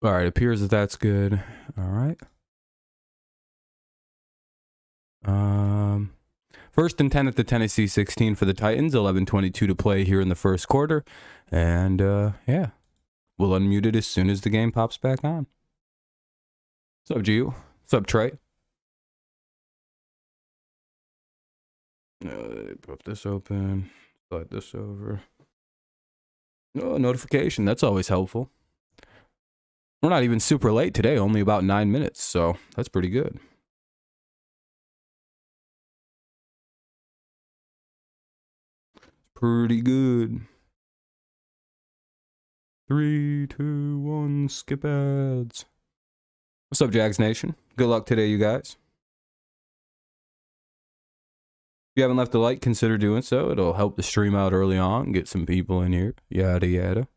All right, appears that that's good. All right. First and 10 at the Tennessee 16 for the Titans. 11:22 to play here in the first quarter. And, yeah. We'll unmute it as soon as the game pops back on. What's up, Gio? What's up, Trey? Pop this open. Slide this over. Oh, notification. That's always helpful. We're not even super late today. Only about 9 minutes. So that's pretty good. Pretty good. 3, 2, 1, skip ads. What's up, Jags Nation? Good luck today, you guys. If you haven't left a like, consider doing so. It'll help the stream out early on, get some people in here. Yada, yada.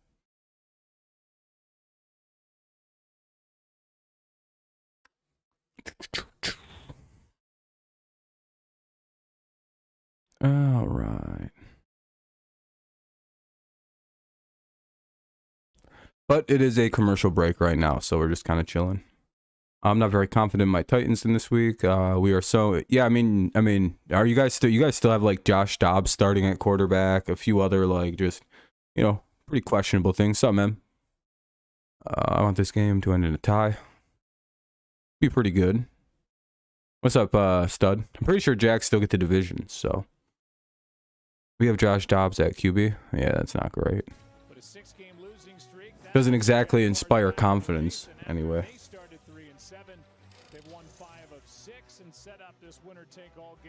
All right. But it is a commercial break right now, so we're just kind of chilling. I'm not very confident in my Titans in this week. We are so, yeah, I mean, are you guys still have like Josh Dobbs starting at quarterback, a few other like just, you know, pretty questionable things. What's up, man? I want this game to end in a tie. Be pretty good. What's up, stud? I'm pretty sure Jags still get the division, so. We have Josh Dobbs at QB. Yeah, that's not great. Doesn't exactly inspire confidence, anyway.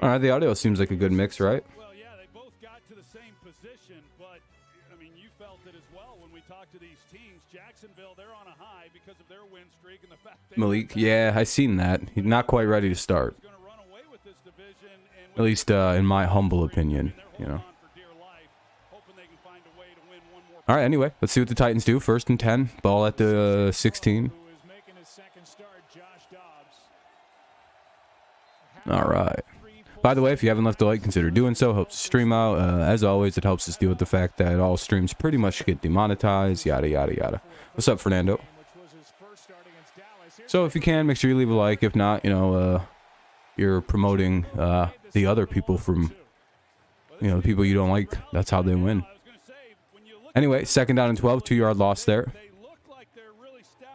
All right, the audio seems like a good mix, right? Well, yeah, they both got to the same position, but I mean, you felt it as well when we talked to these teams. Jacksonville, they're on a high because of their win streak and the fact Malik, yeah, I seen that. He's not quite ready to start. At least in my humble opinion, you know. All right, anyway, let's see what the Titans do. First and 10, ball at the 16. All right. By the way, if you haven't left a like, consider doing so. Helps the stream out. As always, it helps us deal with the fact that all streams pretty much get demonetized, yada, yada, yada. What's up, Fernando? So if you can, make sure you leave a like. If not, you know, you're promoting the other people from, you know, the people you don't like. That's how they win. Anyway, second down and 12, 2-yard loss there.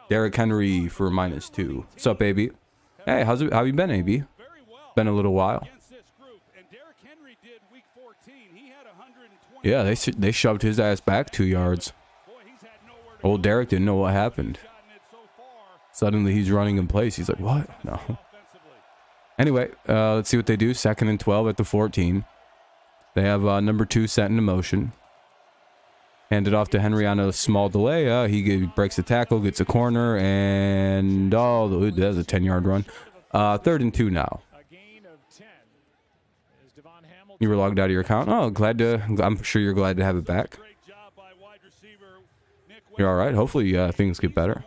Derrick Henry for -2. What's up, AB? Hey, how you been, AB? Been a little while. Yeah, they shoved his ass back 2 yards. Old Derrick didn't know what happened. Suddenly he's running in place. He's like, what? No. Anyway, let's see what they do. Second and 12 at the 14. They have number 2 set into motion. Handed off to Henry on a small delay. He breaks the tackle, gets a corner, and that's a 10-yard run. 3rd and 2 now. You were logged out of your account. Oh, I'm sure you're glad to have it back. You're all right. Hopefully things get better.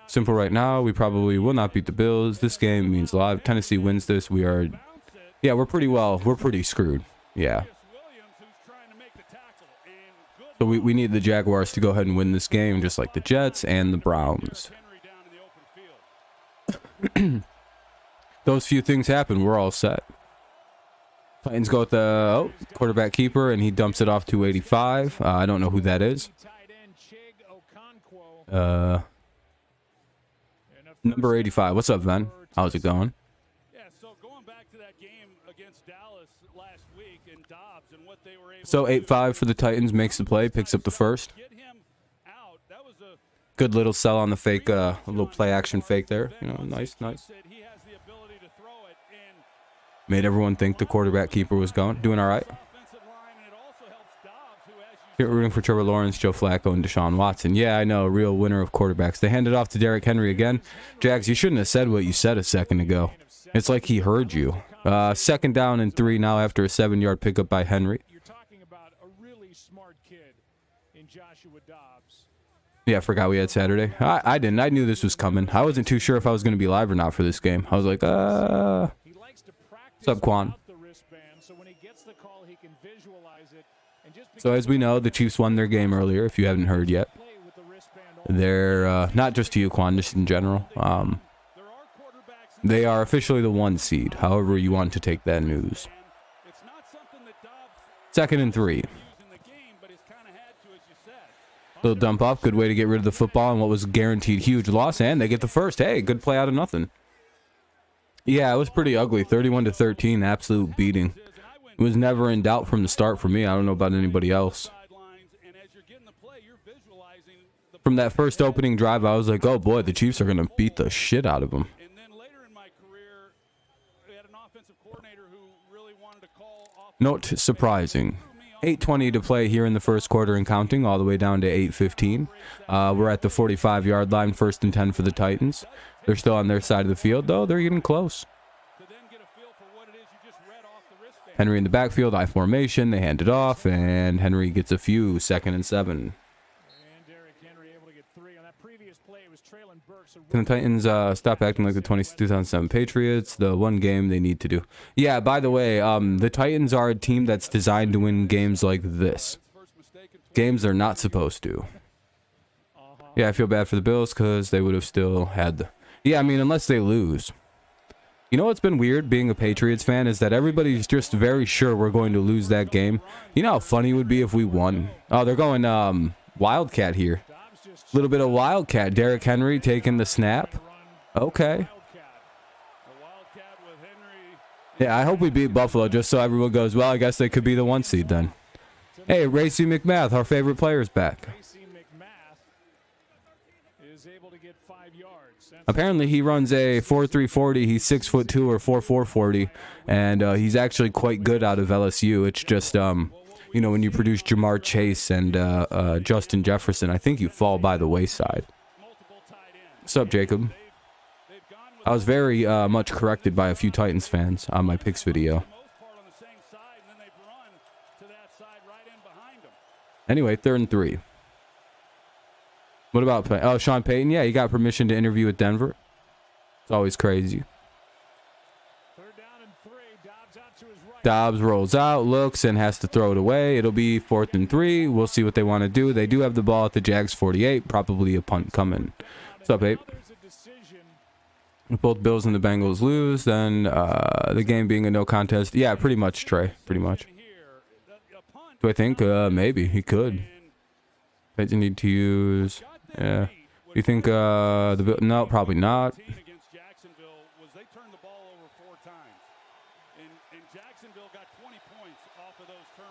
Simple right now. We probably will not beat the Bills. This game means a lot. If Tennessee wins this, we're pretty screwed. Yeah. So we need the Jaguars to go ahead and win this game, just like the Jets and the Browns. Those few things happen, we're all set. Titans go with the quarterback keeper, and he dumps it off to 85. I don't know who that is. Number 85. What's up, Ven? How's it going? So 8-5 for the Titans, makes the play, picks up the first. Good little sell on the fake, a little play action fake there. You know, nice. Made everyone think the quarterback keeper was doing all right. Here rooting for Trevor Lawrence, Joe Flacco, and Deshaun Watson. Yeah, I know, real winner of quarterbacks. They handed off to Derrick Henry again. Jags, you shouldn't have said what you said a second ago. It's like he heard you. Second down and 3 now after a 7-yard pickup by Henry. Yeah, I forgot we had Saturday. I didn't. I knew this was coming. I wasn't too sure if I was going to be live or not for this game. I was like, what's up, Quan? So as we know, the Chiefs won their game earlier, if you haven't heard yet. They're not just to Yuquan, just in general. They are officially the 1 seed, however you want to take that news. 2nd and 3. Little dump off, good way to get rid of the football and what was guaranteed huge loss, and they get the first. Hey, good play out of nothing. Yeah, it was pretty ugly. 31-13, absolute beating. It was never in doubt from the start for me. I don't know about anybody else. From that first opening drive, I was like, oh boy, the Chiefs are going to beat the shit out of them. Not surprising. 8:20 to play here in the first quarter and counting, all the way down to 8:15. We're at the 45-yard line, 1st and 10 for the Titans. They're still on their side of the field, though. They're getting close. Henry in the backfield, I formation. They hand it off, and Henry gets a few. 2nd and 7. Can the Titans stop acting like the 2007 Patriots? The one game they need to do. Yeah, by the way, the Titans are a team that's designed to win games like this. Games they're not supposed to. Yeah, I feel bad for the Bills because they would have still had the... Yeah, I mean, unless they lose. You know what's been weird being a Patriots fan is that everybody's just very sure we're going to lose that game. You know how funny it would be if we won? Oh, they're going Wildcat here. A little bit of Wildcat. Derrick Henry taking the snap. Okay. Yeah, I hope we beat Buffalo just so everyone goes, well, I guess they could be the 1 seed then. Hey, Racey McMath, our favorite player's back. Apparently, he runs a 4.340. He's 6'2" or 4.440, and he's actually quite good out of LSU. It's just, you know, when you produce Jamar Chase and Justin Jefferson, I think you fall by the wayside. What's up, Jacob? I was very much corrected by a few Titans fans on my picks video. Anyway, 3rd and 3. What about, oh, Sean Payton? Yeah, he got permission to interview with Denver. It's always crazy. Dobbs rolls out, looks, and has to throw it away. It'll be 4th and 3. We'll see what they want to do. They do have the ball at the Jags 48. Probably a punt coming. What's up, Ape? If both Bills and the Bengals lose, then the game being a no contest. Yeah, pretty much, Trey. Pretty much. Do I think? Maybe. He could. They need to use... Yeah. You think no, probably not.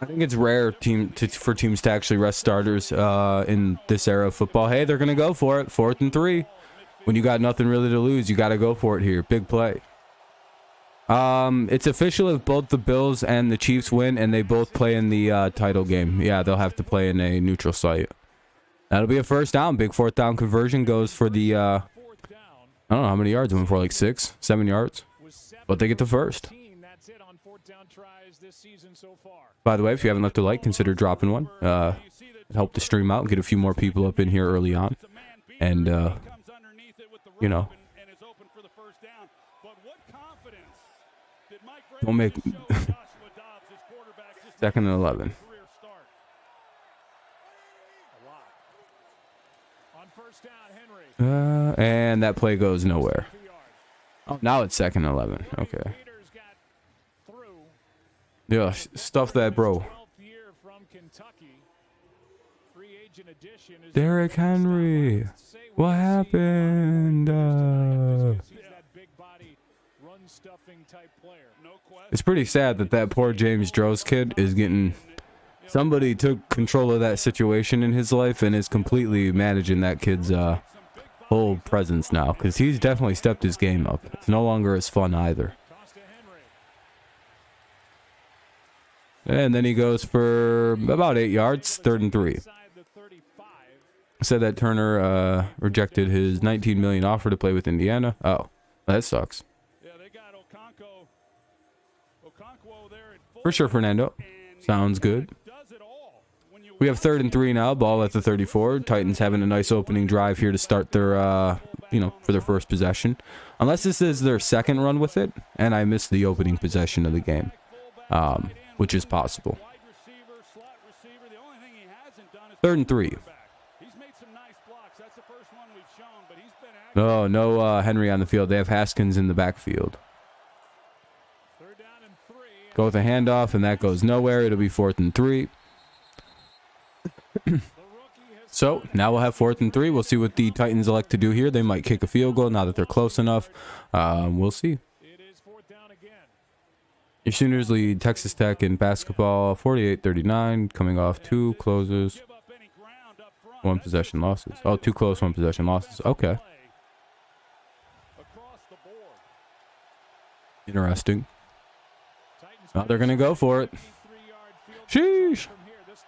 I think it's rare for teams to actually rest starters in this era of football. Hey, they're gonna go for it. 4th and 3. When you got nothing really to lose, you got to go for it here. Big play. It's official if both the Bills and the Chiefs win and they both play in the title game. Yeah, they'll have to play in a neutral site. That'll be a 1st down. Big 4th down conversion goes for the, I don't know how many yards it went for, like 6, 7 yards. But they get the 1st. By the way, if you haven't left a like, consider dropping one. Help the stream out and get a few more people up in here early on. And, you know. Don't make... 2nd and 11. And that play goes nowhere. Oh, now it's 2nd and 11. Okay. Yeah, stuff that, bro. Derrick Henry. What happened? It's pretty sad that poor James Droz kid is getting... Somebody took control of that situation in his life and is completely managing that kid's whole presence now, because he's definitely stepped his game up. It's no longer as fun either. And then he goes for about 8 yards, 3rd and 3. Said that Turner rejected his $19 million offer to play with Indiana. Oh, that sucks. For sure, Fernando. Sounds good. We have 3rd and 3 now. Ball at the 34. Titans having a nice opening drive here to start their, for their first possession. Unless this is their 2nd run with it, and I missed the opening possession of the game, which is possible. 3rd and 3. Oh, no Henry on the field. They have Haskins in the backfield. Go with a handoff, and that goes nowhere. It'll be 4th and 3. So now we'll have 4th and 3. We'll see what the Titans elect to do here. They might kick a field goal now that they're close enough. We'll see. Your Sooners lead Texas Tech in basketball 48-39, coming off 2 closes, 1 possession losses. Oh, 2 close, 1 possession losses. Okay. Interesting. Well, they're going to go for it. Sheesh.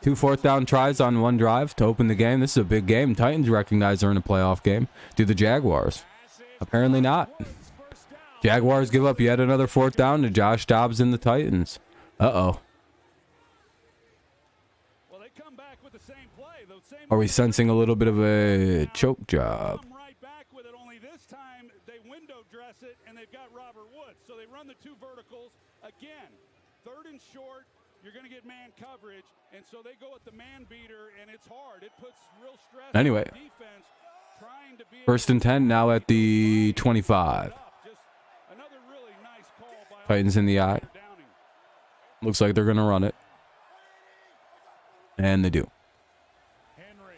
2 4th down tries on 1 drive to open the game. This is a big game. Titans recognize they're in a playoff game. Do the Jaguars? Apparently not. Jaguars give up yet another 4th down to Josh Dobbs and the Titans. Uh-oh. Are we sensing a little bit of a choke job? Right back with it, only this time they window dress it and they've got Robert Woods. So they run the 2 verticals again. 3rd and short, you're going to get man coverage, and so they go with the man beater, and it's hard. It puts real stress anyway, on defense trying to be 1st and 10 now at the 25. Really nice call by Titans in the eye. Looks like they're going to run it. And they do. Henry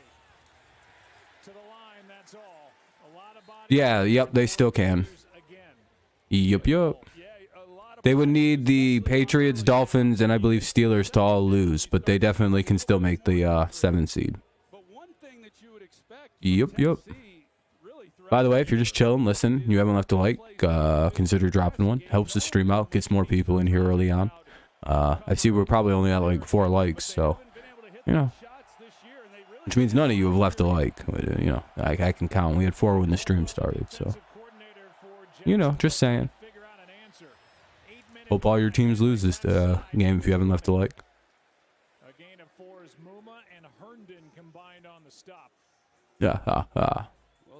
to the line, that's all. A lot of Yeah, yep, they still can. Yup. They would need the Patriots, Dolphins, and I believe Steelers to all lose, but they definitely can still make the 7 seed. Yup. By the way, if you're just chilling, listen, you haven't left a like, consider dropping one. Helps the stream out, gets more people in here early on. I see we're probably only at like 4 likes, so, you know. Which means none of you have left a like. You know, I can count. We had 4 when the stream started, so. You know, just saying. Hope all your teams lose this game if you haven't left a like. A gain of 4 is Muma and Herndon combined on the stop. Yeah. Well,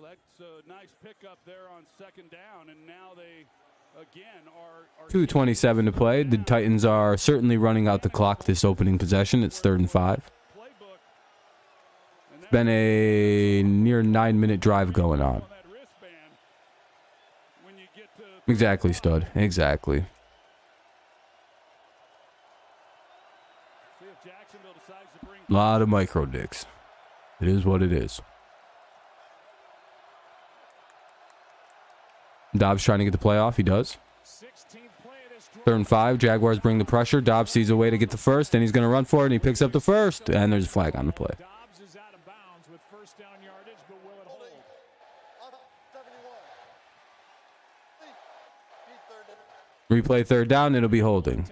that's a nice pickup there on 2nd down, and now they again are 2:27 to play. The Titans are certainly running out the clock this opening possession. It's 3rd and 5. It's been a near 9-minute drive going on. Exactly, stud. Exactly. A lot of micro dicks. It is what it is. Dobbs trying to get the play off. He does. 3rd and 5. Jaguars bring the pressure. Dobbs sees a way to get the first, and he's going to run for it, and he picks up the first, and there's a flag on the play. Dobbs is out of bounds with 1st down yardage, but will it hold? Replay 3rd down. It'll be holding.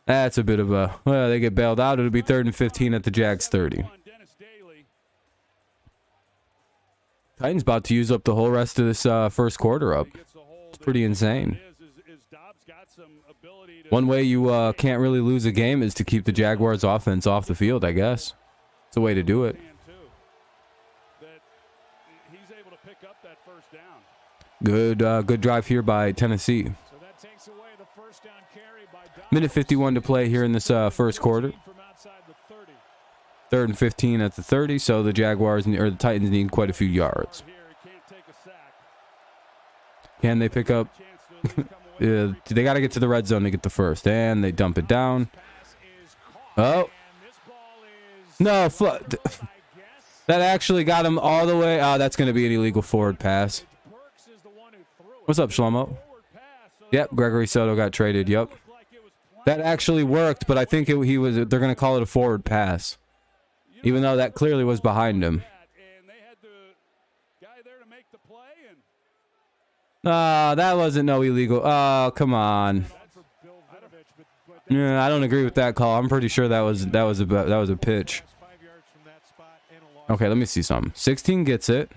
That's a bit of a... Well, they get bailed out. It'll be 3rd and 15 at the Jags 30. Titans about to use up the whole rest of this first quarter up. It's pretty insane. One way you can't really lose a game is to keep the Jaguars offense off the field, I guess. It's a way to do it. Good drive here by Tennessee. Minute 51 to play here in this first quarter. 3rd and 15 at the 30, so the Jaguars or the Titans need quite a few yards. Can they pick up? They got to get to the red zone to get the first, and they dump it down. Oh. No, that actually got him all the way. Oh, that's going to be an illegal forward pass. What's up, Shlomo? Yep, Gregory Soto got traded. Yep. That actually worked, but I think they're going to call it a forward pass. Even though that clearly was behind him. That wasn't no illegal. Oh, come on. Yeah, I don't agree with that call. I'm pretty sure that was a pitch. Okay, let me see something. 16 gets it.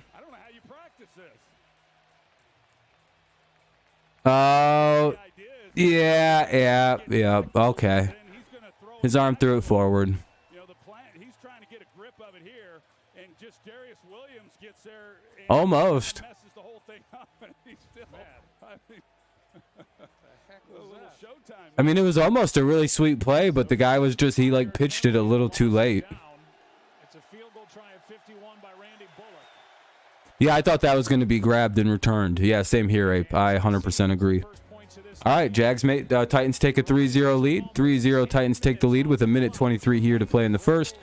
Oh, yeah. Okay. His arm threw it forward. Almost. I mean, it was almost a really sweet play, but the guy was he pitched it a little too late. Yeah, I thought that was going to be grabbed and returned. Yeah, same here, Ape. I 100% agree. All right, Jags Titans take a 3-0 lead. 3-0 Titans take the lead with 1:23 here to play in the first.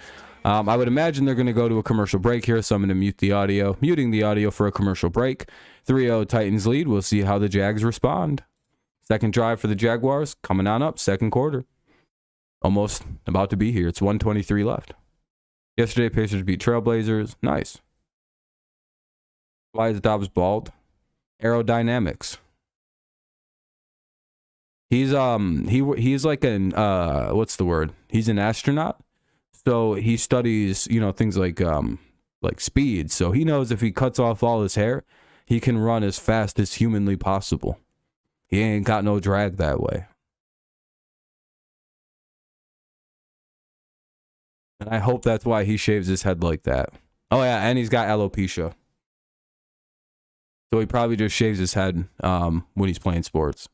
I would imagine they're going to go to a commercial break here, so I'm going to mute the audio. Muting the audio for a commercial break. 3-0 Titans lead. We'll see how the Jags respond. Second drive for the Jaguars coming on up, second quarter. Almost about to be here. It's 1:23 left. Yesterday, Pacers beat Trailblazers. Nice. Why is Dobbs bald? Aerodynamics. He's like an what's the word? He's an astronaut. So he studies, things like speed. So he knows if he cuts off all his hair, he can run as fast as humanly possible. He ain't got no drag that way. And I hope that's why he shaves his head like that. Oh yeah, and he's got alopecia. So he probably just shaves his head when he's playing sports.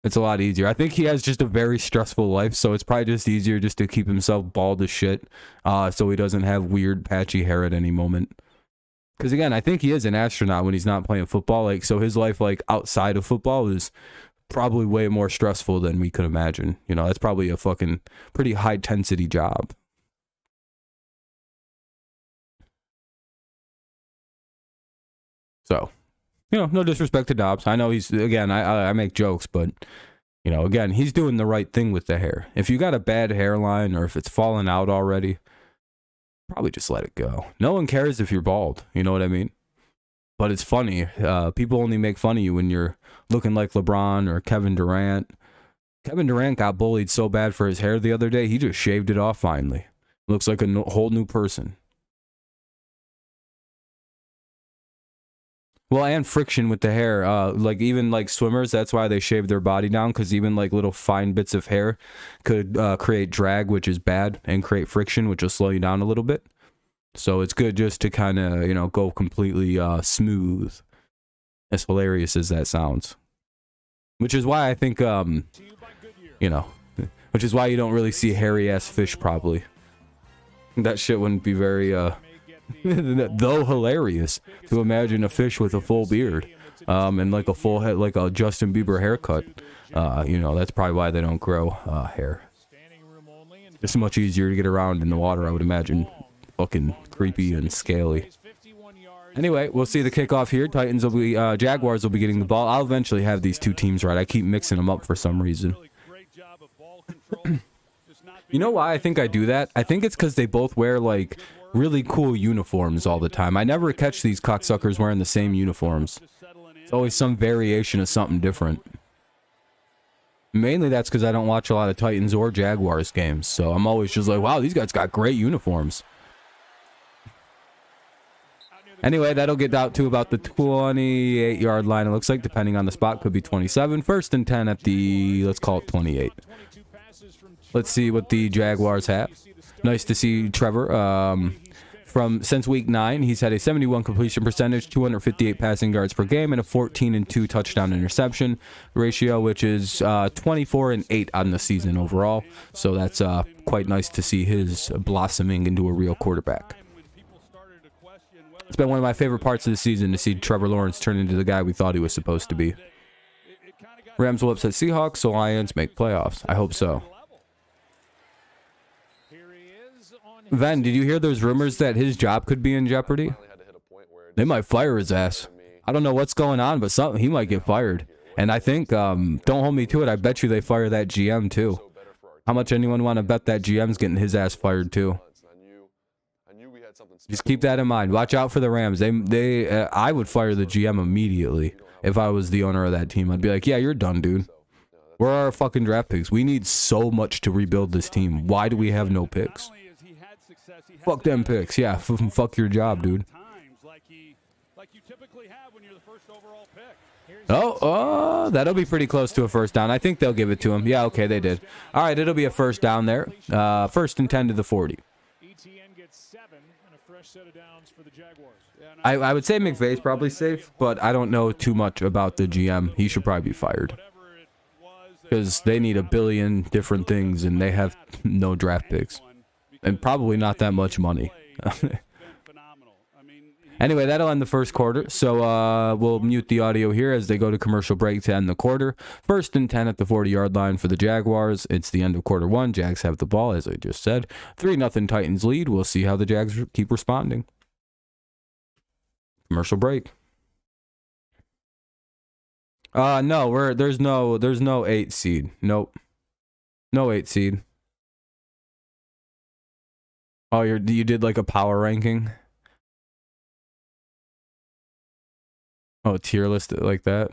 It's a lot easier. I think he has just a very stressful life, so it's probably just easier just to keep himself bald as shit, so he doesn't have weird patchy hair at any moment. Because again, I think he is an astronaut when he's not playing football. So his life outside of football is probably way more stressful than we could imagine. That's probably a fucking pretty high intensity job. So, no disrespect to Dobbs. I know he's, again, I make jokes, but, again, he's doing the right thing with the hair. If you got a bad hairline or if it's fallen out already, probably just let it go. No one cares if you're bald. You know what I mean? But it's funny. People only make fun of you when you're looking like LeBron or Kevin Durant. Kevin Durant got bullied so bad for his hair the other day, he just shaved it off finally. Looks like a whole new person. Well, and friction with the hair. Even swimmers, that's why they shave their body down, because even little fine bits of hair could create drag, which is bad, and create friction, which will slow you down a little bit. So it's good just to kind of, go completely smooth. As hilarious as that sounds. Which is why I think, which is why you don't really see hairy-ass fish, probably. That shit wouldn't be very, though hilarious to imagine a fish with a full beard and a full head, like a Justin Bieber haircut. That's probably why they don't grow hair. It's much easier to get around in the water, I would imagine. Fucking creepy and scaly. Anyway, we'll see the kickoff here. Jaguars will be getting the ball. I'll eventually have these two teams right. I keep mixing them up for some reason. You know why I think I do that? I think it's because they both wear really cool uniforms all the time. I never catch these cocksuckers wearing the same uniforms. It's always some variation of something different. Mainly that's because I don't watch a lot of Titans or Jaguars games, so I'm always just like, wow, these guys got great uniforms. Anyway, that'll get out to about the 28-yard line, it looks like, depending on the spot. Could be 27. First and 10 at the, let's call it 28. Let's see what the Jaguars have. Nice to see Trevor. Since week 9, he's had a 71 completion percentage, 258 passing yards per game, and a 14-2 touchdown interception ratio, which is 24-8 on the season overall. So that's quite nice to see his blossoming into a real quarterback. It's been one of my favorite parts of the season to see Trevor Lawrence turn into the guy we thought he was supposed to be. Rams will upset Seahawks, so Lions make playoffs. I hope so. Ven, did you hear those rumors that his job could be in jeopardy? They might fire his ass. I don't know what's going on, but he might get fired. And I think, don't hold me to it, I bet you they fire that GM too. How much anyone want to bet that GM's getting his ass fired too? Just keep that in mind. Watch out for the Rams. I would fire the GM immediately if I was the owner of that team. I'd be like, yeah, you're done, dude. Where are our fucking draft picks? We need so much to rebuild this team. Why do we have no picks? Fuck them picks. Yeah, fuck your job, dude. Oh, that'll be pretty close to a first down. I think they'll give it to him. Yeah, okay, they did. All right, it'll be a first down there. First and 10 to the 40. I would say McVay's probably safe, but I don't know too much about the GM. He should probably be fired. Because they need a billion different things, and they have no draft picks. And probably not that much money. Been phenomenal. I mean, Anyway, that'll end the first quarter. So we'll mute the audio here as they go to commercial break to end the quarter. 1st and 10 at the 40-yard line for the Jaguars. It's the end of quarter one. Jags have the ball, as I just said. 3-0 Titans lead. We'll see how the Jags keep responding. Commercial break. No, there's no 8 seed. Nope. No 8 seed. Oh, you did like a power ranking? Oh, tier list like that?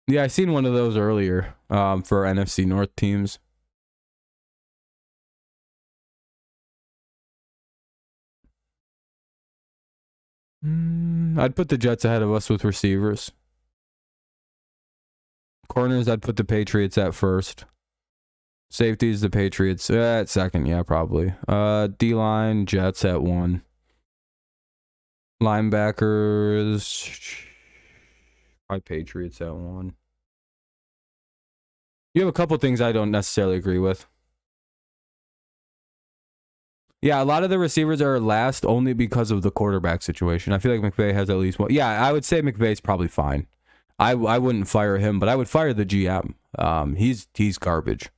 Yeah, I seen one of those earlier for NFC North teams. I'd put the Jets ahead of us with receivers. Corners, I'd put the Patriots at first. Safeties, the Patriots at second, yeah, probably. D-line, Jets at 1. Linebackers, probably Patriots at 1. You have a couple things I don't necessarily agree with. Yeah, a lot of the receivers are last only because of the quarterback situation. I feel like McVay has at least one. Yeah, I would say McVay's probably fine. I wouldn't fire him, but I would fire the GM. He's garbage.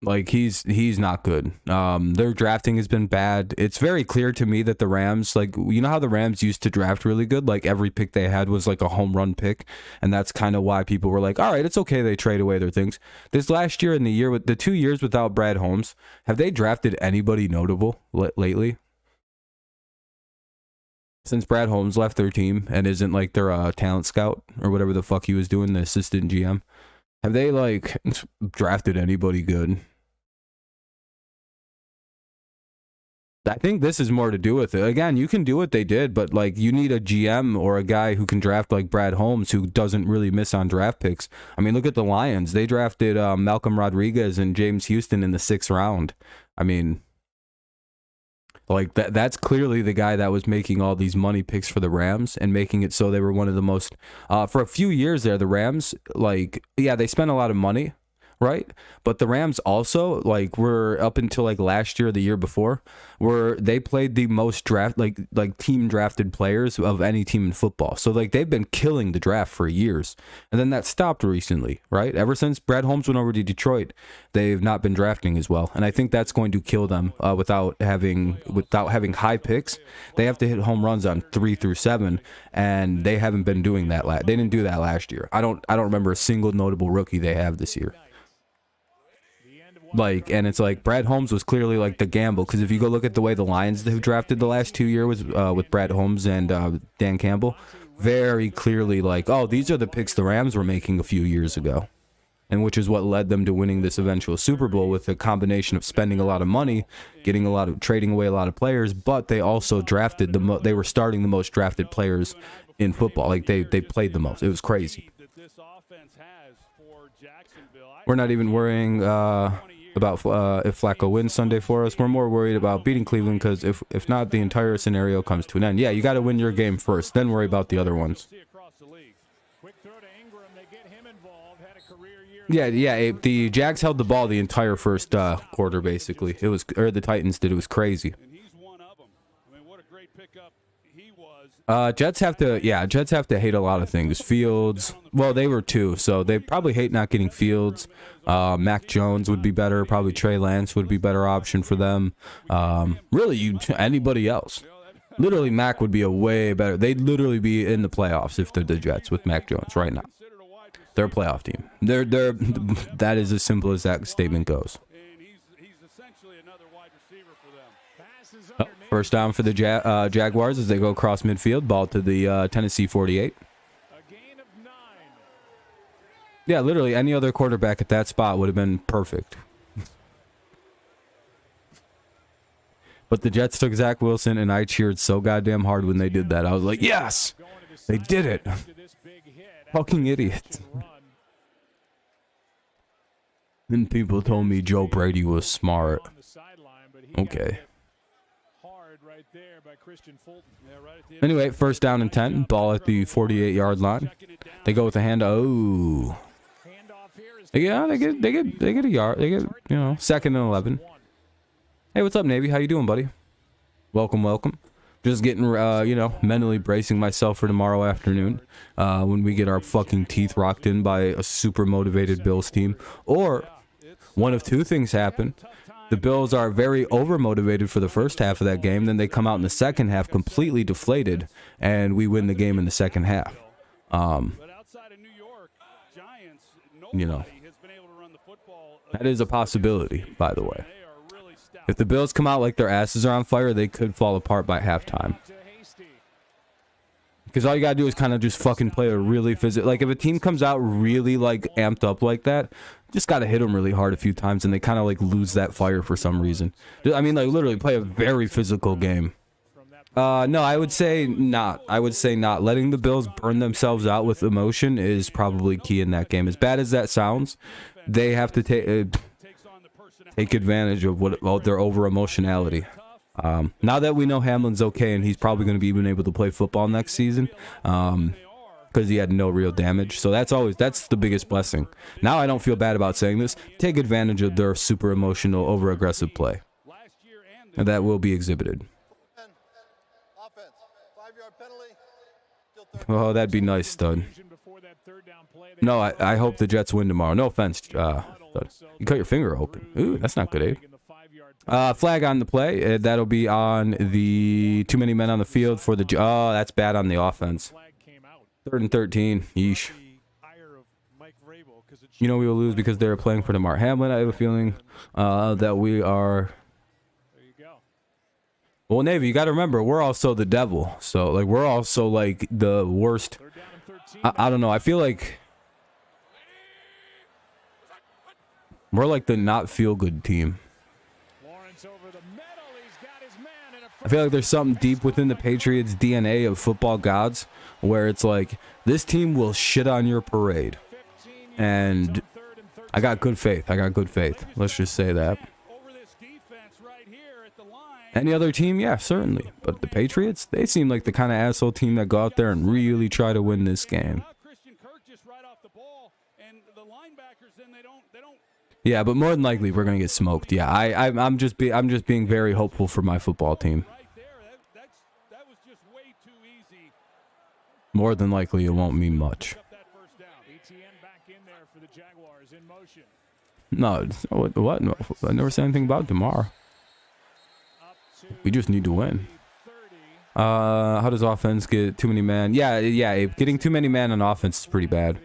Like he's not good. Their drafting has been bad. It's very clear to me that the Rams, like, you know how the Rams used to draft really good? Like every pick they had was like a home run pick, and that's kind of why people were like, all right, it's okay they trade away their things. This last year and the 2 years without Brad Holmes, have they drafted anybody notable lately? Since Brad Holmes left their team and isn't like their talent scout or whatever the fuck he was doing, the assistant GM, have they like drafted anybody good? I think this is more to do with it. Again, you can do what they did, but like you need a GM or a guy who can draft like Brad Holmes, who doesn't really miss on draft picks. I mean, look at the Lions. They drafted Malcolm Rodriguez and James Houston in the 6th round. I mean, like that's clearly the guy that was making all these money picks for the Rams and making it so they were one of the most, for a few years there, the Rams, like, yeah, they spent a lot of money, right? But the Rams also, like, were up until like last year or the year before, where they played the most draft, like team drafted players of any team in football. So like they've been killing the draft for years, and then that stopped recently, right? Ever since Brad Holmes went over to Detroit, they've not been drafting as well, and I think that's going to kill them without having high picks. They have to hit home runs on 3 through 7, and they haven't been doing that. They didn't do that last year. I don't remember a single notable rookie they have this year. Like, and it's like Brad Holmes was clearly like the gamble, because if you go look at the way the Lions have drafted the last 2 years with Brad Holmes and Dan Campbell, very clearly like, oh, these are the picks the Rams were making a few years ago, and which is what led them to winning this eventual Super Bowl, with a combination of spending a lot of money, trading away a lot of players, but they also drafted they were starting the most drafted players in football. Like they played the most. It was crazy. We're not even worrying about if Flacco wins Sunday for us. We're more worried about beating Cleveland, because if not, the entire scenario comes to an end. Yeah, you got to win your game first, then worry about the other ones. Yeah. The Jags held the ball the entire first quarter, basically. The Titans did. It was crazy. Jets have to hate a lot of things. Fields, well, they were too, so they probably hate not getting Fields. Mac Jones would be better. Probably Trey Lance would be a better option for them. Really, anybody else. Literally, Mac would be a way better. They'd literally be in the playoffs if they're the Jets with Mac Jones right now. They're a playoff team. They're that is as simple as that statement goes. First down for the Jaguars as they go across midfield. Ball to the Tennessee 48. Yeah, literally any other quarterback at that spot would have been perfect. But the Jets took Zach Wilson, and I cheered so goddamn hard when they did that. I was like, yes, they did it. Fucking idiots. Then people told me Joe Brady was smart. Okay. Anyway, first down and 10. Ball at the 48-yard line. They go with the hand. Oh. Yeah, they get a yard. They get, you know, 2nd and 11. Hey, what's up, Navy? How you doing, buddy? Welcome. Just getting, you know, mentally bracing myself for tomorrow afternoon when we get our fucking teeth rocked in by a super motivated Bills team. Or one of two things happen. The Bills are very over-motivated for the first half of that game. Then they come out in the second half completely deflated, and we win the game in the second half. You know, that is a possibility, by the way. If the Bills come out like their asses are on fire, they could fall apart by halftime. Because all you gotta do is kind of just fucking play a really physical. Like, if a team comes out really, like, amped up like that, just gotta hit them really hard a few times, and they kind of, like, lose that fire for some reason. I mean, like, literally play a very physical game. No, I would say not. Letting the Bills burn themselves out with emotion is probably key in that game. As bad as that sounds, they have to take advantage of their over-emotionality. Now that we know Hamlin's okay and he's probably going to be even able to play football next season, because he had no real damage. So that's the biggest blessing. Now I don't feel bad about saying this. Take advantage of their super emotional, over-aggressive play. And that will be exhibited. Oh, that'd be nice, stud. No, I hope the Jets win tomorrow. No offense, stud. You cut your finger open. Ooh, that's not good, Abe. Flag on the play. That'll be on the too many men on the field for the... Oh, that's bad on the offense. 3rd and 13. Yeesh. You know we will lose because they're playing for Damar Hamlin. I have a feeling that we are... Well, Navy, you got to remember, we're also the devil. So, like, we're also, like, the worst. I don't know. I feel like we're like the not feel-good team. I feel like there's something deep within the Patriots' DNA of football gods where it's like, this team will shit on your parade. And I got good faith. Let's just say that. Any other team? Yeah, certainly. But the Patriots, they seem like the kind of asshole team that go out there and really try to win this game. Yeah, but more than likely we're gonna get smoked. Yeah, I'm just being very hopeful for my football team. More than likely, it won't mean much. No, what? No, I never said anything about tomorrow. We just need to win. How does offense get too many men? Yeah. Getting too many men on offense is pretty bad.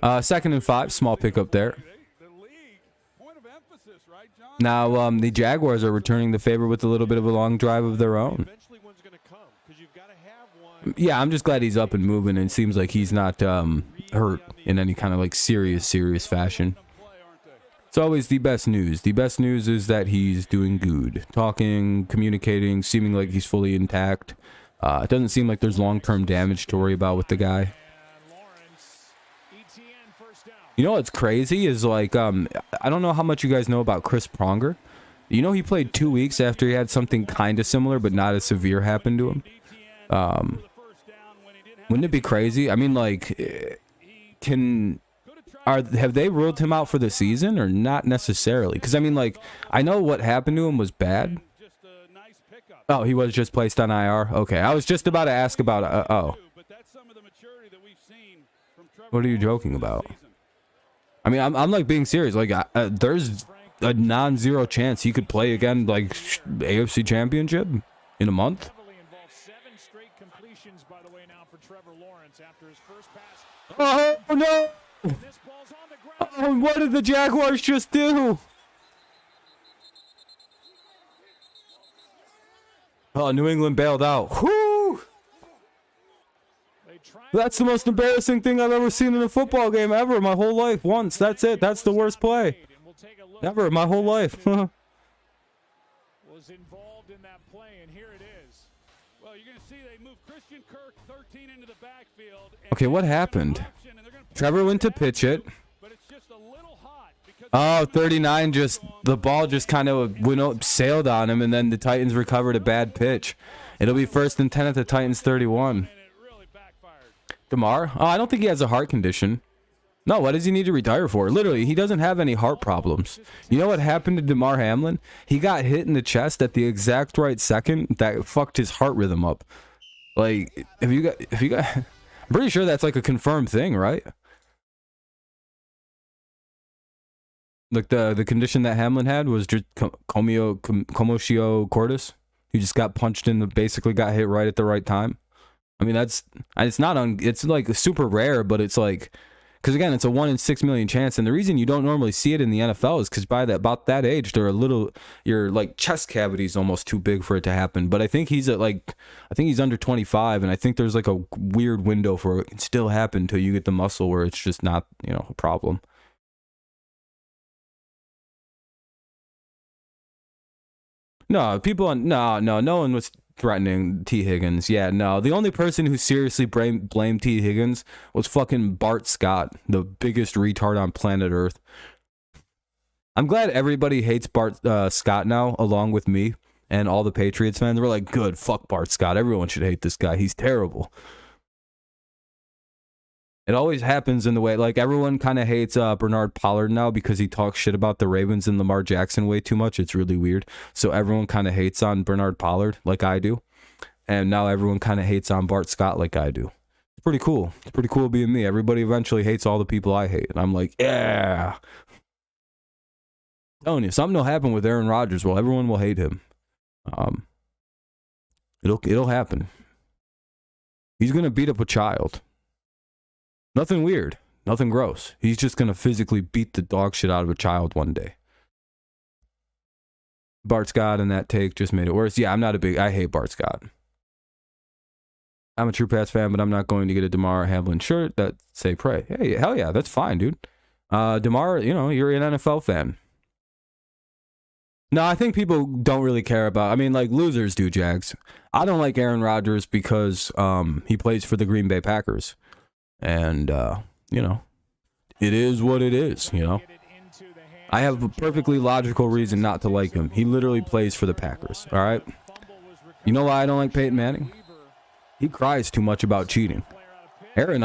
2nd and 5, small pickup there. Now the Jaguars are returning the favor with a little bit of a long drive of their own. Yeah, I'm just glad he's up and moving, and it seems like he's not hurt in any kind of like serious fashion. It's always the best news. The best news is that he's doing good. Talking, communicating, seeming like he's fully intact. It doesn't seem like there's long-term damage to worry about with the guy. You know what's crazy is like, I don't know how much you guys know about Chris Pronger. You know he played 2 weeks after he had something kind of similar but not as severe happen to him. Wouldn't it be crazy? I mean, like, have they ruled him out for the season or not necessarily? Because I mean, like, I know what happened to him was bad. Oh, he was just placed on IR. Okay, I was just about to ask about. Oh, what are you joking about? I mean, I'm like being serious. Like, there's a non-zero chance he could play again, like AFC Championship in a month. Oh no! Oh, what did the Jaguars just do? Oh, New England bailed out. Whoo! That's the most embarrassing thing I've ever seen in a football game ever in my whole life. Once. That's it. That's the worst play ever in my whole life. Was involved in that play, and here it is. Well, you're going to see they move Christian Kirk 13 into the backfield. Okay, what happened? Trevor went to pitch it. Oh, 39 just, the ball just kind of sailed on him, and then the Titans recovered a bad pitch. It'll be 1st and 10 at the Titans 31. DeMar? Oh, I don't think he has a heart condition. No, what does he need to retire for? Literally, he doesn't have any heart problems. You know what happened to DeMar Hamlin? He got hit in the chest at the exact right second that fucked his heart rhythm up. Like, if you got, I'm pretty sure that's like a confirmed thing, right? Like the condition that Hamlin had was just commotio cordis. He just got punched in the, basically got hit right at the right time. I mean, it's it's like super rare, but it's like, because again, it's a 1 in 6 million chance, and the reason you don't normally see it in the NFL is because by about that age, they're your like chest cavity is almost too big for it to happen. But I think he's under 25, and I think there's like a weird window for it can still happen until you get the muscle where it's just not, a problem. No, no one was threatening T. Higgins. Yeah, no. The only person who seriously blamed T. Higgins was fucking Bart Scott, the biggest retard on planet Earth. I'm glad everybody hates Bart Scott now, along with me and all the Patriots fans. We're like, good, fuck Bart Scott. Everyone should hate this guy. He's terrible. It always happens in the way, like, everyone kind of hates Bernard Pollard now because he talks shit about the Ravens and Lamar Jackson way too much. It's really weird. So everyone kind of hates on Bernard Pollard like I do. And now everyone kind of hates on Bart Scott like I do. It's pretty cool. It's pretty cool being me. Everybody eventually hates all the people I hate. And I'm like, yeah. I'm telling you, something will happen with Aaron Rodgers. Well, everyone will hate him. It'll happen. He's going to beat up a child. Nothing weird. Nothing gross. He's just going to physically beat the dog shit out of a child one day. Bart Scott and that take just made it worse. Yeah, I hate Bart Scott. I'm a True Pass fan, but I'm not going to get a DeMar Hamlin shirt that say pray. Hey, hell yeah, that's fine, dude. DeMar, you're an NFL fan. No, I think people don't really care about, like losers do, Jags. I don't like Aaron Rodgers because he plays for the Green Bay Packers. And, it is what it is, I have a perfectly logical reason not to like him. He literally plays for the Packers, all right? You know why I don't like Peyton Manning? He cries too much about cheating. Aaron,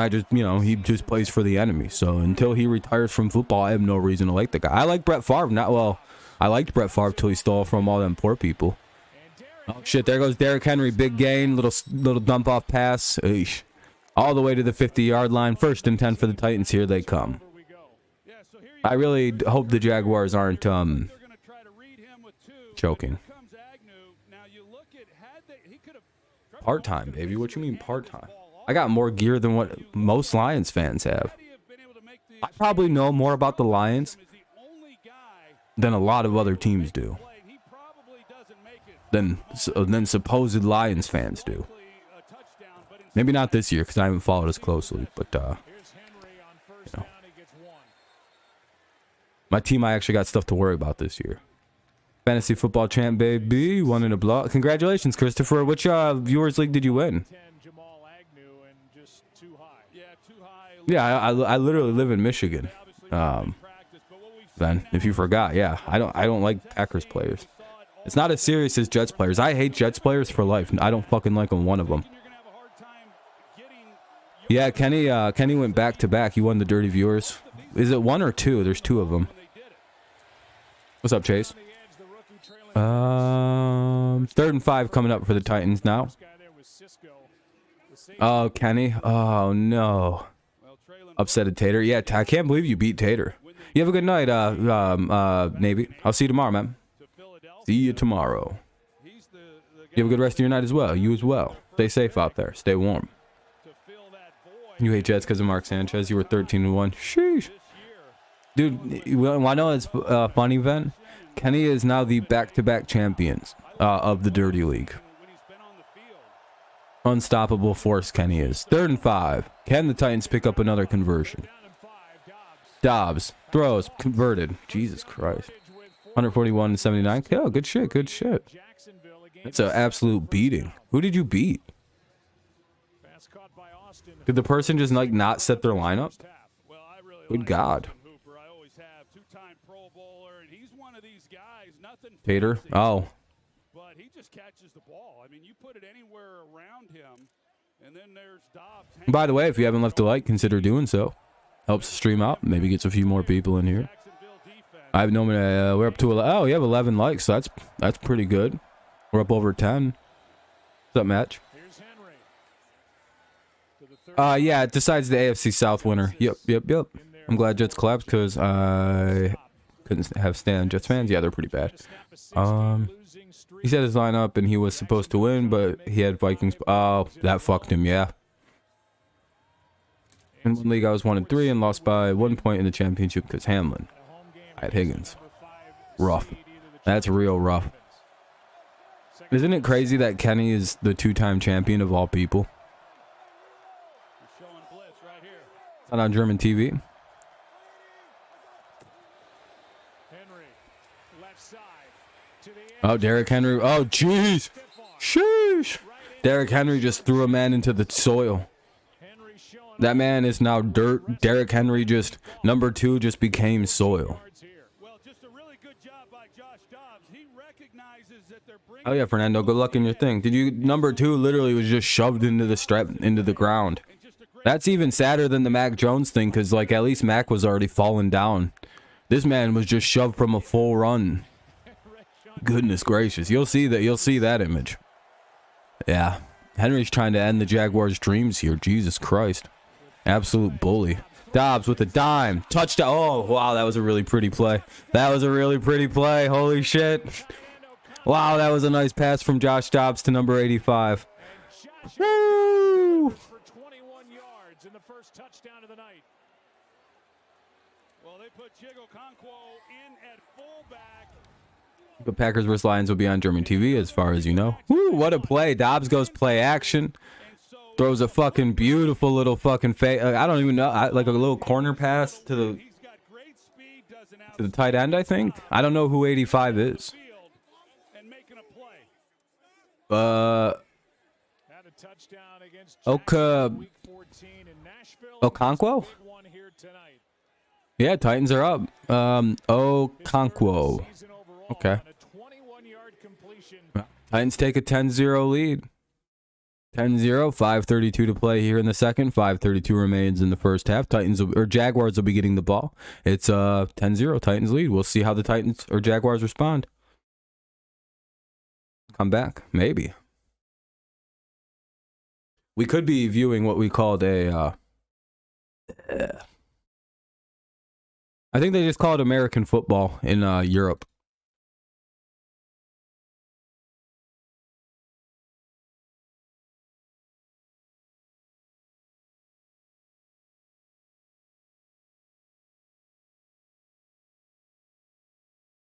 he just plays for the enemy. So until he retires from football, I have no reason to like the guy. I like Brett Favre. I liked Brett Favre till he stole from all them poor people. Oh, shit, there goes Derrick Henry. Big gain, little dump-off pass. Eesh. All the way to the 50-yard line. 1st and 10 for the Titans. Here they come. I really hope the Jaguars aren't choking. Part-time, baby. What you mean part-time? I got more gear than what most Lions fans have. I probably know more about the Lions than a lot of other teams do. Than supposed Lions fans do. Maybe not this year because I haven't followed as closely, but my team, I actually got stuff to worry about this year. Fantasy football champ, baby, won in a block. Congratulations, Christopher. Which viewers league did you win? Yeah, I literally live in Michigan. Then, if you forgot, yeah, I don't like Packers players. It's not as serious as Jets players. I hate Jets players for life. I don't fucking like one of them. Yeah, Kenny went back to back. He won the Dirty Viewers. Is it 1 or 2? There's 2 of them. What's up, Chase? 3rd and 5 coming up for the Titans now. Oh, Kenny. Oh, no. Upsetted Tater. Yeah, I can't believe you beat Tater. You have a good night, Navy. I'll see you tomorrow, man. See you tomorrow. You have a good rest of your night as well. You as well. Stay safe out there. Stay warm. You hate Jets because of Mark Sanchez. You were 13-1. Sheesh. Dude, I know it's funny, Ben. Kenny is now the back-to-back champions of the Dirty League. Unstoppable force Kenny is. 3rd and 5. Can the Titans pick up another conversion? Dobbs throws, converted. Jesus Christ. 141-79. Oh, good shit, good shit. That's an absolute beating. Who did you beat? Did the person just like not set their lineup? Good God. Tater? Oh. But he just catches the ball. I mean, you put it anywhere around him, And then there's Dobbs. By the way, if you haven't left a like, consider doing so. Helps the stream out. Maybe gets a few more people in here. I have no. We're up to oh, you have 11 likes. So that's pretty good. We're up over 10. What's up, Match? Yeah, it decides the AFC South winner. Yep. I'm glad Jets collapsed because I couldn't have stand Jets fans. Yeah, they're pretty bad. He said his lineup and he was supposed to win, but he had Vikings. Oh, that fucked him. Yeah. In one league, I was 1-3 and lost by 1 point in the championship because Hamlin. I had Higgins. Rough. That's real rough. Isn't it crazy that Kenny is the 2-time champion of all people? It's not on German TV. Oh, Derrick Henry. Oh, jeez. Sheesh. Derrick Henry just threw a man into the soil. That man is now dirt. Derrick Henry just, number 2, just became soil. Oh yeah, Fernando, good luck in your thing. Did you, number 2 literally was just shoved into the strap, into the ground. That's even sadder than the Mac Jones thing, because like at least Mac was already falling down. This man was just shoved from a full run. Goodness gracious. You'll see that image. Yeah. Henry's trying to end the Jaguars' dreams here. Jesus Christ. Absolute bully. Dobbs with a dime. Touchdown. Oh, wow. That was a really pretty play. Holy shit. Wow, that was a nice pass from Josh Dobbs to number 85. Woo! The Packers vs. Lions will be on German TV, as far as you know. Woo, what a play. Dobbs goes play action. Throws a fucking beautiful little fucking I don't even know. Like a little corner pass to the tight end, I think. I don't know who 85 is. Okonkwo? Yeah, Titans are up. Okonkwo. Okay. Titans take a 10-0 lead. 10-0, 5:32 to play here in the second. 5:32 remains in the first half. Jaguars will be getting the ball. It's 10-0 Titans lead. We'll see how the Titans or Jaguars respond. Come back, maybe. We could be viewing what we called a I think they just call it American football in Europe.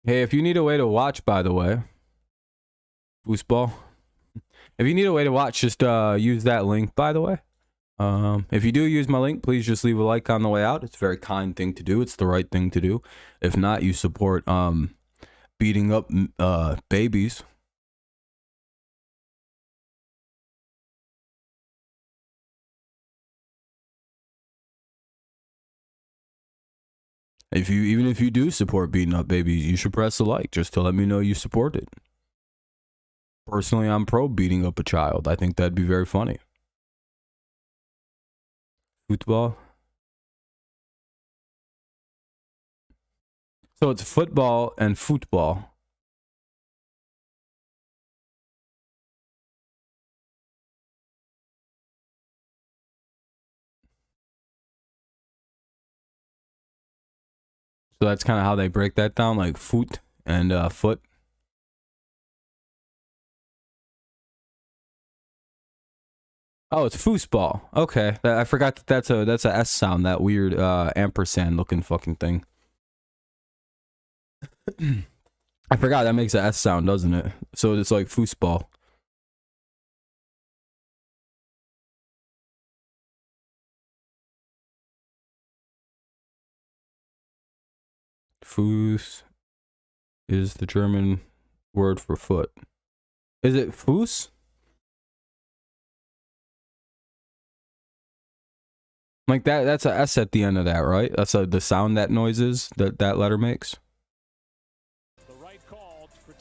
Hey, if you need a way to watch, by the way, foosball. If you need a way to watch, just use that link, by the way. If you do use my link, please just leave a like on the way out. It's a very kind thing to do. It's the right thing to do. If not, you support beating up babies. Even if you do support beating up babies, you should press the like just to let me know you support it. Personally, I'm pro beating up a child. I think that'd be very funny. Football. So it's football and football. So that's kind of how they break that down, like foot and foot. Oh, it's foosball. Okay, I forgot that that's a S sound. That weird ampersand looking fucking thing. I forgot that makes a S sound, doesn't it? So it's like foosball. Fuß is the German word for foot. Is it Fuß? Like that's a S at the end of that, right? That's the sound that noises that letter makes.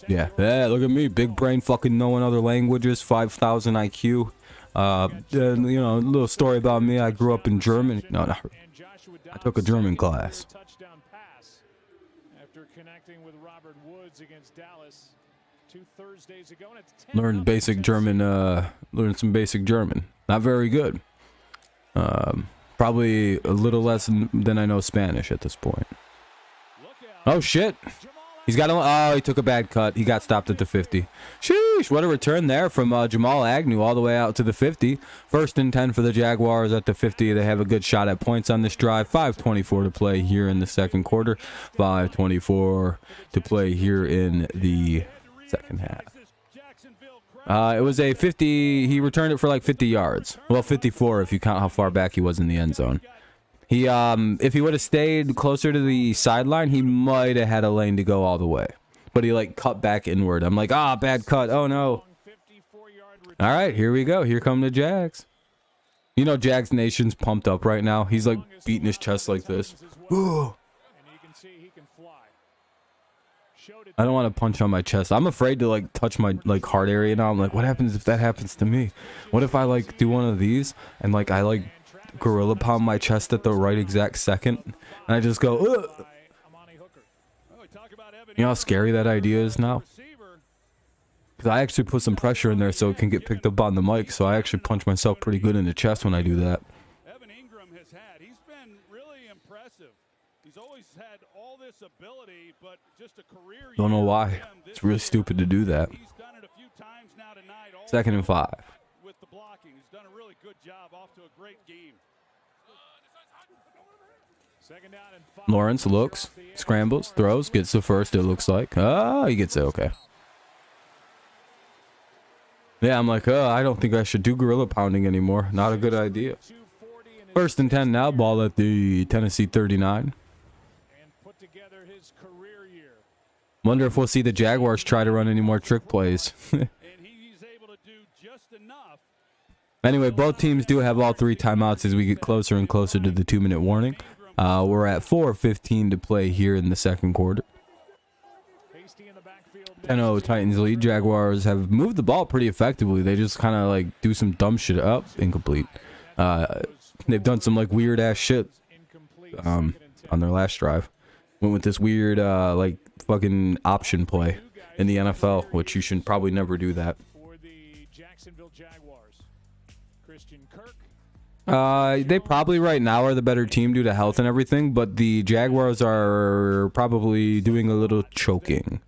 Yeah, look at me, big brain, fucking knowing other languages, 5,000 IQ. And, you know, a little story about me. I grew up in Germany. No, not really. I took a German class. After connecting with Robert Woods against Dallas 2 Thursdays ago, and it's Learned basic German. Learned some basic German. Not very good. Probably a little less than I know Spanish at this point. Oh shit! He's got a. Oh, he took a bad cut. He got stopped at the 50. Sheesh! What a return there from Jamal Agnew all the way out to the 50. 1st and 10 for the Jaguars at the 50. They have a good shot at points on this drive. 5:24 to play here in the second quarter. 5:24 to play here in the second half. It was a 50. He returned it for like 50 yards. Well, 54 if you count how far back he was in the end zone. He, if he would have stayed closer to the sideline, he might have had a lane to go all the way. But he like cut back inward. I'm like, bad cut. Oh no. All right, here we go. Here come the Jags. You know, Jags Nation's pumped up right now. He's like beating his chest like this. Ooh. I don't want to punch on my chest. I'm afraid to like touch my like heart area now. I'm like, what happens if that happens to me? What if I like do one of these and like I like gorilla pound my chest at the right exact second and I just go, ugh. You know how scary that idea is now? Because I actually put some pressure in there so it can get picked up on the mic. So I actually punch myself pretty good in the chest when I do that. He's been really impressive. He's always had all this ability, but just a career. Don't know why. It's really stupid to do that. He's done it a few times now tonight. 2nd and 5. With the blocking, he's done a really good job. Off to a great game. Lawrence looks, scrambles, throws, gets the first. It looks like. He gets it. Okay. Yeah, I'm like, I don't think I should do gorilla pounding anymore. Not a good idea. 1st and 10 now. Ball at the Tennessee 39. Wonder if we'll see the Jaguars try to run any more trick plays. Anyway, both teams do have all 3 timeouts as we get closer and closer to the 2-minute warning. We're at 4:15 to play here in the second quarter. 10-0 Titans lead. Jaguars have moved the ball pretty effectively. They just kind of like do some dumb shit up. Incomplete. They've done some like weird ass shit on their last drive. Went with this weird like fucking option play in the NFL, which you should probably never do that. For the Jacksonville Jaguars, Christian Kirk. They probably right now are the better team due to health and everything, but the Jaguars are probably doing a little choking.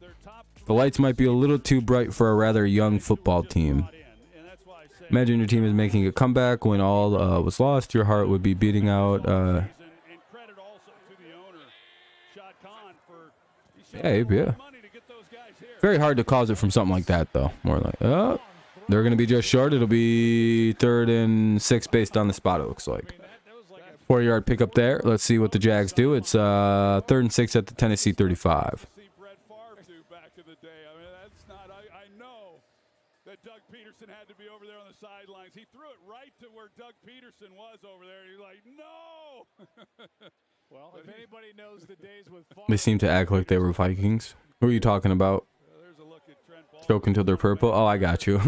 The lights might be a little too bright for a rather young football team. Imagine your team is making a comeback when all was lost. Your heart would be beating out. Yeah. Very hard to cause it from something like that, though. More like, they're going to be just short. It'll be 3rd and 6 based on the spot, it looks like. 4-yard pickup there. Let's see what the Jags do. It's 3rd and 6 at the Tennessee 35. I know that Doug Peterson had to be over there on the sidelines. He threw it right to where Doug Peterson was over there. He's like, no! Well, if anybody knows the days with They seem to act like they were Vikings. Who are you talking about? Choking till they're purple. Oh, I got you.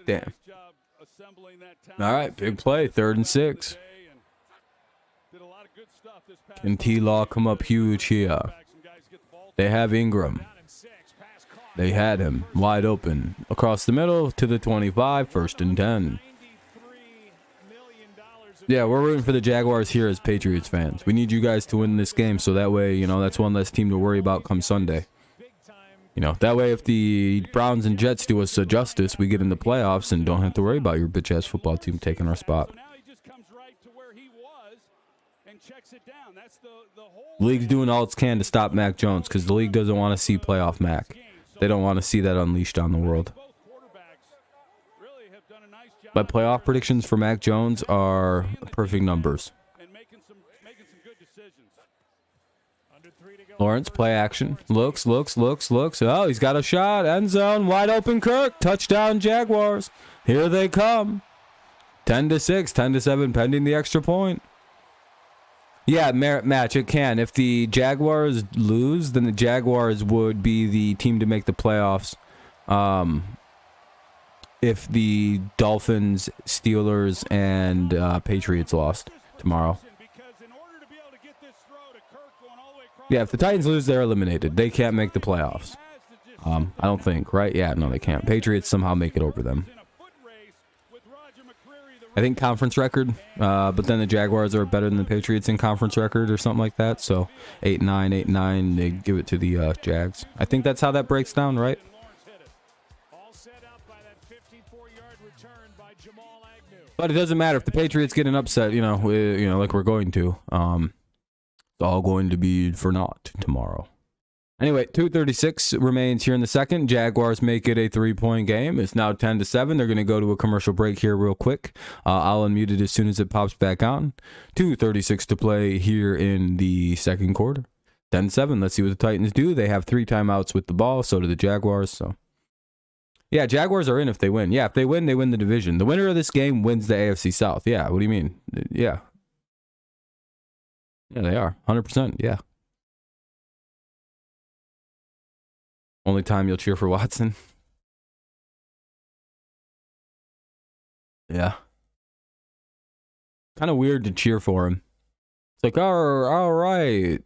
Damn. All right, big play. 3rd and 6. Can T-Law come up huge here? They have Ingram. They had him wide open across the middle to the 25. 1st and 10. Yeah, we're rooting for the Jaguars here as Patriots fans. We need you guys to win this game so that way, you know, that's one less team to worry about come Sunday. You know, that way if the Browns and Jets do us a justice, we get in the playoffs and don't have to worry about your bitch-ass football team taking our spot. The league's doing all it can to stop Mac Jones because the league doesn't want to see playoff Mac. They don't want to see that unleashed on the world. But playoff predictions for Mac Jones are perfect numbers. Lawrence, play action. Looks. Oh, he's got a shot. End zone. Wide open Kirk. Touchdown Jaguars. Here they come. 10-6, 10-7 pending the extra point. Yeah, merit match. It can. If the Jaguars lose, then the Jaguars would be the team to make the playoffs. if the Dolphins, Steelers, and Patriots lost tomorrow. Yeah, if the Titans lose, they're eliminated. They can't make the playoffs. I don't think, right? Yeah, no, they can't. Patriots somehow make it over them. I think conference record, but then the Jaguars are better than the Patriots in conference record or something like that. So 8-9, 8-9, they give it to the Jags. I think that's how that breaks down, right? But it doesn't matter if the Patriots get an upset, like we're going to. It's all going to be for naught tomorrow. Anyway, 2:36 remains here in the second. Jaguars make it a 3-point game. It's now 10-7. They're going to go to a commercial break here real quick. I'll unmute it as soon as it pops back on. 2:36 to play here in the second quarter. 10-7. Let's see what the Titans do. They have 3 timeouts with the ball. So do the Jaguars. So, yeah, Jaguars are in if they win. Yeah, if they win the division. The winner of this game wins the AFC South. Yeah, what do you mean? Yeah. Yeah, they are. 100%. Yeah. Only time you'll cheer for Watson. Yeah. Kind of weird to cheer for him. It's like, all right.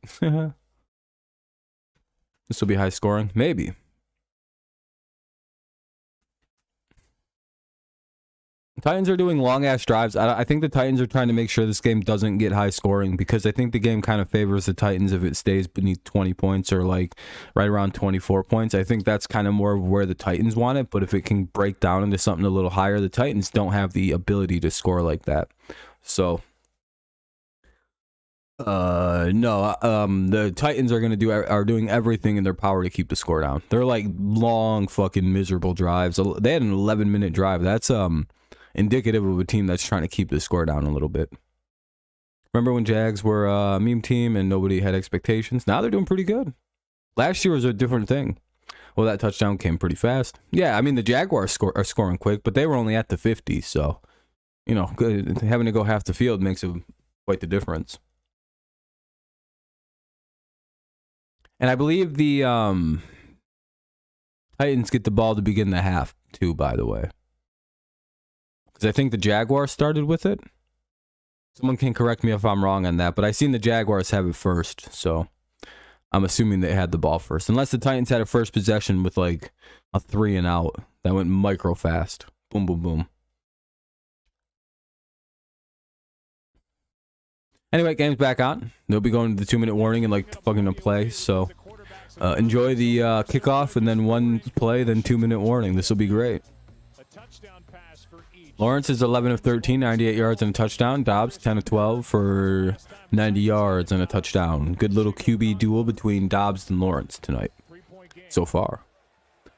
This will be high scoring. Maybe. Titans are doing long-ass drives. I think the Titans are trying to make sure this game doesn't get high scoring because I think the game kind of favors the Titans if it stays beneath 20 points or like right around 24 points. I think that's kind of more of where the Titans want it, but if it can break down into something a little higher, the Titans don't have the ability to score like that. So, the Titans are doing everything in their power to keep the score down. They're like long fucking miserable drives. They had an 11-minute drive. That's indicative of a team that's trying to keep the score down a little bit. Remember when Jags were a meme team and nobody had expectations? Now they're doing pretty good. Last year was a different thing. Well, that touchdown came pretty fast. Yeah, I mean, the Jaguars are scoring quick, but they were only at the 50, so, having to go half the field makes quite the difference. And I believe the Titans get the ball to begin the half, too, by the way. I think the Jaguars started with it. Someone can correct me if I'm wrong on that, but I seen the Jaguars have it first, so I'm assuming they had the ball first. Unless the Titans had a first possession with like a 3 and out that went micro fast. Boom, boom, boom. Anyway, game's back on. They'll be going to the 2-minute warning in like fucking a play, so enjoy the kickoff and then 1 play, then 2-minute warning. This will be great. Lawrence is 11 of 13, 98 yards and a touchdown. Dobbs 10 of 12 for 90 yards and a touchdown. Good little QB duel between Dobbs and Lawrence tonight so far.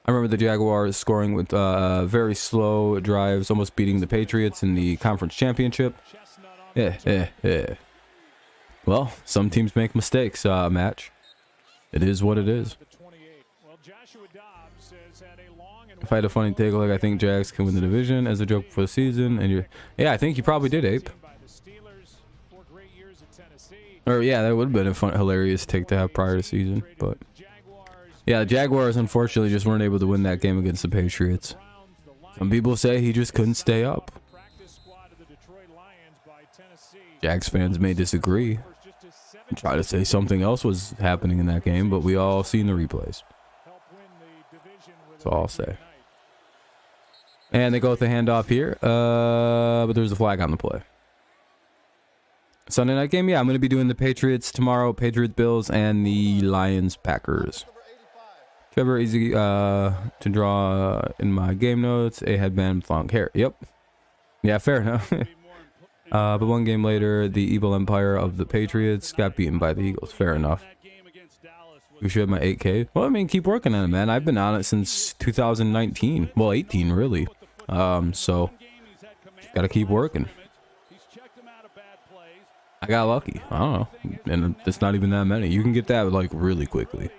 I remember the Jaguars scoring with very slow drives, almost beating the Patriots in the conference championship. Well, some teams make mistakes, match. It is what it is. If I had a funny take, like I think Jags can win the division as a joke for the season, and yeah, I think you probably did, Ape. Or yeah, that would have been a fun, hilarious take to have prior to season, but yeah, the Jaguars unfortunately just weren't able to win that game against the Patriots. Some people say he just couldn't stay up. Jags fans may disagree and try to say something else was happening in that game, but we all seen the replays. That's all I'll say. And they go with the handoff here, but there's a flag on the play. Sunday night game, yeah, I'm going to be doing the Patriots tomorrow, Patriots, Bills, and the Lions, Packers. Trevor, easy to draw in my game notes, a headband with long hair. Yep. Yeah, fair enough. But 1 game later, the evil empire of the Patriots got beaten by the Eagles. Fair enough. We should have my 8K. Well, I mean, keep working on it, man. I've been on it since 2019. Well, 18, really. So, got to keep working. I got lucky. I don't know. And it's not even that many. You can get that, like, really quickly.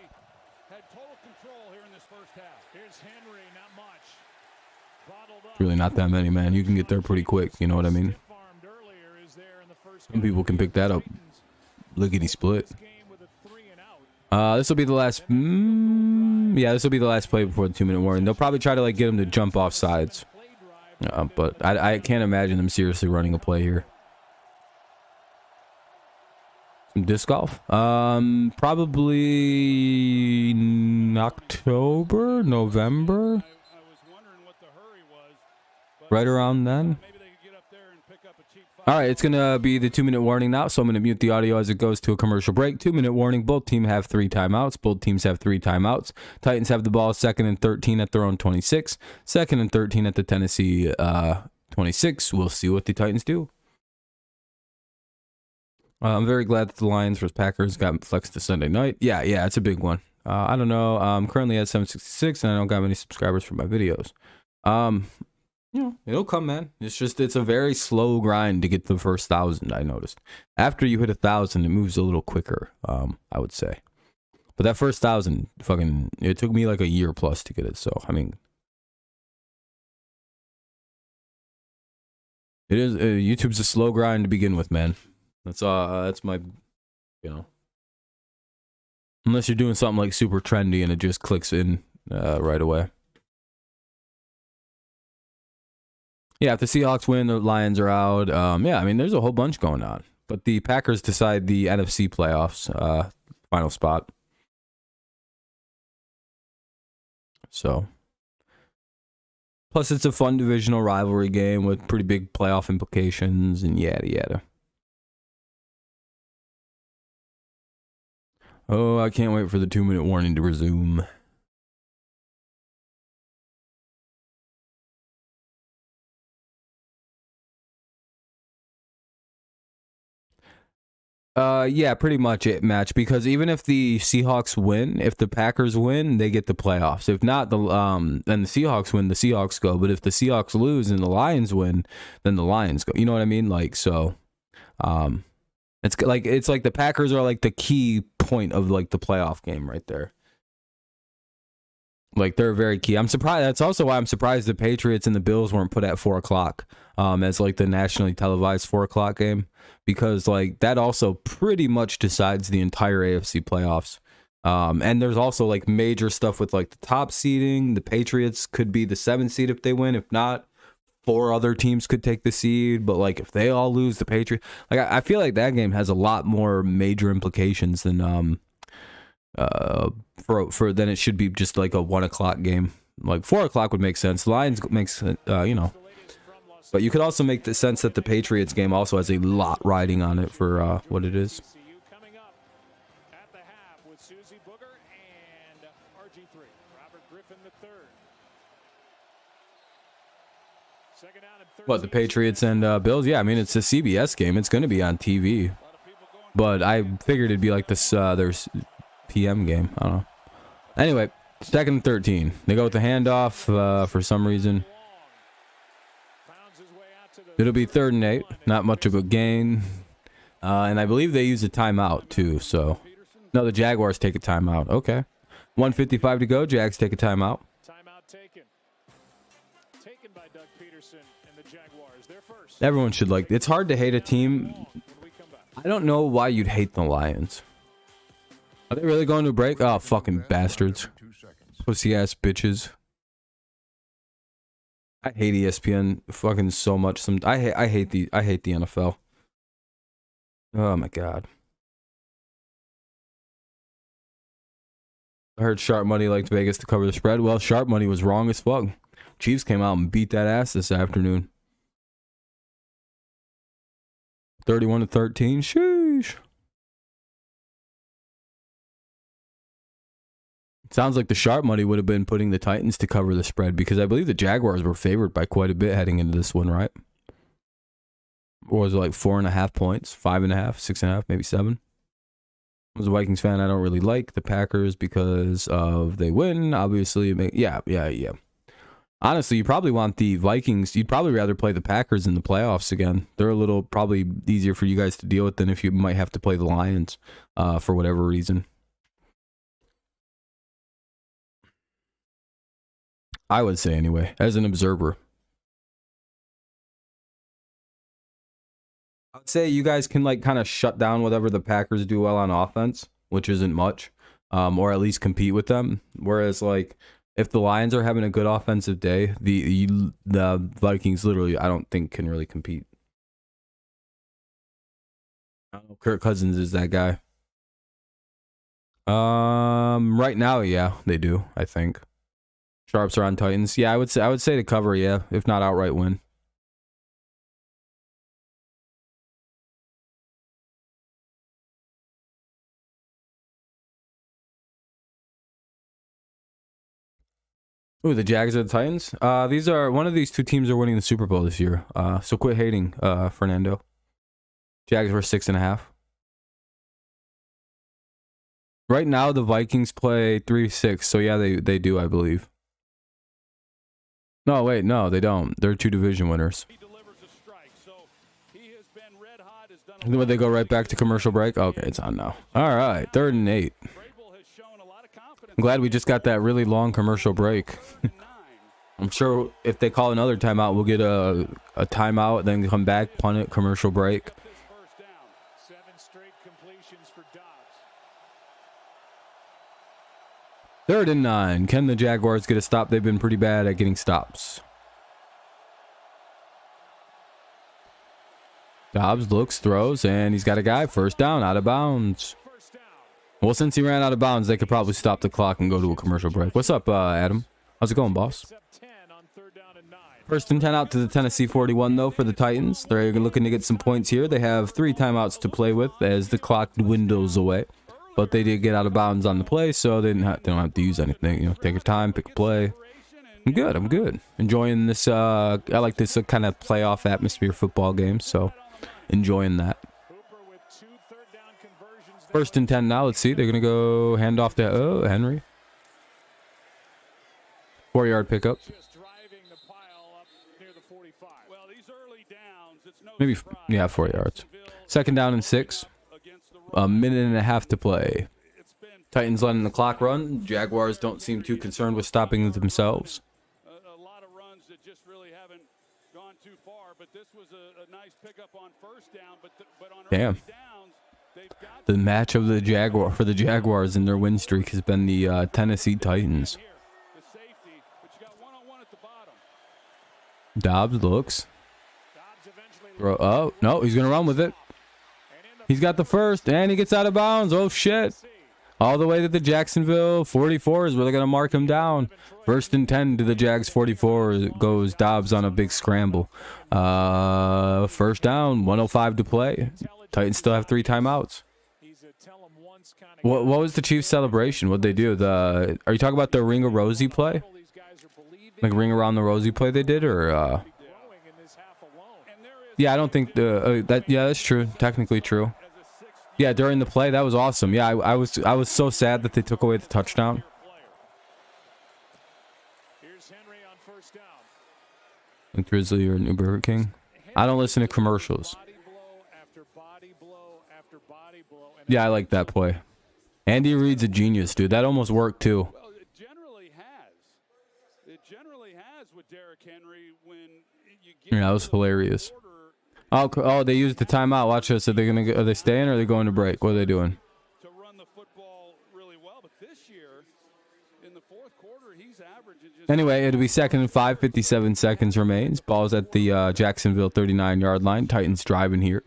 Really not that many, man. You can get there pretty quick. You know what I mean? Some people can pick that up lickety split. This will be the last. Yeah, this will be the last play before the 2-minute warning. They'll probably try to like get him to jump off sides. But I can't imagine them seriously running a play here. Some disc golf? Probably in October, November. Right around then. All right, it's going to be the 2-minute warning now, so I'm going to mute the audio as it goes to a commercial break. 2-minute warning. Both teams have 3 timeouts. Both teams have 3 timeouts. Titans have the ball 2nd and 13 at their own 26. 2nd and 13 at the Tennessee 26. We'll see what the Titans do. I'm very glad that the Lions vs. Packers got flexed to Sunday night. Yeah, it's a big one. I don't know. I'm currently at 766, and I don't got many subscribers for my videos. It'll come, man. It's a very slow grind to get to the first 1,000, I noticed. After you hit 1,000, it moves a little quicker, I would say. But that first 1,000, it took me like a year plus to get it. So, I mean, it is, YouTube's a slow grind to begin with, man. That's my, unless you're doing something like super trendy and it just clicks in right away. Yeah, if the Seahawks win, the Lions are out. Yeah, I mean, there's a whole bunch going on. But the Packers decide the NFC playoffs, final spot. So, plus it's a fun divisional rivalry game with pretty big playoff implications and yada yada. Oh, I can't wait for the 2-minute warning to resume. Yeah, pretty much it match, because even if the Seahawks win, if the Packers win, they get the playoffs. If not, then the Seahawks win, the Seahawks go. But if the Seahawks lose and the Lions win, then the Lions go. You know what I mean? Like, so, it's like the Packers are like the key point of like the playoff game right there. Like, they're very key. I'm surprised. That's also why I'm surprised the Patriots and the Bills weren't put at 4:00, as like the nationally televised 4:00 game, because like that also pretty much decides the entire AFC playoffs. And there's also like major stuff with like the top seeding. The Patriots could be the 7th seed if they win. If not, 4 other teams could take the seed. But like if they all lose, the Patriots, like I feel like that game has a lot more major implications than for then it should be just like a 1:00 game. Like 4:00 would make sense. Lions makes but you could also make the sense that the Patriots game also has a lot riding on it for what it is. What, the Patriots and Bills? Yeah, I mean, it's a CBS game. It's going to be on TV. But I figured it'd be like this there's PM game. I don't know. Anyway, 2nd and 13. They go with the handoff for some reason. It'll be 3rd and 8. Not much of a gain. And I believe they use a timeout too. So, no, the Jaguars take a timeout. Okay. 1:55 to go. Jags take a timeout. Timeout taken. Taken by Doug Peterson and the Jaguars. They're first. Everyone should like. It's hard to hate a team. I don't know why you'd hate the Lions. Are they really going to break? Oh, fucking bastards. Pussy ass bitches. I hate ESPN fucking so much. I hate the NFL. Oh my god. I heard Sharp Money liked Vegas to cover the spread. Well, Sharp Money was wrong as fuck. Chiefs came out and beat that ass this afternoon. 31-13. Sheesh. Sounds like the Sharp Money would have been putting the Titans to cover the spread, because I believe the Jaguars were favored by quite a bit heading into this one, right? Or was it like 4.5 points? 5.5, 6.5, maybe 7? As a Vikings fan, I don't really like the Packers because of they win. Obviously, yeah. Honestly, you probably want the Vikings. You'd probably rather play the Packers in the playoffs again. They're a little probably easier for you guys to deal with than if you might have to play the Lions for whatever reason. I would say anyway, as an observer. I would say you guys can like kind of shut down whatever the Packers do well on offense, which isn't much, or at least compete with them. Whereas like If the Lions are having a good offensive day, the Vikings literally, I don't think, can really compete. I don't know, Kirk Cousins is that guy. Right now, yeah, they do. I think. Sharps are on Titans. Yeah, I would say to cover. Yeah, if not outright win. Ooh, the Jags or the Titans? These are one of these two teams are winning the Super Bowl this year. So quit hating, Fernando. Jags were 6.5. Right now, the Vikings play 3-6. So yeah, they do, I believe. No, wait, no, they don't. They're 2 division winners. Would they go right back to commercial break? Okay, it's on now. All right, 3rd and 8. I'm glad we just got that really long commercial break. I'm sure if they call another timeout, we'll get a timeout, then come back, punt it, commercial break. 7 straight completions for Dobbs. 3rd and 9. Can the Jaguars get a stop? They've been pretty bad at getting stops. Dobbs looks, throws, and he's got a guy. 1st down, out of bounds. Well, since he ran out of bounds, they could probably stop the clock and go to a commercial break. What's up, Adam? How's it going, boss? 1st and 10 out to the Tennessee 41, though, for the Titans. They're looking to get some points here. They have 3 timeouts to play with as the clock dwindles away. But they did get out of bounds on the play, so they don't have to use anything. You know, take your time, pick a play. I'm good. Enjoying this. I like this kind of playoff atmosphere football game, so enjoying that. 1st and 10 now. Let's see. They're going to go hand off to Henry. 4-yard pickup. Maybe, yeah, 4 yards. 2nd down and 6. A minute and a half to play. Titans letting the clock run. Jaguars don't seem too concerned with stopping themselves. A lot of runs that just really haven't gone too far, but this was a nice pickup on 1st down. But on damn. Downs, The match of the Jaguars in their win streak has been the Tennessee Titans. Dobbs looks. Oh, no, he's going to run with it. He's got the 1st, and he gets out of bounds. Oh, shit. All the way to the Jacksonville 44 is where they're going to mark him down. 1st and 10 to the Jags 44 goes Dobbs on a big scramble. 1st down, 1:05 to play. Titans still have 3 timeouts. What was the Chiefs' celebration? What'd they do? Are you talking about the Ring of Rosie play? Like ring around the Rosie play they did, or yeah, I don't think that. Yeah, that's true. Technically true. Yeah, during the play, that was awesome. Yeah, I was so sad that they took away the touchdown. Like Grizzly or New Burger King. I don't listen to commercials. Yeah, I like that play. Andy Reid's a genius, dude. That almost worked too. Well, it generally has. It generally has with Derrick Henry when you get. Yeah, that was hilarious. Oh, they used the timeout. Watch this. Are they staying or are they going to break? What are they doing? To run the football really well, but this year in the 4th quarter, he's averaging just. Anyway, it'll be 2nd and 5. 57 seconds remains. Ball's at the Jacksonville 39-yard line. Titans driving here.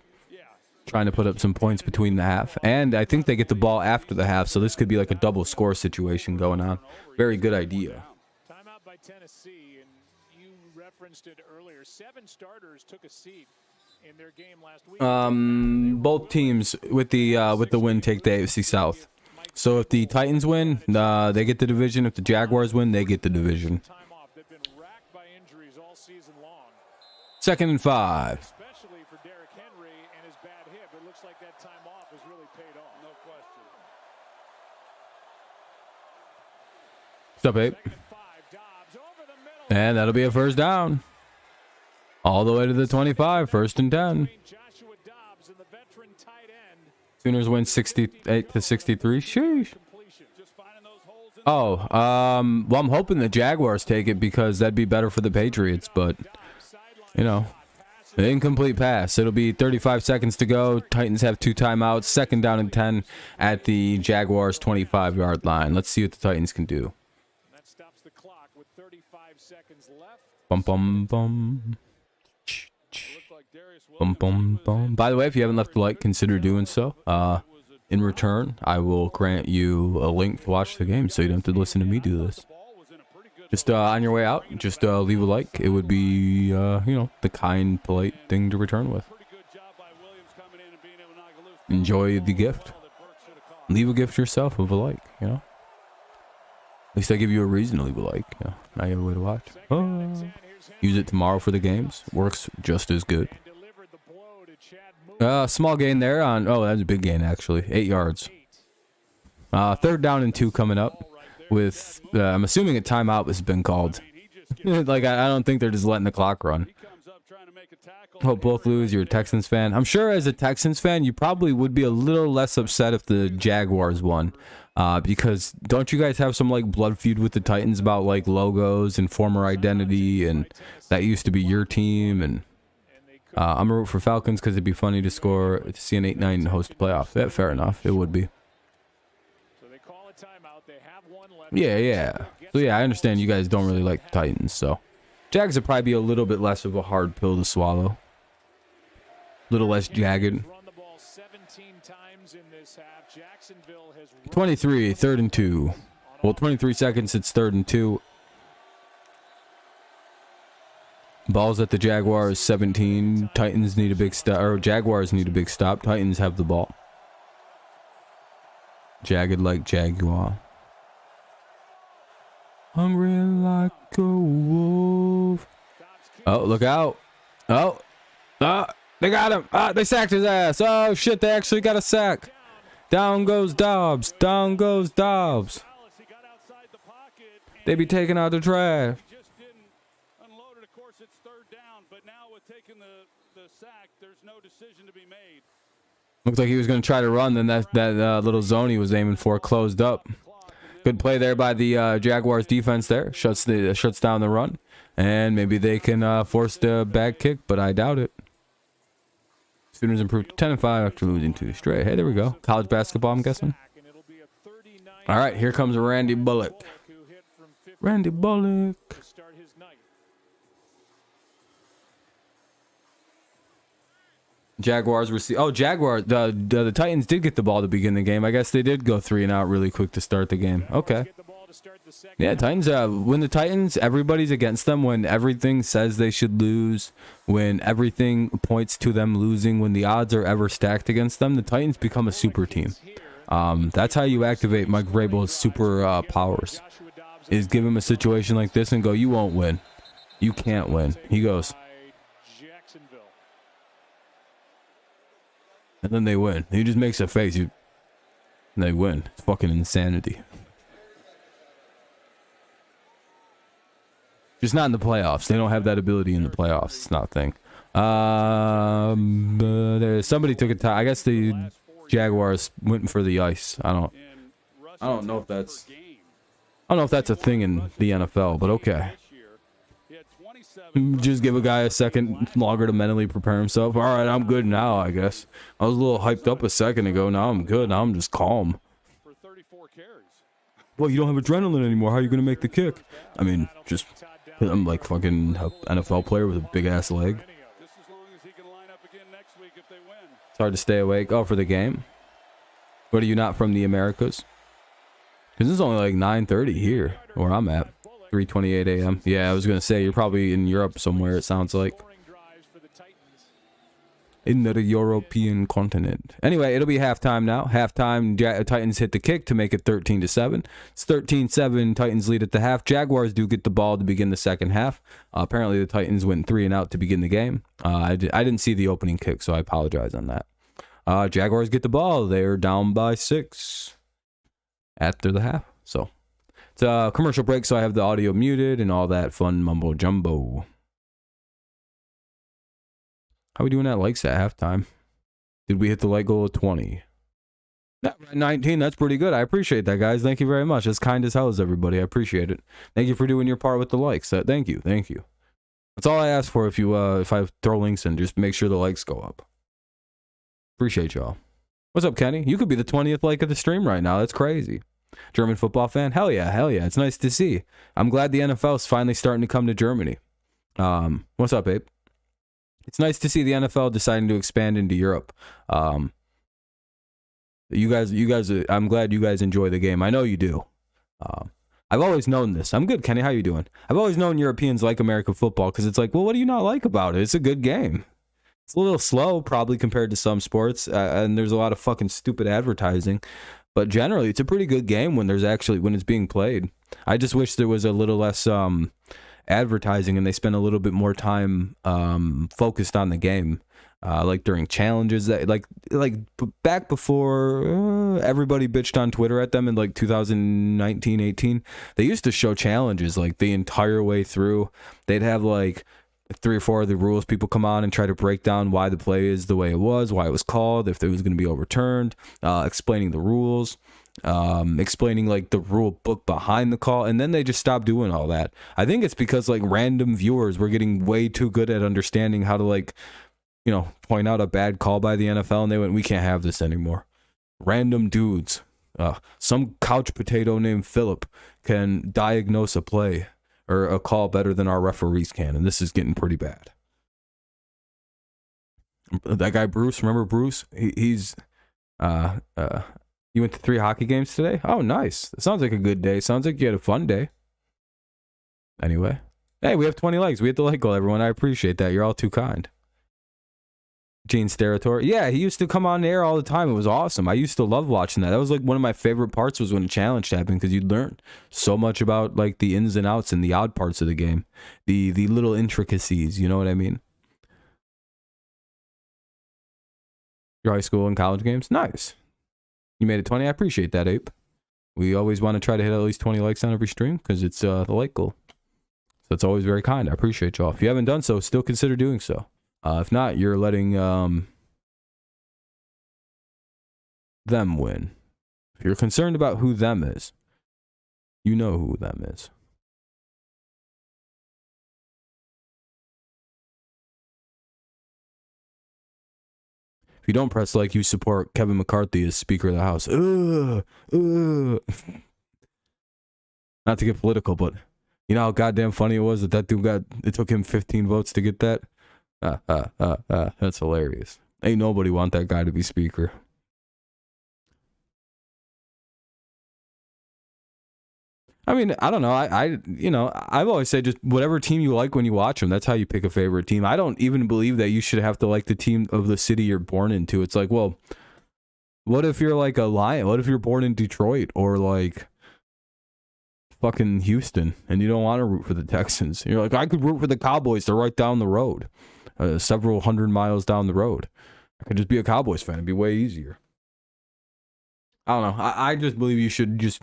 Trying to put up some points between the half. And I think they get the ball after the half, so this could be like a double score situation going on. Very good idea. Timeout by Tennessee, and you referenced it earlier. 7 starters took a seat in their game last week. Both teams with the win take the AFC South. So if the Titans win, they get the division. If the Jaguars win, they get the division. 2nd and 5. Especially for Derrick Henry and his bad hip. It looks like that time off has really paid off. No question. What's up, Abe? And that'll be a 1st down. All the way to the 25. 1st and 10. Sooners win 68-63. Sheesh. Oh, well, I'm hoping the Jaguars take it because that'd be better for the Patriots, but you know, an incomplete pass. It'll be 35 seconds to go. Titans have 2 timeouts. 2nd down and 10 at the Jaguars 25-yard line. Let's see what the Titans can do. Bum bum bum. Looked like Darius Bum Williams bum was bum. By the way, if you haven't left a like, consider doing so. In return, I will grant you a link to watch the game, so you don't have to listen to me do this. Just on your way out, just leave a like. It would be, the kind, polite thing to return with. Enjoy the gift. Leave a gift yourself of a like, At least I give you a reason to leave a like. Now you have a way to watch. Use it tomorrow for the games. Works just as good. Small gain there on... Oh, that's a big gain, actually. 8 yards. 3rd down and 2 coming up with... I'm assuming a timeout has been called. I don't think they're just letting the clock run. Hope both lose. You're a Texans fan. I'm sure as a Texans fan, you probably would be a little less upset if the Jaguars won. Because don't you guys have some, blood feud with the Titans about, logos and former identity, and that used to be your team, and... I'm a root for Falcons because it'd be funny to see an 8-9 and host a playoff. Yeah, fair enough. It would be. Yeah. So, yeah, I understand you guys don't really like the Titans, so. Jags would probably be a little bit less of a hard pill to swallow. A little less jagged. 23, 3rd and 2. Well, 23 seconds, it's 3rd and 2. Ball's at the Jaguars, 17. Titans need a big stop, or Jaguars need a big stop. Titans have the ball. Jagged like Jaguar. Hungry like a wolf. Oh, look out. Oh, they got him. They sacked his ass. Oh, shit, they actually got a sack. Down goes Dobbs. Down goes Dobbs. They be taking out the trash. Looked like he was going to try to run, then that little zone he was aiming for closed up. Good play there by the Jaguars defense there. Shuts down the run. And maybe they can force the bag kick, but I doubt it. Students improved to 10-5 after losing 2 straight. Hey, there we go. College basketball, I'm guessing. All right, here comes Randy Bullock. Randy Bullock. Jaguars receive. Oh, Jaguars. The Titans did get the ball to begin the game. I guess they did go 3 and out really quick to start the game. Okay. Yeah, Titans. When the Titans, everybody's against them. When everything says they should lose, when everything points to them losing, when the odds are ever stacked against them, the Titans become a super team. That's how you activate Mike Vrabel's super powers. Is give him a situation like this and go, you won't win. You can't win. He goes. And then they win. He just makes a face. And they win. It's fucking insanity. Just not in the playoffs. They don't have that ability in the playoffs. It's not a thing. Somebody took a time. I guess the Jaguars went for the ice. I don't know if that's a thing in the NFL, but okay. Just give a guy a second longer to mentally prepare himself. All right, I'm good now, I guess. I was a little hyped up a second ago. Now I'm good. Now I'm just calm. Well, you don't have adrenaline anymore. How are you going to make the kick? I mean, just I'm like fucking NFL player with a big-ass leg. It's hard to stay awake. Oh, for the game? What, are you not from the Americas? Because it's only like 9:30 here, where I'm at. 3:28 a.m. Yeah, I was going to say, you're probably in Europe somewhere, it sounds like. In the European continent. Anyway, it'll be halftime now. Halftime, Titans hit the kick to make it 13-7. It's 13-7, Titans lead at the half. Jaguars do get the ball to begin the second half. Apparently, the Titans went 3 and out to begin the game. I didn't see the opening kick, so I apologize on that. Jaguars get the ball. They're down by 6 after the half. So, it's a commercial break, so I have the audio muted and all that fun mumbo jumbo. How are we doing at likes at halftime? Did we hit the like goal of 20? 19, that's pretty good. I appreciate that, guys. Thank you very much. As kind as hell as everybody. I appreciate it. Thank you for doing your part with the likes. Thank you. Thank you. That's all I ask for if I throw links in. Just make sure the likes go up. Appreciate y'all. What's up, Kenny? You could be the 20th like of the stream right now. That's crazy. German football fan? Hell yeah, hell yeah. It's nice to see. I'm glad the NFL is finally starting to come to Germany. What's up, Abe? It's nice to see the NFL deciding to expand into Europe. You guys, I'm glad you guys enjoy the game. I know you do. I've always known this. I'm good, Kenny. How you doing? I've always known Europeans like American football because it's like, well, what do you not like about it? It's a good game. It's a little slow, probably compared to some sports, and there's a lot of fucking stupid advertising. But generally, it's a pretty good game when it's being played. I just wish there was a little less advertising and they spent a little bit more time focused on the game. Like during challenges that like back before everybody bitched on Twitter at them in like 2019-18, they used to show challenges like the entire way through. They'd have like 3 or 4 of the rules people come on and try to break down why the play is the way it was, why it was called, if it was going to be overturned, explaining the rules, explaining like the rule book behind the call, and then they just stopped doing all that. I think it's because like random viewers were getting way too good at understanding how to like, point out a bad call by the NFL, and they went, we can't have this anymore. Random dudes, some couch potato named Philip can diagnose a play or a call better than our referees can, and this is getting pretty bad. That guy Bruce, remember Bruce? He's you went to 3 hockey games today? Oh, nice. It sounds like a good day. Sounds like you had a fun day. Anyway, hey, we have 20 likes. We hit the like goal, everyone. I appreciate that. You're all too kind. Gene Steratore. Yeah, he used to come on air all the time. It was awesome. I used to love watching that. That was like one of my favorite parts was when a challenge happened because you'd learn so much about like the ins and outs and the odd parts of the game. The little intricacies, you know what I mean? Your high school and college games? Nice. You made it 20. I appreciate that, Ape. We always want to try to hit at least 20 likes on every stream because it's the like goal. So it's always very kind. I appreciate y'all. If you haven't done so, still consider doing so. If not, you're letting them win. If you're concerned about who them is, you know who them is. If you don't press like, you support Kevin McCarthy as Speaker of the House. Not to get political, but you know how goddamn funny it was that dude it took him 15 votes to get that? That's hilarious. Ain't nobody want that guy to be speaker. I mean, I don't know. I've always said just whatever team you like when you watch them, that's how you pick a favorite team. I don't even believe that you should have to like the team of the city you're born into. It's like, well, what if you're like a Lion? What if you're born in Detroit or like fucking Houston and you don't want to root for the Texans? You're like, I could root for the Cowboys. They're right down the road. Several hundred miles down the road. I could just be a Cowboys fan. It'd be way easier. I don't know. I just believe you should just...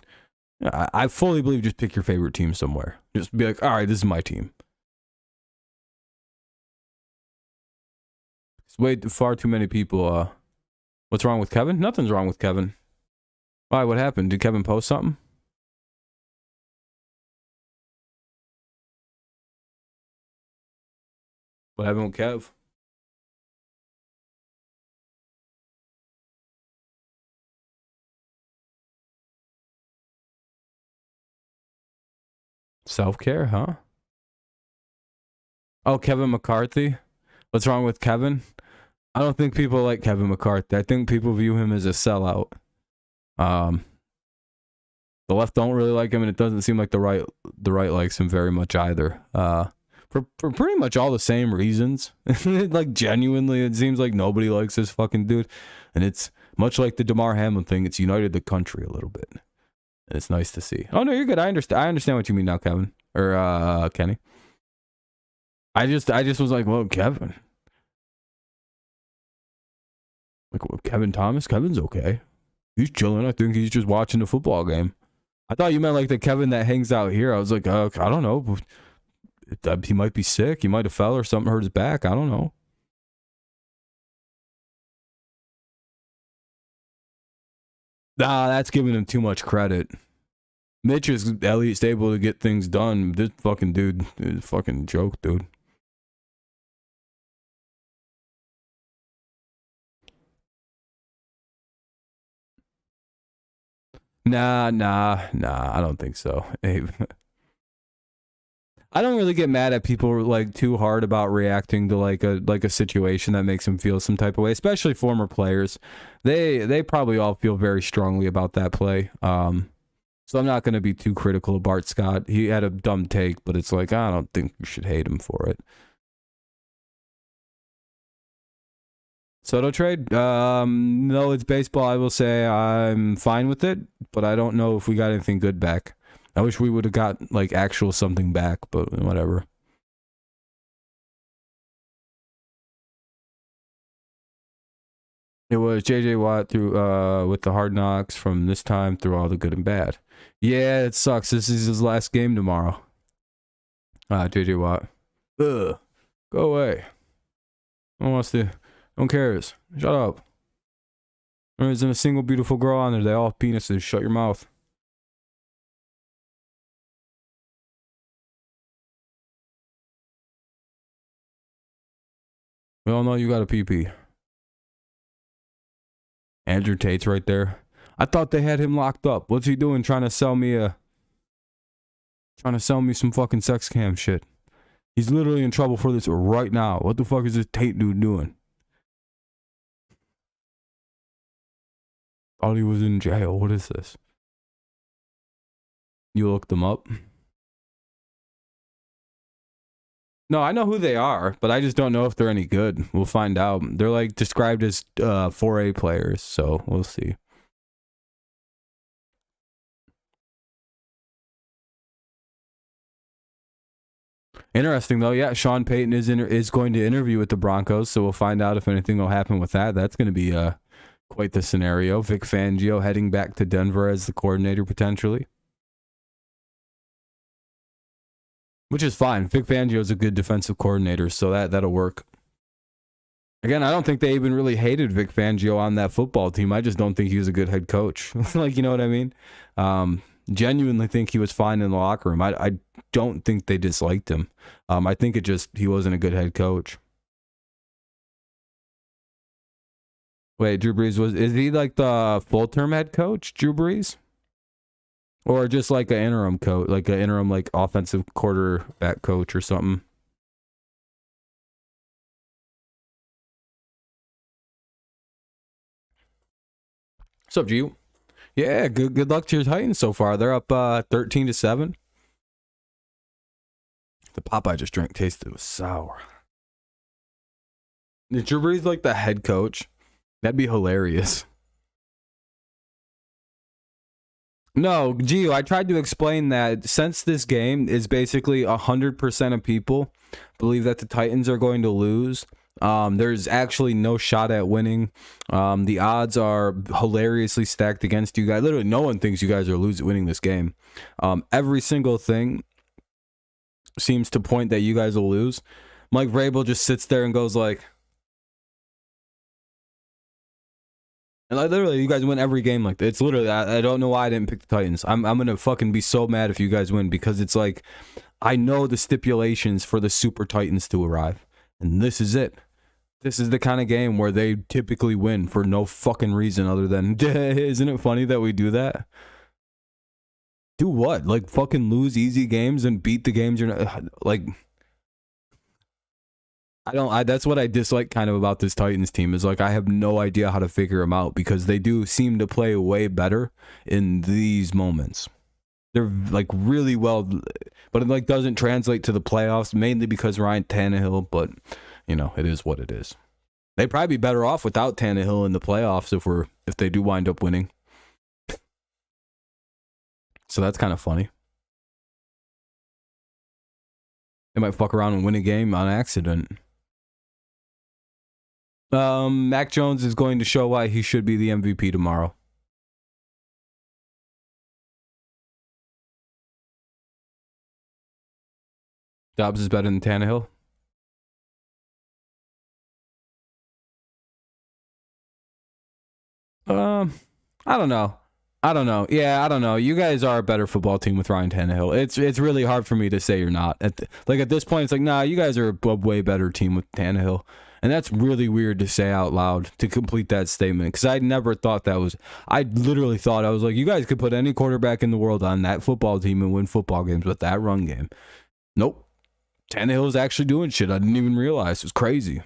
I fully believe just pick your favorite team somewhere. Just be like, all right, this is my team. It's far too many people. What's wrong with Kevin? Nothing's wrong with Kevin. Why? What happened? Did Kevin post something? What happened with Kev? Self-care, huh? Oh, Kevin McCarthy? What's wrong with Kevin? I don't think people like Kevin McCarthy. I think people view him as a sellout. The left don't really like him, and it doesn't seem like the right likes him very much either. For pretty much all the same reasons. Like, genuinely, it seems like nobody likes this fucking dude. And it's much like the Damar Hamlin thing. It's united the country a little bit. And it's nice to see. Oh, no, you're good. I understand what you mean now, Kevin. Or, Kenny. I just was like, well, Kevin. Like, well, Kevin Thomas? Kevin's okay. He's chilling. I think he's just watching the football game. I thought you meant like the Kevin that hangs out here. I was like, I don't know. He might be sick. He might have fell or something, hurt his back. I don't know. Nah, that's giving him too much credit. Mitch is at least able to get things done. This fucking dude is a fucking joke, dude. Nah. I don't think so. Hey, I don't really get mad at people like too hard about reacting to like a situation that makes them feel some type of way, especially former players. They probably all feel very strongly about that play. So I'm not going to be too critical of Bart Scott. He had a dumb take, but it's like, I don't think you should hate him for it. Soto trade? No, it's baseball. I will say I'm fine with it, but I don't know if we got anything good back. I wish we would have got like actual something back, but whatever. It was JJ Watt through with the hard knocks from this time through all the good and bad. Yeah, it sucks. This is his last game tomorrow. JJ Watt. Ugh. Go away. No one wants to. No one cares. Shut up. There isn't a single beautiful girl on there. They all have penises. Shut your mouth. We all know you got a pee-pee. Andrew Tate's right there. I thought they had him locked up. What's he doing? Trying to sell me some fucking sex cam shit. He's literally in trouble for this right now. What the fuck is this Tate dude doing? Thought he was in jail. What is this? You looked them up? No, I know who they are, but I just don't know if they're any good. We'll find out. They're like described as 4A players, so we'll see. Interesting though, yeah. Sean Payton is going to interview with the Broncos, so we'll find out if anything will happen with that. That's going to be quite the scenario. Vic Fangio heading back to Denver as the coordinator potentially. Which is fine. Vic Fangio is a good defensive coordinator, so that'll work. Again, I don't think they even really hated Vic Fangio on that football team. I just don't think he was a good head coach. Like, you know what I mean? Genuinely think he was fine in the locker room. I don't think they disliked him. I think he wasn't a good head coach. Wait, Drew Brees is he like the full-term head coach, Drew Brees? Or just like an interim coach, like an interim like offensive quarterback coach or something. What's up, G? Yeah, good luck to your Titans so far. They're up 13-7. The pop I just drank tasted was sour. Is Drew Brees like the head coach? That'd be hilarious. No, Gio, I tried to explain that since this game is basically 100% of people believe that the Titans are going to lose, there's actually no shot at winning. The odds are hilariously stacked against you guys. Literally, no one thinks you guys are winning this game. Every single thing seems to point that you guys will lose. Mike Vrabel just sits there and goes like, and like literally, you guys win every game like that. It's literally, I don't know why I didn't pick the Titans. I'm gonna fucking be so mad if you guys win, because it's like, I know the stipulations for the Super Titans to arrive, and this is it. This is the kind of game where they typically win for no fucking reason other than, isn't it funny that we do that? Do what? Like fucking lose easy games and beat the games you're not, like. That's what I dislike kind of about this Titans team, is like I have no idea how to figure them out, because they do seem to play way better in these moments. They're like really well, but it like doesn't translate to the playoffs, mainly because Ryan Tannehill, but you know, it is what it is. They'd probably be better off without Tannehill in the playoffs if they do wind up winning. So that's kind of funny. They might fuck around and win a game on accident. Mac Jones is going to show why he should be the MVP tomorrow. Dobbs is better than Tannehill. I don't know. Yeah, I don't know. You guys are a better football team with Ryan Tannehill. It's really hard for me to say you're not. At this point, it's like, nah, you guys are a way better team with Tannehill. And that's really weird to say out loud to complete that statement, because I never thought that was. I literally thought, I was like, you guys could put any quarterback in the world on that football team and win football games with that run game. Nope. Tannehill is actually doing shit I didn't even realize. It was crazy.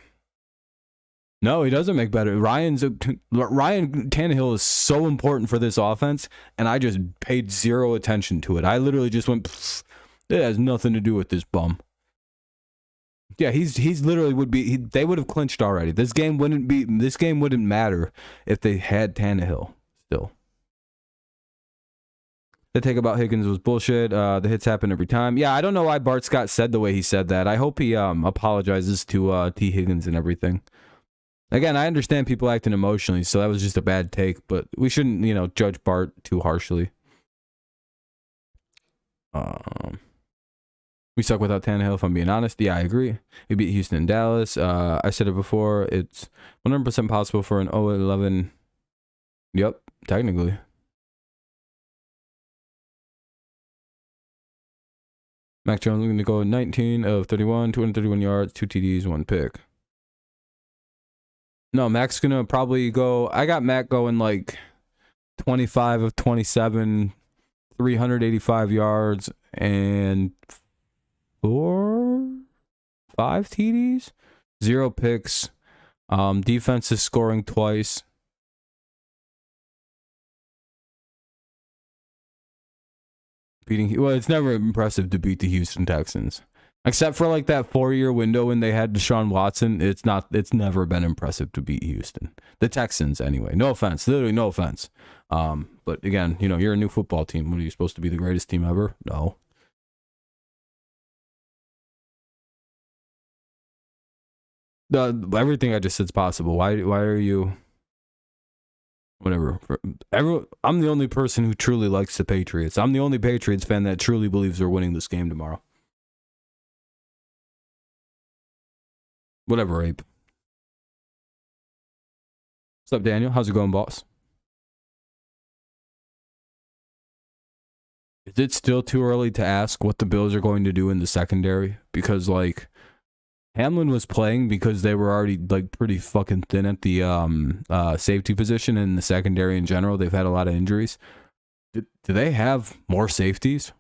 No, he doesn't make better. Ryan Tannehill is so important for this offense, and I just paid zero attention to it. I literally just went, it has nothing to do with this bum. Yeah, he's literally would be. They would have clinched already. This game wouldn't matter if they had Tannehill still. The take about Higgins was bullshit. The hits happen every time. Yeah, I don't know why Bart Scott said the way he said that. I hope he apologizes to T. Higgins and everything. Again, I understand people acting emotionally, so that was just a bad take, but we shouldn't, judge Bart too harshly. We suck without Tannehill, if I'm being honest. Yeah, I agree. We beat Houston and Dallas. I said it before. It's 100% possible for an 0-11. Yep, technically. Mac Jones going to go 19 of 31, 231 yards, 2 TDs, 1 pick. No, Mac's going to probably go. I got Mac going like 25 of 27, 385 yards, and 5 TDs, 0 picks. Defense is scoring twice. It's never impressive to beat the Houston Texans. Except for like that 4-year window when they had Deshaun Watson, it's never been impressive to beat Houston. The Texans anyway. No offense, literally no offense. But again, you're a new football team. What are you supposed to be, the greatest team ever? No. Everything I just said is possible. Why are you whatever? I'm the only person who truly likes the Patriots. I'm the only Patriots fan that truly believes they're winning this game tomorrow. Whatever, Abe. What's up, Daniel? How's it going, boss? Is it still too early to ask what the Bills are going to do in the secondary? Because, Hamlin was playing because they were already, pretty fucking thin at the safety position and in the secondary in general. They've had a lot of injuries. Do they have more safeties?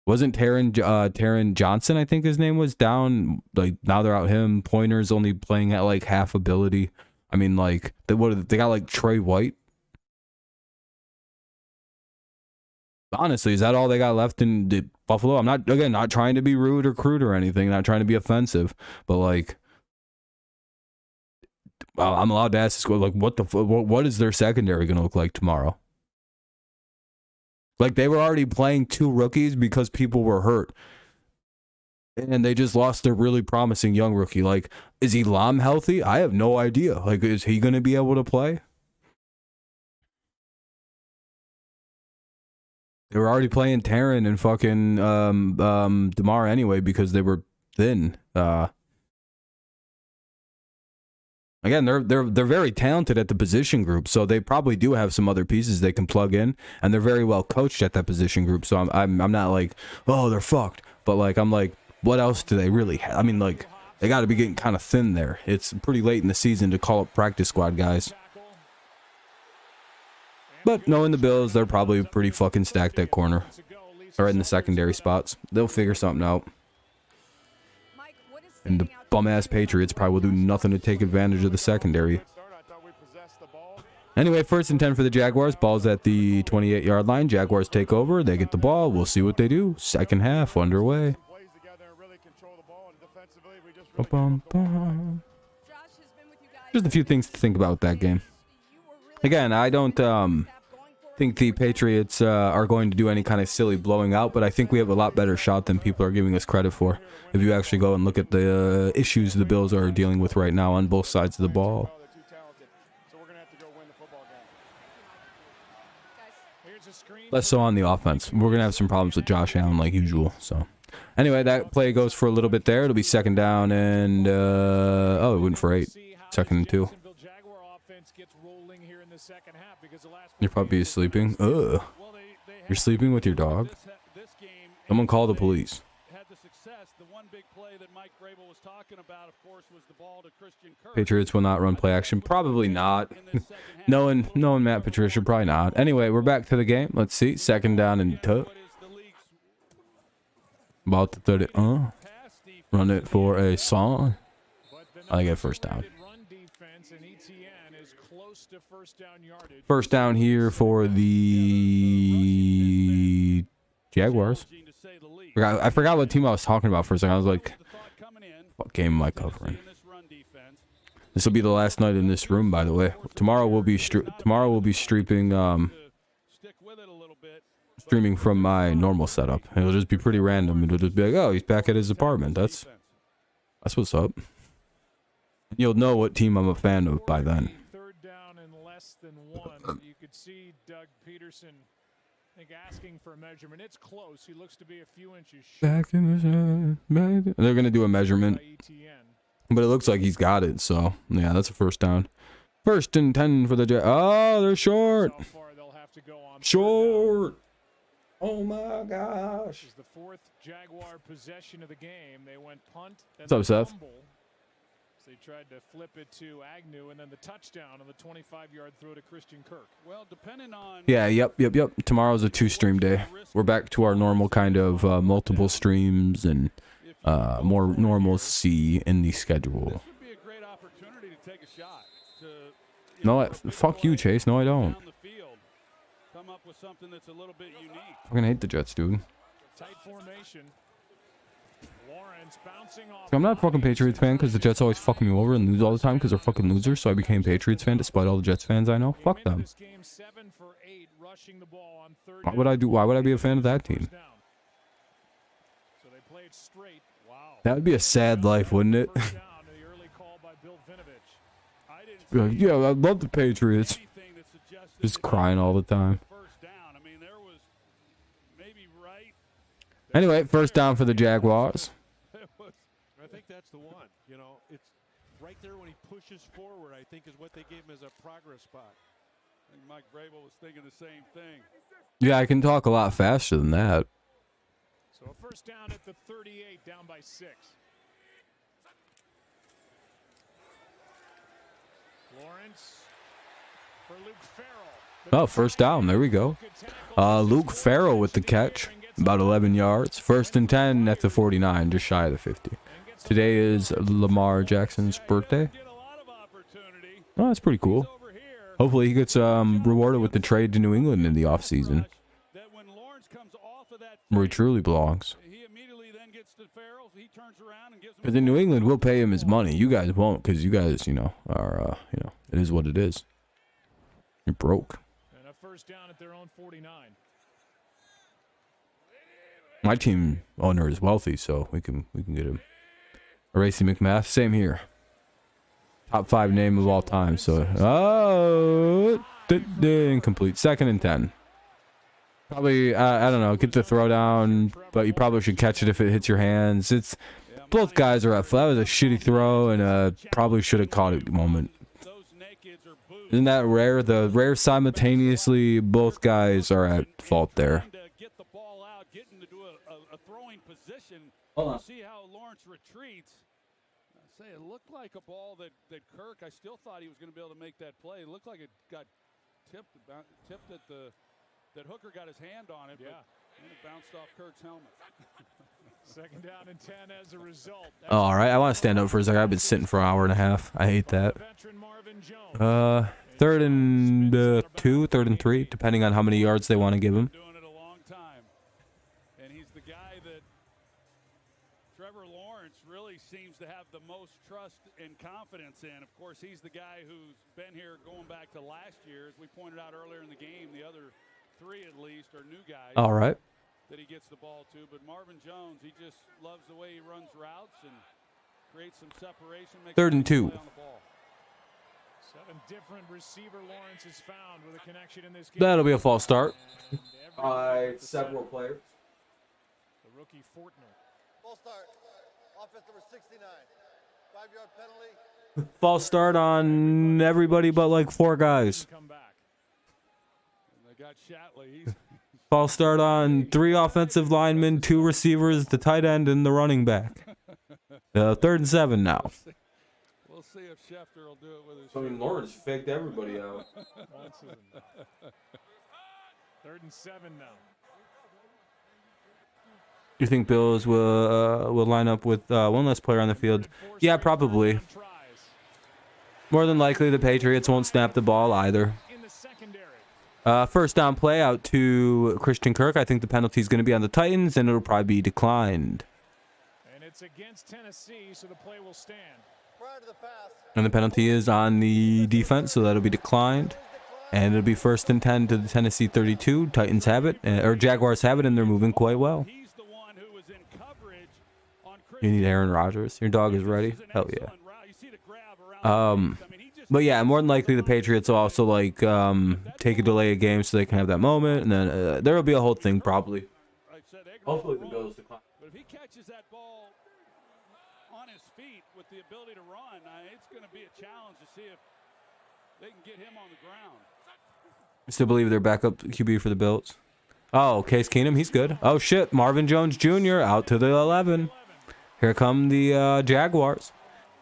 Wasn't Taron Johnson, I think his name was, down? Now they're out him. Pointer's only playing at half ability. I mean, they got Trey White. Honestly, is that all they got left in Buffalo? I'm not trying to be rude or crude or anything. Not trying to be offensive, but I'm allowed to ask this. What is their secondary going to look like tomorrow? They were already playing 2 rookies because people were hurt. And they just lost their really promising young rookie. Is Elam healthy? I have no idea. Is he going to be able to play? They were already playing Taron and fucking DeMar anyway because they were thin. Again, they're very talented at the position group, so they probably do have some other pieces they can plug in, and they're very well coached at that position group. So I'm not oh, they're fucked, but what else do they really have? I mean, they got to be getting kind of thin there. It's pretty late in the season to call up practice squad guys. But knowing the Bills, they're probably pretty fucking stacked at corner or in the secondary spots. They'll figure something out. And the bum-ass Patriots probably will do nothing to take advantage of the secondary. Anyway, 1st and 10 for the Jaguars. Ball's at the 28-yard line. Jaguars take over. They get the ball. We'll see what they do. Second half underway. Just a few things to think about with that game. Again, I don't think the Patriots are going to do any kind of silly blowing out, but I think we have a lot better shot than people are giving us credit for. If you actually go and look at the issues the Bills are dealing with right now on both sides of the ball. Less so on the offense. We're going to have some problems with Josh Allen like usual. So anyway, that play goes for a little bit there. It'll be 2nd down and, it went for 8. 2nd and 2. You're probably sleeping. Ugh. You're sleeping with your dog? Someone call the police. Patriots will not run play action. Probably not. knowing Matt Patricia, probably not. Anyway, we're back to the game. Let's see. 2nd down and 2. About the 30. Run it for a song. I get first down. First down here for the Jaguars. I forgot what team I was talking about for a second. I was like, what game am I covering? This will be the last night in this room, by the way. Tomorrow we'll be streaming from my normal setup. It'll just be pretty random. It'll just be like, oh, he's back at his apartment. That's what's up. You'll know what team I'm a fan of by then. Third down and less than one. You could see Doug Peterson, I think, asking for a measurement. It's close. He looks to be a few inches short. Back in the sun, baby. They're gonna do a measurement, but it looks like he's got it. So yeah, that's a first down. First and 10 for the Jags. Oh, they're short. So far, they'll have to go on Short. Oh my gosh. This is the fourth Jaguar possession of the game. They went punt. What's up, Seth? They tried to flip it to Agnew, and then the touchdown on the 25-yard throw to Christian Kirk. Well, depending on Yeah, yep. Tomorrow's a 2-stream day. We're back to our normal kind of multiple streams and more normalcy in the schedule. this would be a great opportunity to take a shot. No, fuck you, Chase. No, I don't. Down the field, come up with something that's a little bit unique. I fucking hate the Jets, dude. Tight formation. Lawrence bouncing off. I'm not a fucking Patriots fan because the Jets always fuck me over and lose all the time because they're fucking losers. So I became Patriots fan despite all the Jets fans I know. Fuck them. This game 7 for 8, rushing the ball on third Why would I do? Why would I be a fan of that team? down. So they played straight. Wow. That would be a sad life, wouldn't it? First down to the early call by Bill Vinovich. I didn't Be like, yeah, I love the Patriots. see anything that suggested Just that crying all the time. first down. I mean, there was maybe right. Anyway, first down for the Jaguars. I think that's the one. You know, it's right there when he pushes forward, I think, is what they gave him as a progress spot. I think Mike Vrabel was thinking the same thing. Yeah, I can talk a lot faster than that. So a first down at the 38, down by 6. Lawrence for Luke Farrell. Oh, first down. There we go. Luke Farrell with the catch. About 11 yards. First and 10 at the 49, just shy of the 50. Today is Lamar Jackson's birthday. Get a lot of opportunity. Oh, that's pretty cool. Over here, Hopefully he gets rewarded with the trade to New England in the offseason, that when Lawrence comes off of that, where he truly belongs. he immediately then gets to Farrell. He turns around and gives him. Because in New England, we'll pay him his money. You guys won't, because you guys, are, it is what it is. You're broke. And a first down at their own 49. My team owner is wealthy, so we can get him. Racy McMath, same here. Top 5 name of all time. So, incomplete. Second and 10. Probably, I don't know, get the throw down, but you probably should catch it if it hits your hands. It's both guys are at fault. That was a shitty throw and probably should have caught it moment. Those nakeds are booed. Isn't that rare? The rare simultaneously both guys are at fault there. To get the ball out, getting to do a throwing position. Hold on. See how Lawrence retreats. I say it looked like a ball that Kirk. I still thought he was going to be able to make that play. It looked like it got tipped at that Hooker got his hand on it. Yeah. But it bounced off Kirk's helmet. Second down and 10 as a result. Oh, all right, I want to stand up for a second. I've been sitting for an hour and a half. I hate that. Veteran Marvin Jones. Third and 2, third and 3, depending on how many yards they want to give him. Doing it a long time. And he's the guy that Trevor Lawrence really seems to have the most trust and confidence in. Of course, he's the guy who's been here going back to last year. As we pointed out earlier in the game, the other 3 at least are new guys. All right. That he gets the ball to. But Marvin Jones, he just loves the way he runs routes and creates some separation. Third and 2. On the ball. 7 different receiver Lawrence has found with a connection in this game. That'll be a false start. By several players. The rookie Fortner. Full start. Offense number 69. 5-yard penalty. False start on everybody but like 4 guys. Come back. And they got Shatley. He's False start on 3 offensive linemen, 2 receivers, the tight end, and the running back. Third and 7 now. We'll see if Schefter will do it with his Lawrence faked everybody out. Third and 7 now. You think Bills will line up with one less player on the field? Yeah, probably. More than likely, the Patriots won't snap the ball either. First down play out to Christian Kirk. I think the penalty is going to be on the Titans, and it'll probably be declined. And it's against Tennessee, so the play will stand. Prior to the pass, And the penalty is on the defense, so that'll be declined. And it'll be 1st and 10 to the Tennessee 32. Titans have it, or Jaguars have it, and they're moving quite well. He's the one who was in coverage on You need Aaron Rodgers. Your dog is ready. Hell yeah. You see the grab around But yeah, more than likely the Patriots will also like take a delay a game so they can have that moment, and then there will be a whole thing probably. Hopefully the Bills decline. But if he catches that ball on his feet with the ability to run, it's going to be a challenge to see if they can get him on the ground. I still believe they're backup QB for the Bills. Oh, Case Keenum, he's good. Oh shit, Marvin Jones Jr. out to the 11. Here come the Jaguars.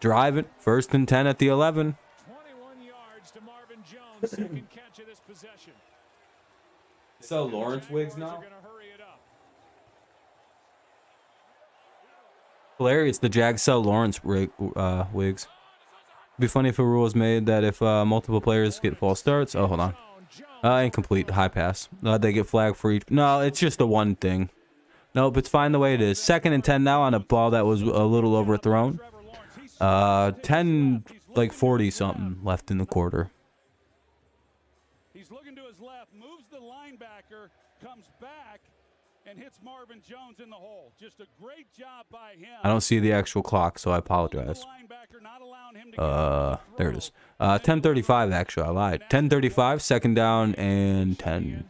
Driving, 1st and 10 at the 11. 21 yards to Marvin Jones, second catch of this possession. So Lawrence wigs now. They're going to hurry it up. Hilarious, the Jags sell Lawrence wigs. It'd be funny if a rule was made that if multiple players get false starts. Oh, hold on. Incomplete, high pass. They get flagged for each. No, it's just the one thing. Nope, it's fine the way it is. 2nd and 10 now on a ball that was a little overthrown. 10, like 40 something left in the quarter. He's looking to his left, moves the linebacker, comes back, and hits Marvin Jones in the hole. Just a great job by him. I don't see the actual clock, so I apologize. There it is. 10:35 actually. I lied. 10:35, 2nd down and 10.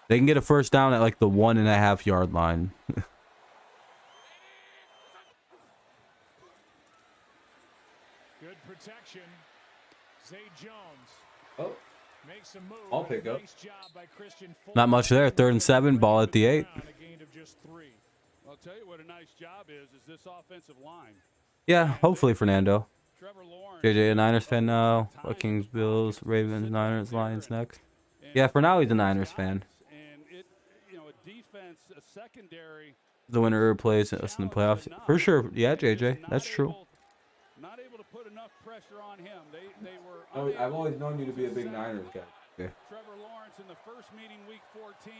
They can get a 1st down at like the 1.5 yard line. Good protection. Zay Jones. Oh. Makes a move. I'll pick up. Nice job by Christian Fulton. Not much there. 3rd and 7. Ball at the 8. I'll tell you what a nice job is this offensive line. Yeah, hopefully Fernando. Trevor Lawrence. JJ, a Niners fan now. Vikings, Bills, Ravens, Niners, Lions next. Yeah, for now he's a Niners fan. And it, a defense, a secondary. The winner plays us in the playoffs. For sure. Yeah, JJ. That's true. Not able to put enough pressure on him. They were I've always known you to be a big Niners guy. Okay. Trevor Lawrence in the first meeting week 14,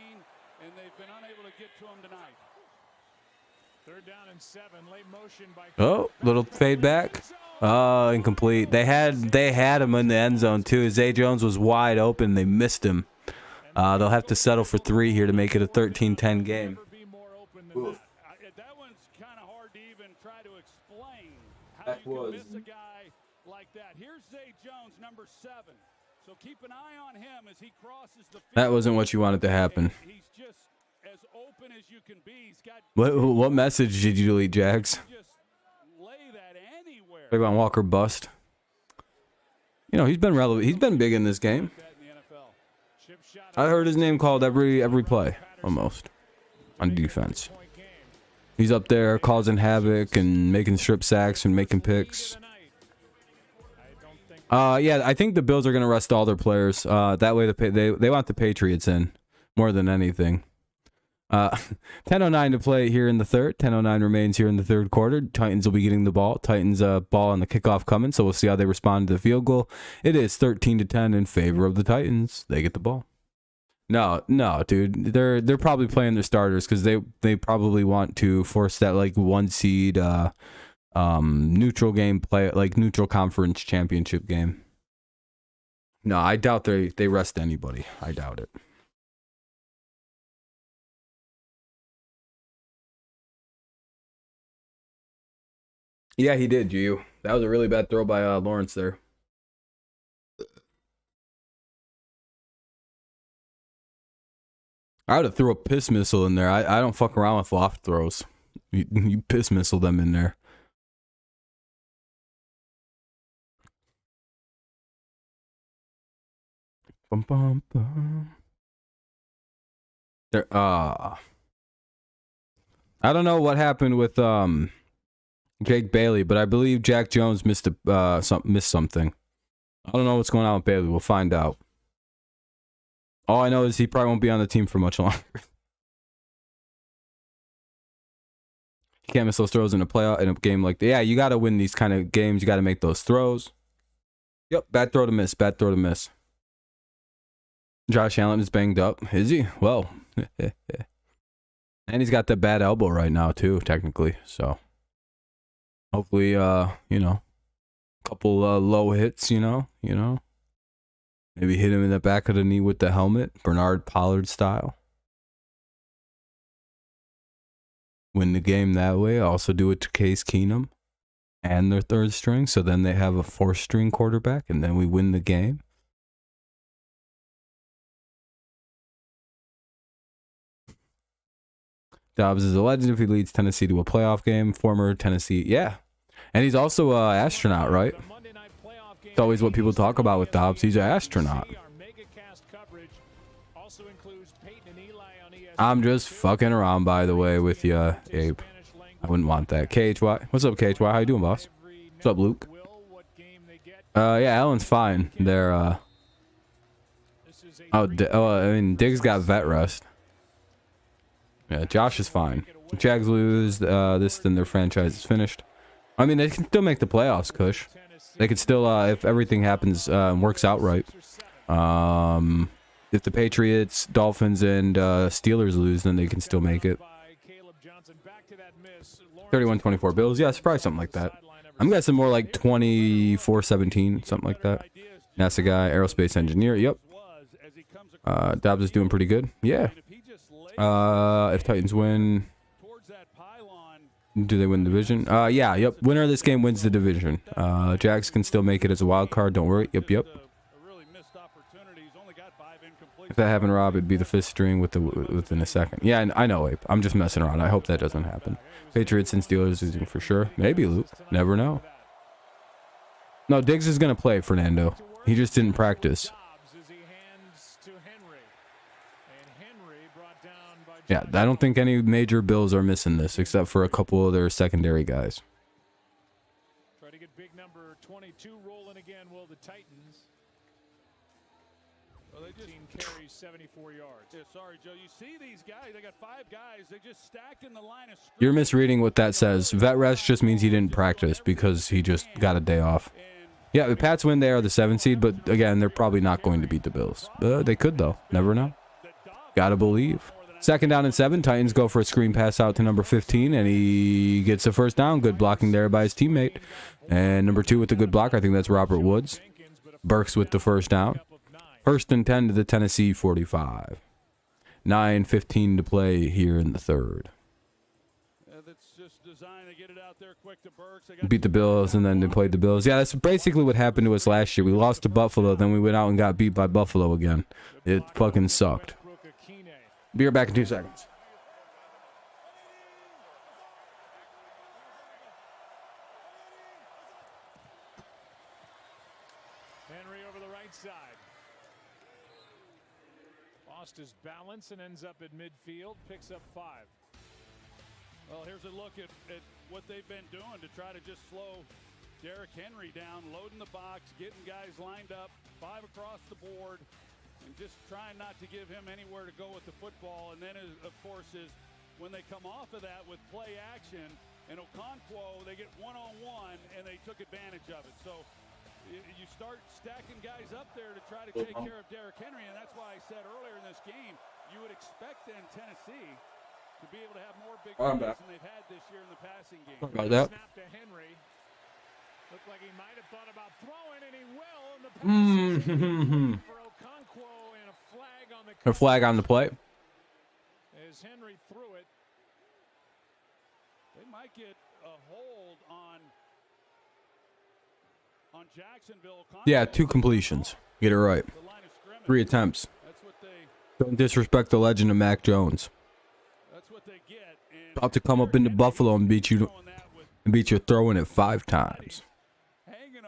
and they've been unable to get to him tonight. 3rd down and 7, late motion by Oh, little fade back. Oh, incomplete. They had him in the end zone too. Zay Jones was wide open. They missed him. They'll have to settle for 3 here to make it a 13-10 game. That one's kind of hard to even try to explain how you can miss a guy like that. Here's Zay Jones, number 7. So keep an eye on him as he crosses the field. That wasn't what you wanted to happen. He's just as open as you can be. He's got What message did you delete, Jags? just lay that anywhere. Trayvon Walker bust. He's been relevant. He's been big in this game. I heard his name called every play almost on defense. He's up there causing havoc and making strip sacks and making picks. Yeah, I think the Bills are going to rest all their players. That way they want the Patriots in more than anything. 10:09 to play here in the 3rd. 10:09 remains here in the 3rd quarter. Titans will be getting the ball. Titans ball on the kickoff coming, so we'll see how they respond to the field goal. It is 13-10 in favor of the Titans. They get the ball. No, dude. They're probably playing their starters because they probably want to force that like 1 seed neutral game play, like neutral conference championship game. No, I doubt they rest anybody. I doubt it. Yeah, he did, Gio. That was a really bad throw by Lawrence there. I would have threw a piss missile in there. I don't fuck around with loft throws. You piss missile them in there. Bum, bum, bum. There. I don't know what happened with Jake Bailey, but I believe Jack Jones missed something. I don't know what's going on with Bailey. We'll find out. All I know is he probably won't be on the team for much longer. You can't miss those throws in a game like that. Yeah, you got to win these kind of games. You got to make those throws. Yep, bad throw to miss. Bad throw to miss. Josh Allen is banged up. Is he? Well, and he's got the bad elbow right now too, technically. So hopefully, you know, a couple low hits. You know, maybe hit him in the back of the knee with the helmet, Bernard Pollard style. Win the game that way. Also do it to Case Keenum and their third string. So then they have a fourth string quarterback, and then we win the game. Dobbs is a legend if he leads Tennessee to a playoff game. Former Tennessee, yeah. And he's also an astronaut, right? It's always what people talk about with Dobbs. He's an astronaut. I'm just fucking around, by the way, with you, Abe. I wouldn't want that. KHY. What's up, KHY? How you doing, boss? What's up, Luke? Yeah, Allen's fine. They're, I mean, Diggs got vet rest. Yeah, Josh is fine. If Jags lose this, then their franchise is finished. I mean, they can still make the playoffs, Kush. They could still, if everything happens and works out right. If the Patriots, Dolphins, and Steelers lose, then they can still make it. 31-24 Bills. Yeah, it's probably something like that. I'm guessing more like 24-17, something like that. NASA guy, aerospace engineer. Yep. Dobbs is doing pretty good. Yeah. If Titans win, do they win the division? Yeah, yep. Winner of this game wins the division. Jags can still make it as a wild card. Don't worry. Yep. If that happened, Rob, it'd be the fifth string within a second. Yeah, I know, Ape. I'm just messing around. I hope that doesn't happen. Patriots and Steelers losing for sure. Maybe, Luke. Never know. No, Diggs is going to play, Fernando. He just didn't practice. Yeah, I don't think any major Bills are missing this, except for a couple of their secondary guys. Try to get big number 22 rolling again, will the Titans. Well, they just carries 74 yards. Yeah, sorry, Joe. You see these guys? They got 5 guys. They just stacked in the line of scrimmage. You're misreading what that says. Vet rest just means he didn't practice because he just got a day off. Yeah, the Pats win. They are the 7th seed, but again, they're probably not going to beat the Bills. They could, though. Never know. Gotta believe. 2nd down and 7. Titans go for a screen pass out to number 15, and he gets a first down. Good blocking there by his teammate. And number 2 with the good block, I think that's Robert Woods. Burks with the first down. 1st and 10 to the Tennessee 45. 9:15 to play here in the third. Beat the Bills, and then they played the Bills. Yeah, that's basically what happened to us last year. We lost to Buffalo, then we went out and got beat by Buffalo again. It fucking sucked. Be right back in 2 seconds. Henry over the right side. Lost his balance and ends up at midfield. Picks up 5. Well, here's a look at what they've been doing to try to just slow Derrick Henry down, loading the box, getting guys lined up, 5 across the board, and just trying not to give him anywhere to go with the football. And then, of course, is when they come off of that with play action, and Okonkwo, they get one-on-one, and they took advantage of it. So you start stacking guys up there to try to take care of Derrick Henry, and that's why I said earlier in this game, you would expect then Tennessee to be able to have more big plays than they've had this year in the passing game. About that. Snap to Henry. Looked like he might have thought about throwing, and he will. And the pass for Okonkwo, and a flag on the A flag on the play. as Henry threw it. They might get a hold on Jacksonville. Yeah, 2 completions. Get it right. 3 attempts. Don't disrespect the legend of Mac Jones. About to come up into Buffalo and beat you throwing it 5 times. Hanging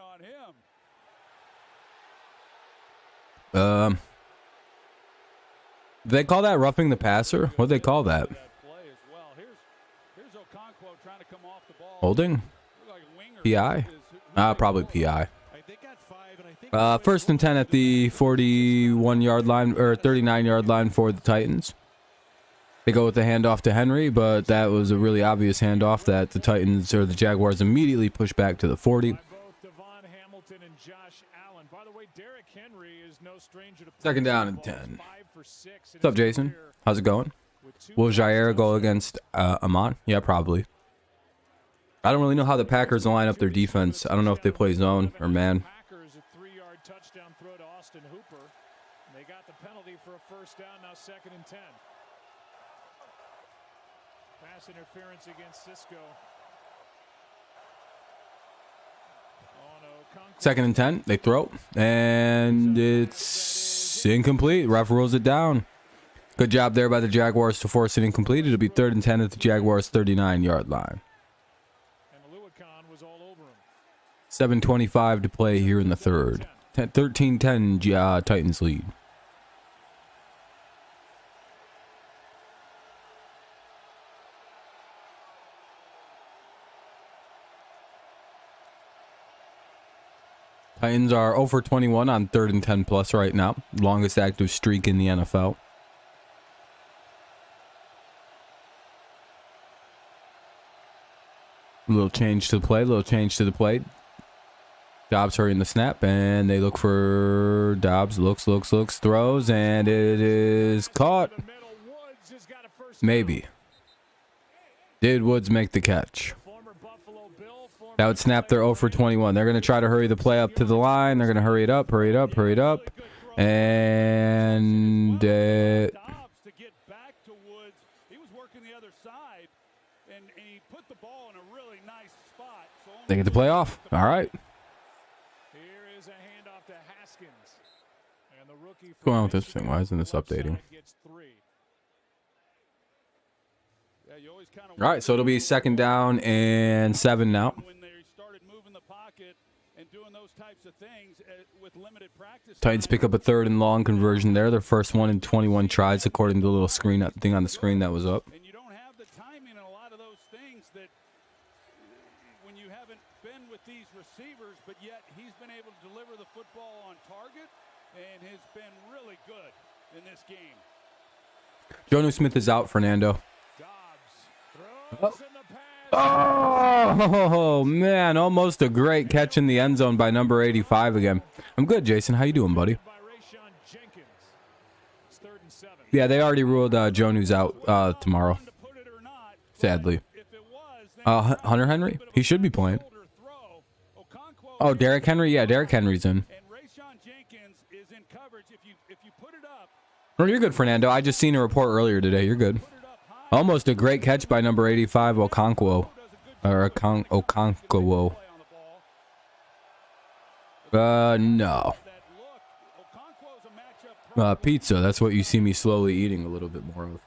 on him. They call that roughing the passer? What do they call that? Holding? PI? Probably PI. They got 5, and I First and 10 at the 41-yard line or 39-yard line for the Titans. They go with the handoff to Henry, but that was a really obvious handoff that the Titans or the Jaguars immediately push back to the 40. Second down and 10. What's up, Jason? How's it going? Will Jair go against Amon? Yeah, probably. I don't really know how the Packers line up their defense. I don't know if they play zone or man. Touchdown throw to Austin Hooper. They got the penalty for a first down, now 2nd and 10. Pass interference against Cisco. Oh, no. 2nd and 10. They throw. And it's incomplete. Ref rules it down. Good job there by the Jaguars to force it incomplete. It'll be 3rd and 10 at the Jaguars' 39-yard line. 7:25 to play here in the third. 13-10 Titans lead. Titans are 0 for 21 on 3rd and 10 plus right now. Longest active streak in the NFL. Little change to the play. Dobbs hurrying the snap, and they look for Dobbs. Looks, throws, and it is caught. Maybe. Did Woods make the catch? That would snap their 0 for 21. They're going to try to hurry the play up to the line. They're going to hurry it up. And Dobbs to get back to Woods. He was working the other side, and he put the ball in a really nice spot. So they get the play off. All right. What's going on with this thing? Why isn't this updating? All right, so it'll be 2nd down and 7 now. Titans pick up a 3rd and long conversion there. Their first one in 21 tries, according to the little screen thing on the screen that was up. And you don't have the timing in a lot of those things that when you haven't been with these receivers, but yet he's been able to deliver the football on target and has been really good in this game. Jonnu Smith is out, Fernando. Oh, man, almost a great catch in the end zone by number 85 again. I'm good, Jason. How you doing, buddy? Yeah, they already ruled Jonnu's out tomorrow, sadly. Hunter Henry? He should be playing. Oh, Derrick Henry? Yeah, Derrick Henry's in. Oh, you're good, Fernando. I just seen a report earlier today. You're good. Almost a great catch by number 85, Okonkwo. Or Okonkwo. No. Pizza. That's what you see me slowly eating a little bit more of.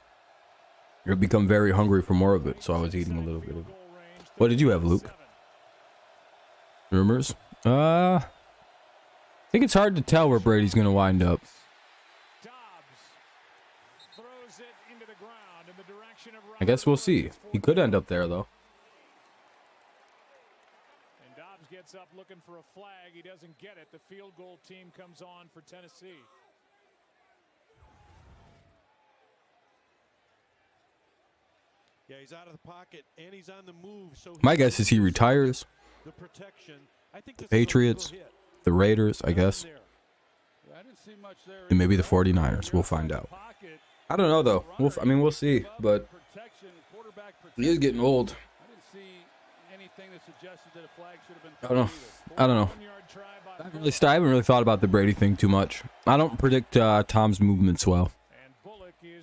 I've become very hungry for more of it, so I was eating a little bit of it. What did you have, Luke? Rumors? I think it's hard to tell where Brady's going to wind up. I guess we'll see. He could end up there, though. And Dobbs gets up looking for a flag. He doesn't get it. The field goal team comes on for Tennessee. Yeah, he's out of the pocket and he's on the move. So my guess is he retires. The protection. I think the Patriots, the Raiders, I guess. And maybe the 49ers. We'll find out. I don't know, though. We'll see. But he is getting old. I don't know. I haven't really thought about the Brady thing too much. I don't predict Tom's movements well.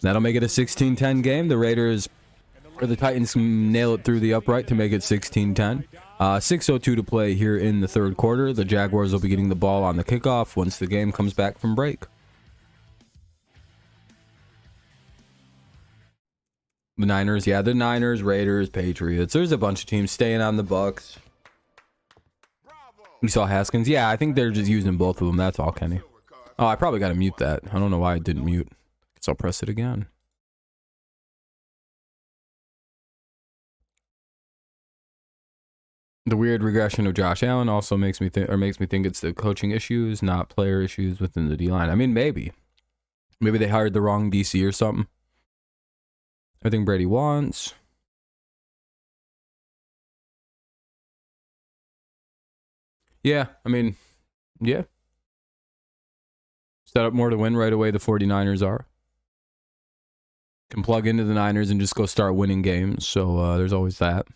That'll make it a 16-10 game. The Raiders or the Titans nail it through the upright to make it 16-10. 6:02 to play here in the third quarter. The Jaguars will be getting the ball on the kickoff once the game comes back from break. The Niners, yeah, the Niners, Raiders, Patriots. There's a bunch of teams staying on the Bucks. We saw Haskins. Yeah, I think they're just using both of them. That's all, Kenny. Oh, I probably got to mute that. I don't know why I didn't mute. Guess I'll press it again. The weird regression of Josh Allen also makes me think it's the coaching issues, not player issues within the D-line. I mean, maybe they hired the wrong DC or something. I think Brady wants. Yeah, I mean, yeah. Set up more to win right away, the 49ers are. Can plug into the Niners and just go start winning games, so there's always that.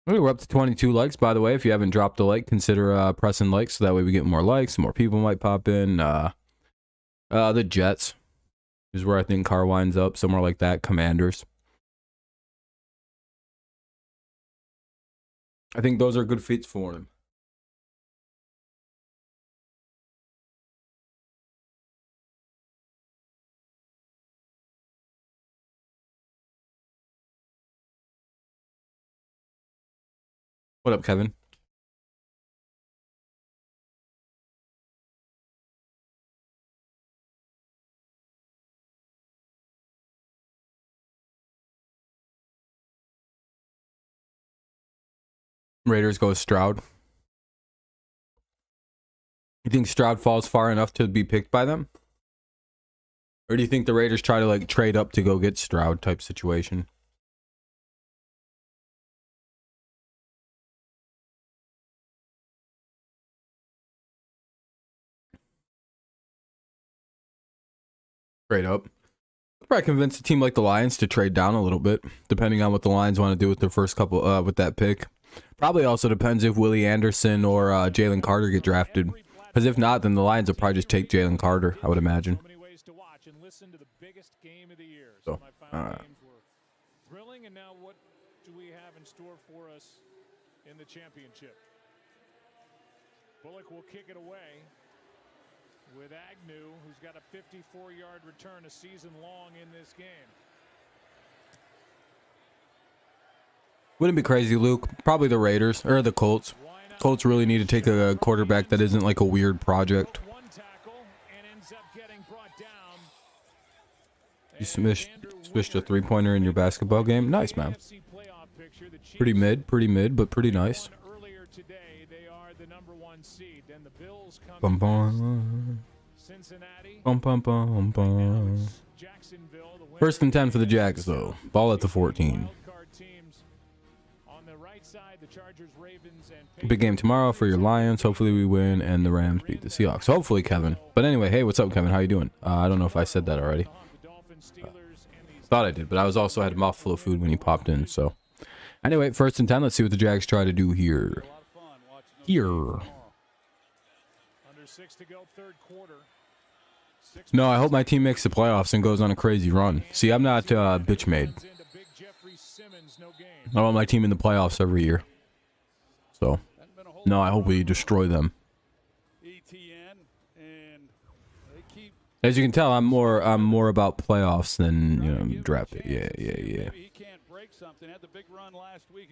Okay, we're up to 22 likes, by the way. If you haven't dropped a like, consider pressing like, so that way we get more likes, more people might pop in. The Jets is where I think Carr winds up, somewhere like that. Commanders. I think those are good fits for him. What up, Kevin? Raiders go Stroud. You think Stroud falls far enough to be picked by them? Or do you think the Raiders try to like trade up to go get Stroud type situation? Trade up. Probably convince a team like the Lions to trade down a little bit, depending on what the Lions want to do with their first couple with that pick. Probably also depends if Willie Anderson or Jalen Carter get drafted. Because if not, then the Lions will probably just take Jalen Carter, I would imagine. So, thrilling, and now what do we have in store for us in the championship? Bullock will kick it away with Agnew, who's got a 54-yard return a season long in this game. Wouldn't it be crazy, Luke? Probably the Raiders or the Colts. Colts really need to take a quarterback that isn't like a weird project. You smished a three-pointer in your basketball game? Nice, man. Pretty mid, but pretty nice. Bum, bum. Bum, bum, bum, bum. First and 10 for the Jags, though. Ball at the 14. Big game tomorrow for your Lions. Hopefully we win and the Rams beat the Seahawks. Hopefully, Kevin. But anyway, hey, what's up, Kevin? How you doing? I don't know if I said that already. Thought I did, but I was also had a mouthful of food when you popped in. So anyway, first and 10. Let's see what the Jags try to do here. No, I hope my team makes the playoffs and goes on a crazy run. See, I'm not bitch made. I want my team in the playoffs every year. So, no, I hope we destroy them. As you can tell, I'm more about playoffs than draft it. Yeah.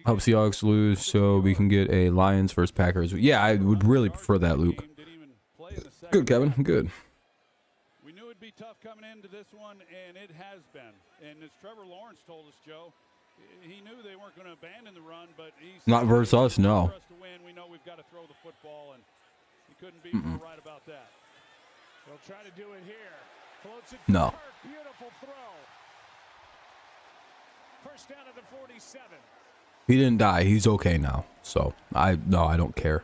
Hope Seahawks lose so we can get a Lions versus Packers. Yeah, I would really prefer that, Luke. Good, Kevin. Good. We knew it'd be tough coming into this one, and it has been. And as Trevor Lawrence told us, Joe, he knew they weren't going to abandon the run, but he's not versus us. No. For us to win, we know we've got to throw the football, and he couldn't be more right about that. They'll try to do it here. Floats it. No. Beautiful throw. First down at the 47. He didn't die. He's okay now. So I don't care.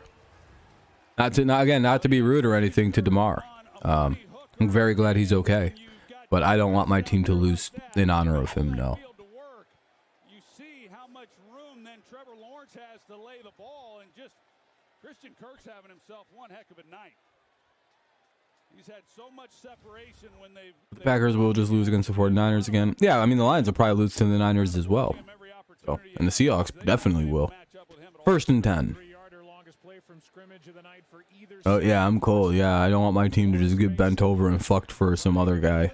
Not to be rude or anything to DeMar. I'm very glad he's okay, but I don't want my team to lose in honor of him. No. You see how much room then Trevor Lawrence has to lay the ball, and just Christian Kirk's having himself one heck of a night. He's had so much separation when the Packers will just lose against the 49ers again. Yeah, I mean, the Lions will probably lose to the Niners as well. So, and the Seahawks definitely will. First and 10. Oh, yeah, I'm cool. Yeah, I don't want my team to just get bent over and fucked for some other guy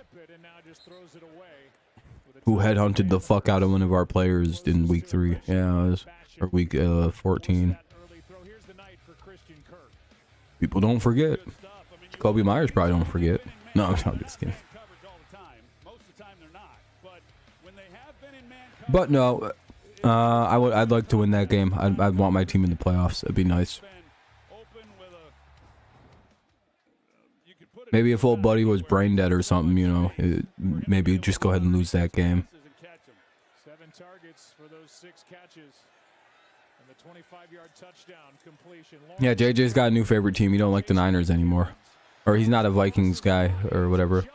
who headhunted the fuck out of one of our players in week 3. Yeah, it was, or week 14. People don't forget. Kobe Myers probably don't forget. No, I'm just kidding. But no, I'd like to win that game. I'd want my team in the playoffs. It'd be nice. Maybe if old buddy was brain dead or something, you know, maybe just go ahead and lose that game. 7 targets for those 6 catches. And the 25-yard touchdown completion. Yeah, JJ's got a new favorite team. You don't like the Niners anymore. Or he's not a Vikings guy or whatever. And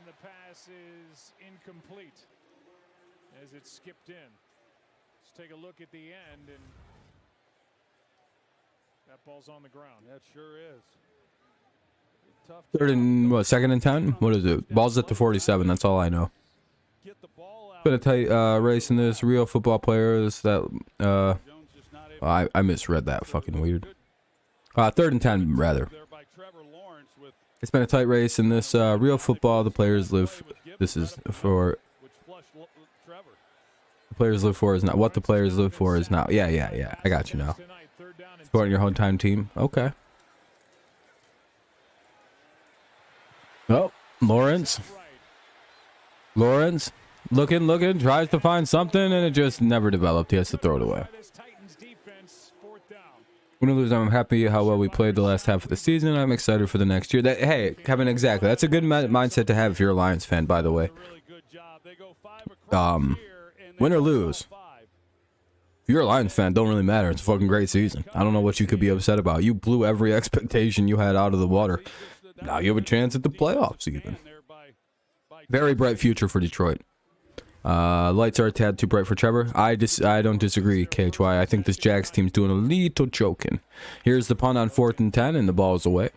the pass is incomplete as it skipped in. Let's take a look at the end, and that ball's on the ground. That sure is. Tough. Third and what? Second and 10? What is it? Ball's at the 47. That's all I know. Get the ball out. Been a tight race in this. Real football players that I misread that. Fucking weird. Third and 10 rather. It's been a tight race in this. Real football. The players live. This is for. The players live for is not what the players live for is now. Yeah. I got you now. Supporting your hometown team. Okay. Oh, Lawrence. Looking, tries to find something, and it just never developed. He has to throw it away. Win or lose, I'm happy how well we played the last half of the season. I'm excited for the next year. Hey, Kevin, exactly. That's a good mindset to have if you're a Lions fan, by the way. Win or lose. If you're a Lions fan, don't really matter. It's a fucking great season. I don't know what you could be upset about. You blew every expectation you had out of the water. Now you have a chance at the playoffs even. Very bright future for Detroit. Lights are a tad too bright for Trevor. I don't disagree, KHY. I think this Jags team's doing a little choking. Here's the punt on 4th and 10, and the ball is away.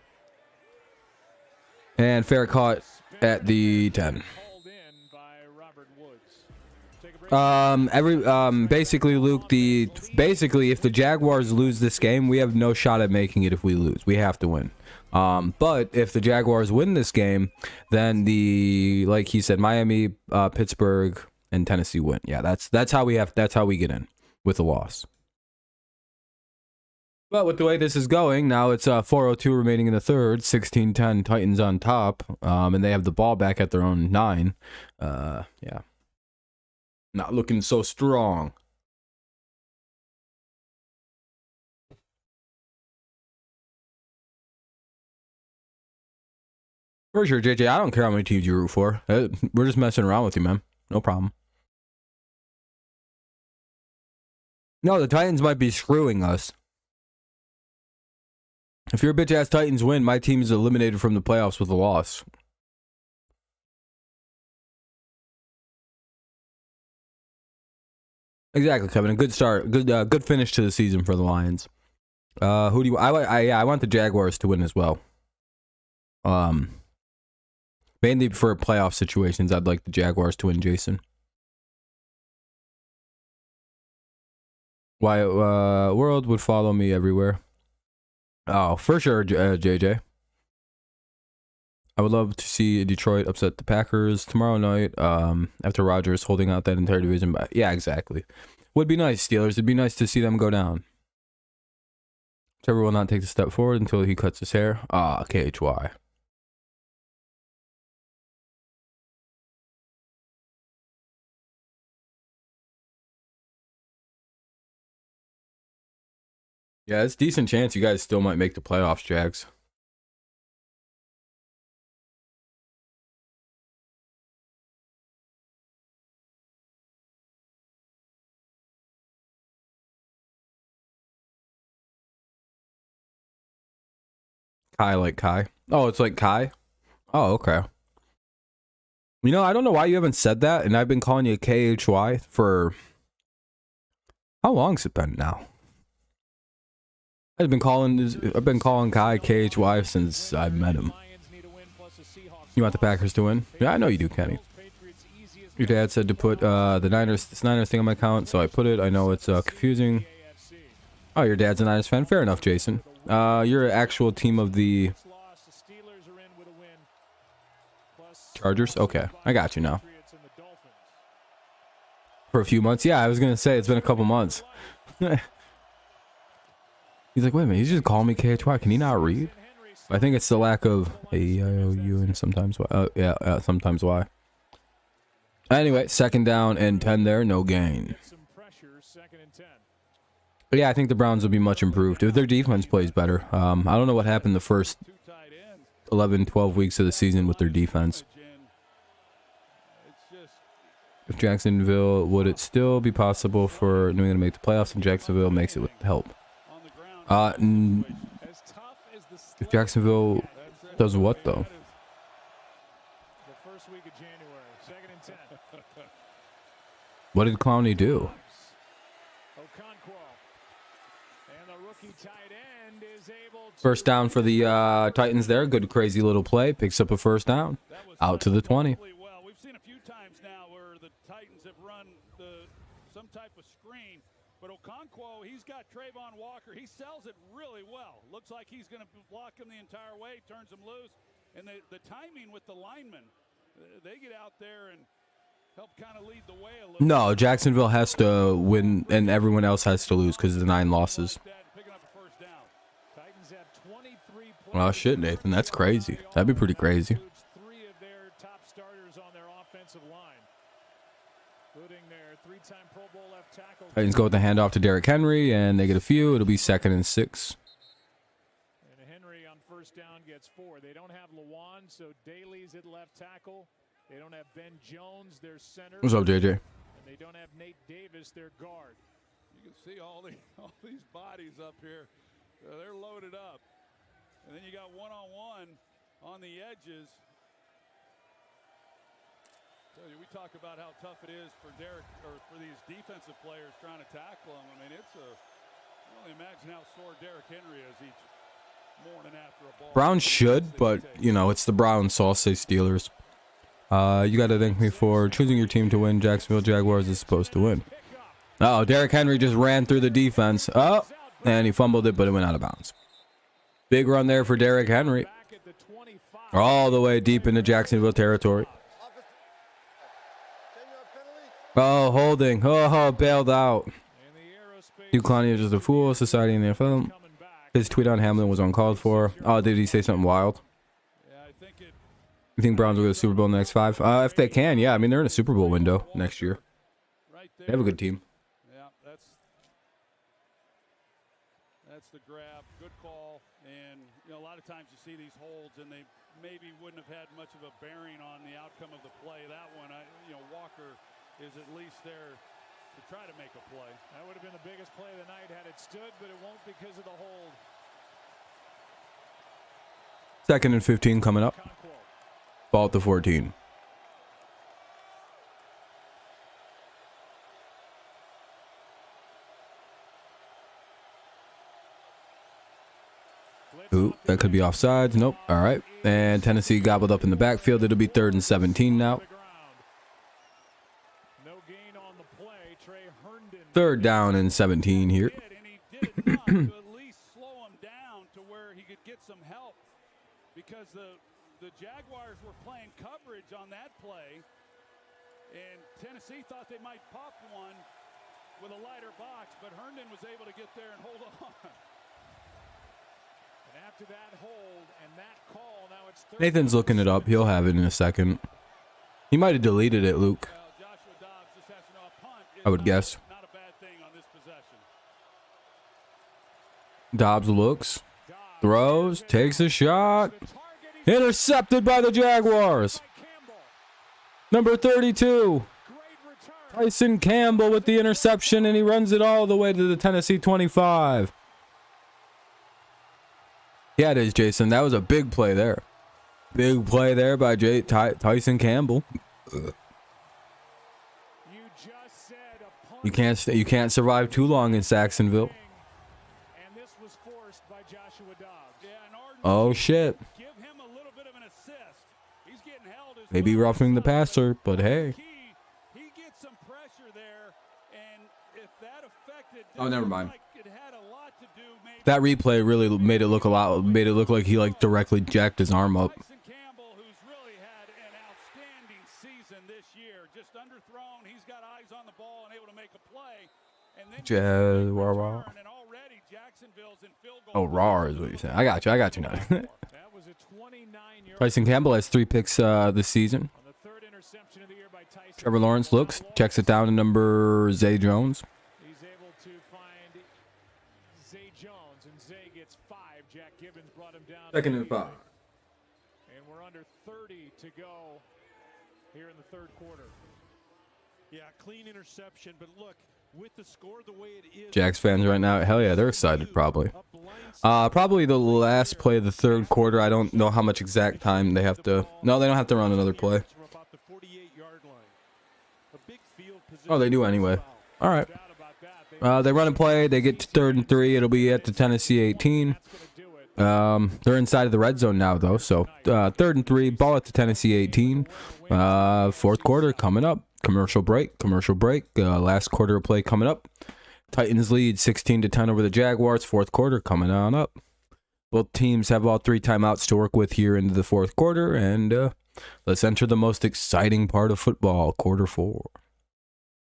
And fair caught at the 10. Basically, Luke, if the Jaguars lose this game, we have no shot at making it if we lose. We have to win. But if the Jaguars win this game, then like he said, Miami, Pittsburgh, and Tennessee win. Yeah, that's how we get in with a loss. But with the way this is going, now it's 4:02 remaining in the third, 16-10 Titans on top, and they have the ball back at their own 9. Yeah. Not looking so strong. For sure, JJ, I don't care how many teams you root for. We're just messing around with you, man. No problem. No, the Titans might be screwing us. If your bitch-ass Titans win, my team is eliminated from the playoffs with a loss. Exactly, Kevin. A good start. Good finish to the season for the Lions. Who do you... I want the Jaguars to win as well. Mainly for playoff situations, I'd like the Jaguars to win, Jason. Why world would follow me everywhere? Oh, for sure, JJ. I would love to see Detroit upset the Packers tomorrow night after Rodgers holding out that entire division. But yeah, exactly. Would be nice, Steelers. It'd be nice to see them go down. Trevor will not take the step forward until he cuts his hair. KHY. Yeah, it's a decent chance you guys still might make the playoffs, Jags. Kai like Kai. Oh, it's like Kai? Oh, okay. You know, I don't know why you haven't said that, and I've been calling you KHY for... How long's it been now? I've been calling Kai KHY since I've met him. You want the Packers to win? Yeah, I know you do, Kenny. Your dad said to put the Niners thing on my account, so I put it. I know it's confusing. Oh, your dad's a Niners fan? Fair enough, Jason. You're an actual team of the Chargers? Okay, I got you now. For a few months? Yeah, I was going to say, it's been a couple months. He's like, wait a minute, he's just calling me KHY. Can he not read? I think it's the lack of A-I-O-U and sometimes Y. Yeah, sometimes Y. Anyway, 2nd down and 10 there, no gain. Get some pressure, 2nd and 10. But yeah, I think the Browns will be much improved if their defense plays better. I don't know what happened the first 11, 12 weeks of the season with their defense. If Jacksonville, would it still be possible for New England to make the playoffs? And Jacksonville makes it with help. If Jacksonville does what though? The first week of January, 2nd and 10. What did Clowney do? Okonkwo. And the rookie tight end is able to... First down for the Titans there. Good crazy little play. Picks up a first down. Out to the 20. Well, we've seen a few times now where the Titans have run some type of screen. But Okonkwo, he's got Trayvon Walker. He sells it really well. Looks like he's going to block him the entire way, turns him loose. And the timing with the linemen, they get out there and help kind of lead the way a little. No, Jacksonville has to win and everyone else has to lose because of the 9 losses. Oh shit, Nathan, that's crazy. That'd be pretty crazy. 3 of their top starters on their offensive line, including their 3-time Pro Bowl left tackle. Titans go with the handoff to Derrick Henry, and they get a few. It'll be 2nd and 6. And Henry on first down gets 4. They don't have Lawan, so Daly's at left tackle. They don't have Ben Jones, their center. What's up, JJ? And they don't have Nate Davis, their guard. You can see all these bodies up here. They're loaded up. And then you got one-on-one on the edges. Tell you, we talk about how tough it is for Derek or for these defensive players trying to tackle him. I mean, I can only imagine how sore Derrick Henry is each morning after a ball. Browns should, but you know it's the Browns, so I'll say Steelers. You got to thank me for choosing your team to win. Jacksonville Jaguars is supposed to win. Oh, Derrick Henry just ran through the defense. Oh, and he fumbled it, but it went out of bounds. Big run there for Derrick Henry. All the way deep into Jacksonville territory. Oh, holding. Oh, bailed out. Hugh Clowney is just a fool. Society in the NFL. His tweet on Hamlin was uncalled for. Oh, did he say something wild? You think Browns will go to the Super Bowl in the next 5? If they can, yeah. I mean, they're in a Super Bowl window next year. They have a good team. Yeah, that's the grab. Good call. And you know, a lot of times you see these holds, and they maybe wouldn't have had much of a bearing on the outcome of the play. That one, Walker is at least there to try to make a play. That would have been the biggest play of the night had it stood, but it won't because of the hold. 2nd and 15 coming up. Ball at the 14. Ooh, that could be offsides. Nope. All right. And Tennessee gobbled up in the backfield. It'll be 3rd and 17 now. 3rd down and 17 here. To at least slow him down to where he could get some help, because the Jaguars were playing coverage on that play, and Tennessee thought they might pop one with a lighter box, but Herndon was able to get there and hold on. And after that hold and that call, now it's Nathan's looking it up. He'll have it in a second. He might have deleted it, Luke. Joshua Dobbs just has to know a punt is I would guess. not a bad thing on this possession. Dobbs looks, throws, takes a shot. Intercepted by the Jaguars. Number 32. Tyson Campbell with the interception, and he runs it all the way to the Tennessee 25. Yeah, it is, Jason. That was a big play there. Big play there by Tyson Campbell. You can't survive too long in Jacksonville. Oh shit. Maybe roughing the passer, but hey. He gets some pressure there, and if that affected, Oh, never mind. like it had a lot to do, maybe. That replay really made it look like he like directly jacked his arm up. Tyson Campbell, who's really had an outstanding season this year, just underthrown. He's got eyes on the ball and able to make a play. And then and already Jacksonville's in field goal. Oh, raw is what you're saying. I got you now. That was a 29-yard Tyson Campbell has 3 picks this season. on the 3rd interception of the year by Tyson Trevor Lawrence looks, checks it down to number Zay Jones. He's able to find Zay Jones, and Zay gets 5. Jack Gibbons brought him down. Second and 5. And we're under 30 to go here in the third quarter. Yeah, clean interception, but look, with the score the way it is. Jags fans right now, hell yeah, they're excited probably. Probably the last play of the third quarter. I don't know how much exact time they have to. No, they don't have to run another play. Oh, they do anyway. All right. They run a play. They get to 3rd and 3. It'll be at the Tennessee 18. They're inside of the red zone now, though. So 3rd and 3. Ball at the Tennessee 18. Fourth quarter coming up. Commercial break. Last quarter of play coming up. Titans lead 16-10 over the Jaguars. Fourth quarter coming on up. Both teams have all 3 timeouts to work with here into the fourth quarter. And let's enter the most exciting part of football, quarter 4.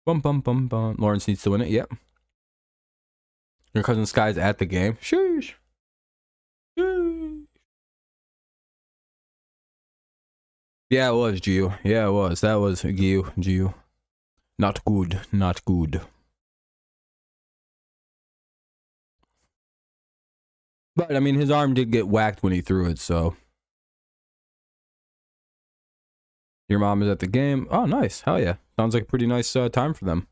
Bum, bum, bum, bum. Lawrence needs to win it. Yep. Your cousin Sky's at the game. Sheesh. Sheesh. Yeah, it was Gio. Yeah, it was. That was Gio. Not good. Not good. But, I mean, his arm did get whacked when he threw it, so. Your mom is at the game. Oh, nice. Hell yeah. Sounds like a pretty nice time for them.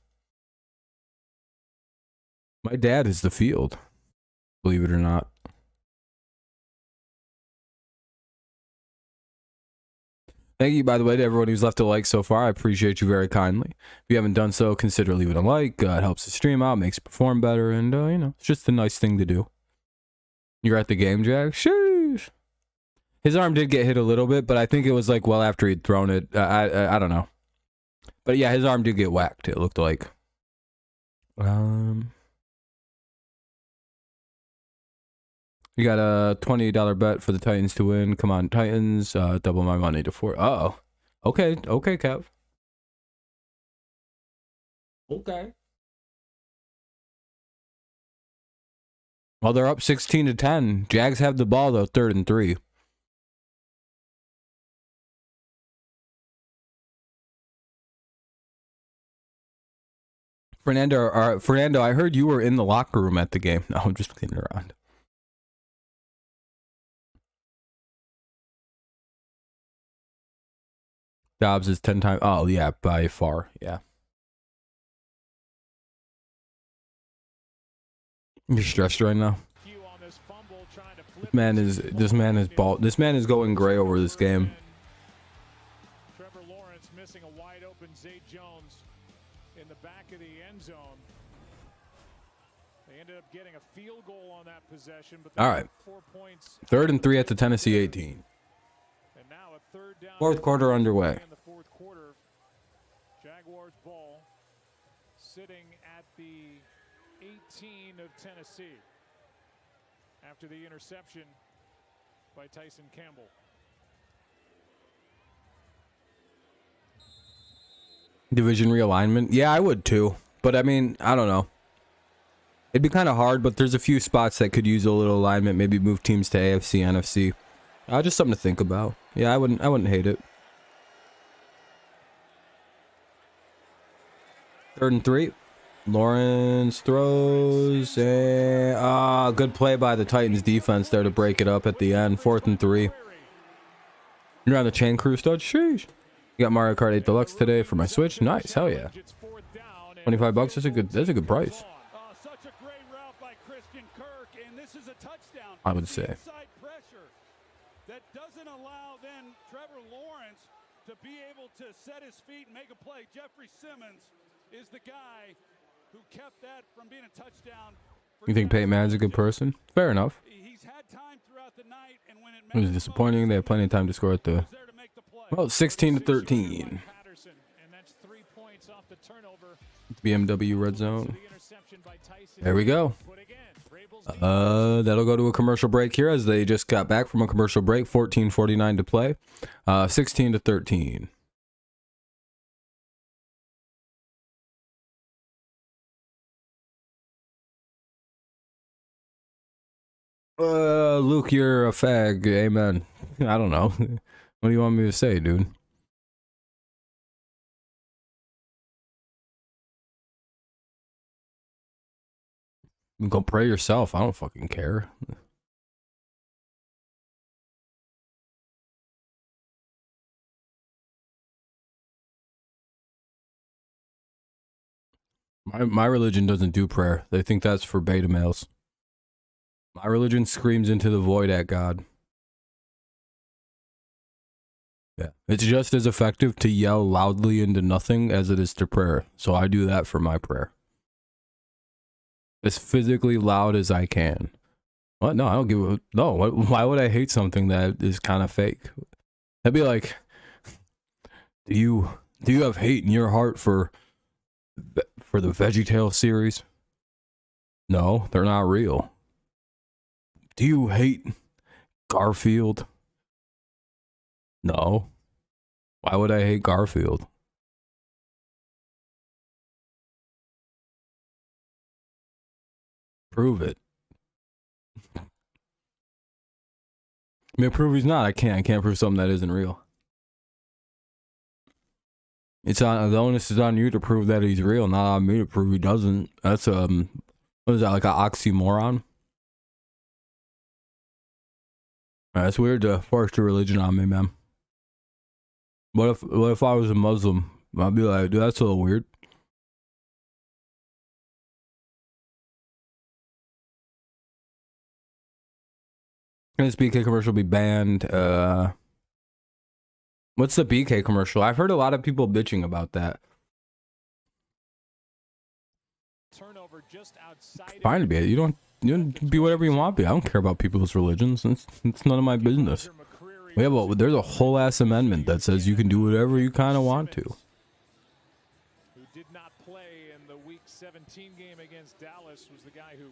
My dad is the field, believe it or not. Thank you, by the way, to everyone who's left a like so far. I appreciate you very kindly. If you haven't done so, consider leaving a like. It helps the stream out, makes it perform better, and, you know, it's just a nice thing to do. You're at the game, Jack? Sheesh. His arm did get hit a little bit, but I think it was, like, well after he'd thrown it. I don't know. But, yeah, his arm did get whacked, it looked like. You got a $20 bet for the Titans to win. Come on, Titans. Double my money to 4. Uh-oh. Okay, Kev. Okay. Well, they're up 16-10. Jags have the ball, though, 3rd and 3. Fernando, I heard you were in the locker room at the game. No, I'm just kidding around. Dobbs is 10 times. Oh, yeah, by far. Yeah. You're stressed right now. This man is going gray over this game. Trevor Lawrence missing a wide open Zay Jones in the back of the end zone. They ended up getting a field goal on that possession, but all right. 4 points. 3rd and 3 at the Tennessee 18. And now a 3rd down. Fourth quarter underway. In the fourth quarter, Jaguars ball sitting at the 18 of Tennessee after the interception by Tyson Campbell. Division realignment? Yeah, I would too. But I mean, I don't know. It'd be kind of hard, but there's a few spots that could use a little alignment. Maybe move teams to AFC, NFC. Just something to think about. Yeah, I wouldn't hate it. 3rd and 3. Lawrence throws. Good play by the Titans defense there to break it up at the end. 4th and 3. You're on the chain crew stud. Sheesh. You got Mario Kart 8 Deluxe today for my Switch. Nice. Hell yeah. $25. That's a good price. Such a great route by Christian Kirk, and this is a touchdown. I would say. Pressure that doesn't allow then Trevor Lawrence to be able to set his feet and make a play. Jeffrey Simmons is the guy who kept that from being a touchdown. You think Peyton Manning's a good person? Fair enough. He's had time throughout the night, and when it was disappointing. They had plenty of time to score at the 16-13. BMW red zone. There we go. That'll go to a commercial break here as they just got back from a commercial break. 14:49 to play. 16-13. Luke, you're a fag. Amen. I don't know. What do you want me to say, dude? Go pray yourself. I don't fucking care. My religion doesn't do prayer. They think that's for beta males. My religion screams into the void at God. Yeah. It's just as effective to yell loudly into nothing as it is to prayer. So I do that for my prayer. As physically loud as I can. What? No, I don't give a... No, why would I hate something that is kind of fake? That'd be like... Do you have hate in your heart for the VeggieTale series? No, they're not real. Do you hate Garfield? No. Why would I hate Garfield? Prove it. I mean, prove he's not. I can't prove something that isn't real. It's on the onus is on you to prove that he's real, not on me to prove he doesn't. That's what is that, like an oxymoron? That's weird to force your religion on me, man. What if I was a Muslim? I'd be like, dude, that's a little weird. Can this BK commercial be banned? What's the BK commercial? I've heard a lot of people bitching about that. Turnover just outside. Fine to be it. You don't be whatever you want to be. I don't care about people's religions. It's none of my business. There's a whole ass amendment that says you can do whatever you kind of want to. Who did not play in the Week 17 game against Dallas was the guy who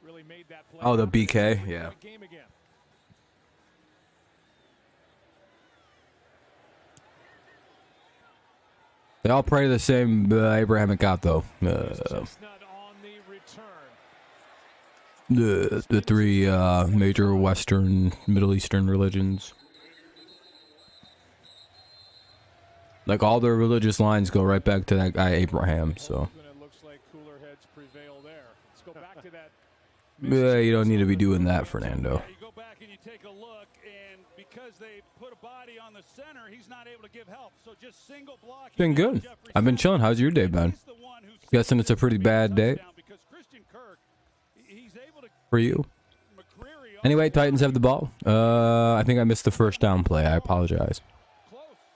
really made that play. Oh, the BK, yeah. Game again. They all pray to the same Abrahamic God, though. The three major Western, Middle Eastern religions. Like all their religious lines go right back to that guy Abraham. So. Yeah, you don't need to be doing that, Fernando. You go back and you take a look, and because they put a body on the center, he's not able to give help. So just single block. Been good. I've been chilling. How's your day been? Guessing it's a pretty bad day for you. Anyway, Titans have the ball. I think I missed the first down play. I apologize.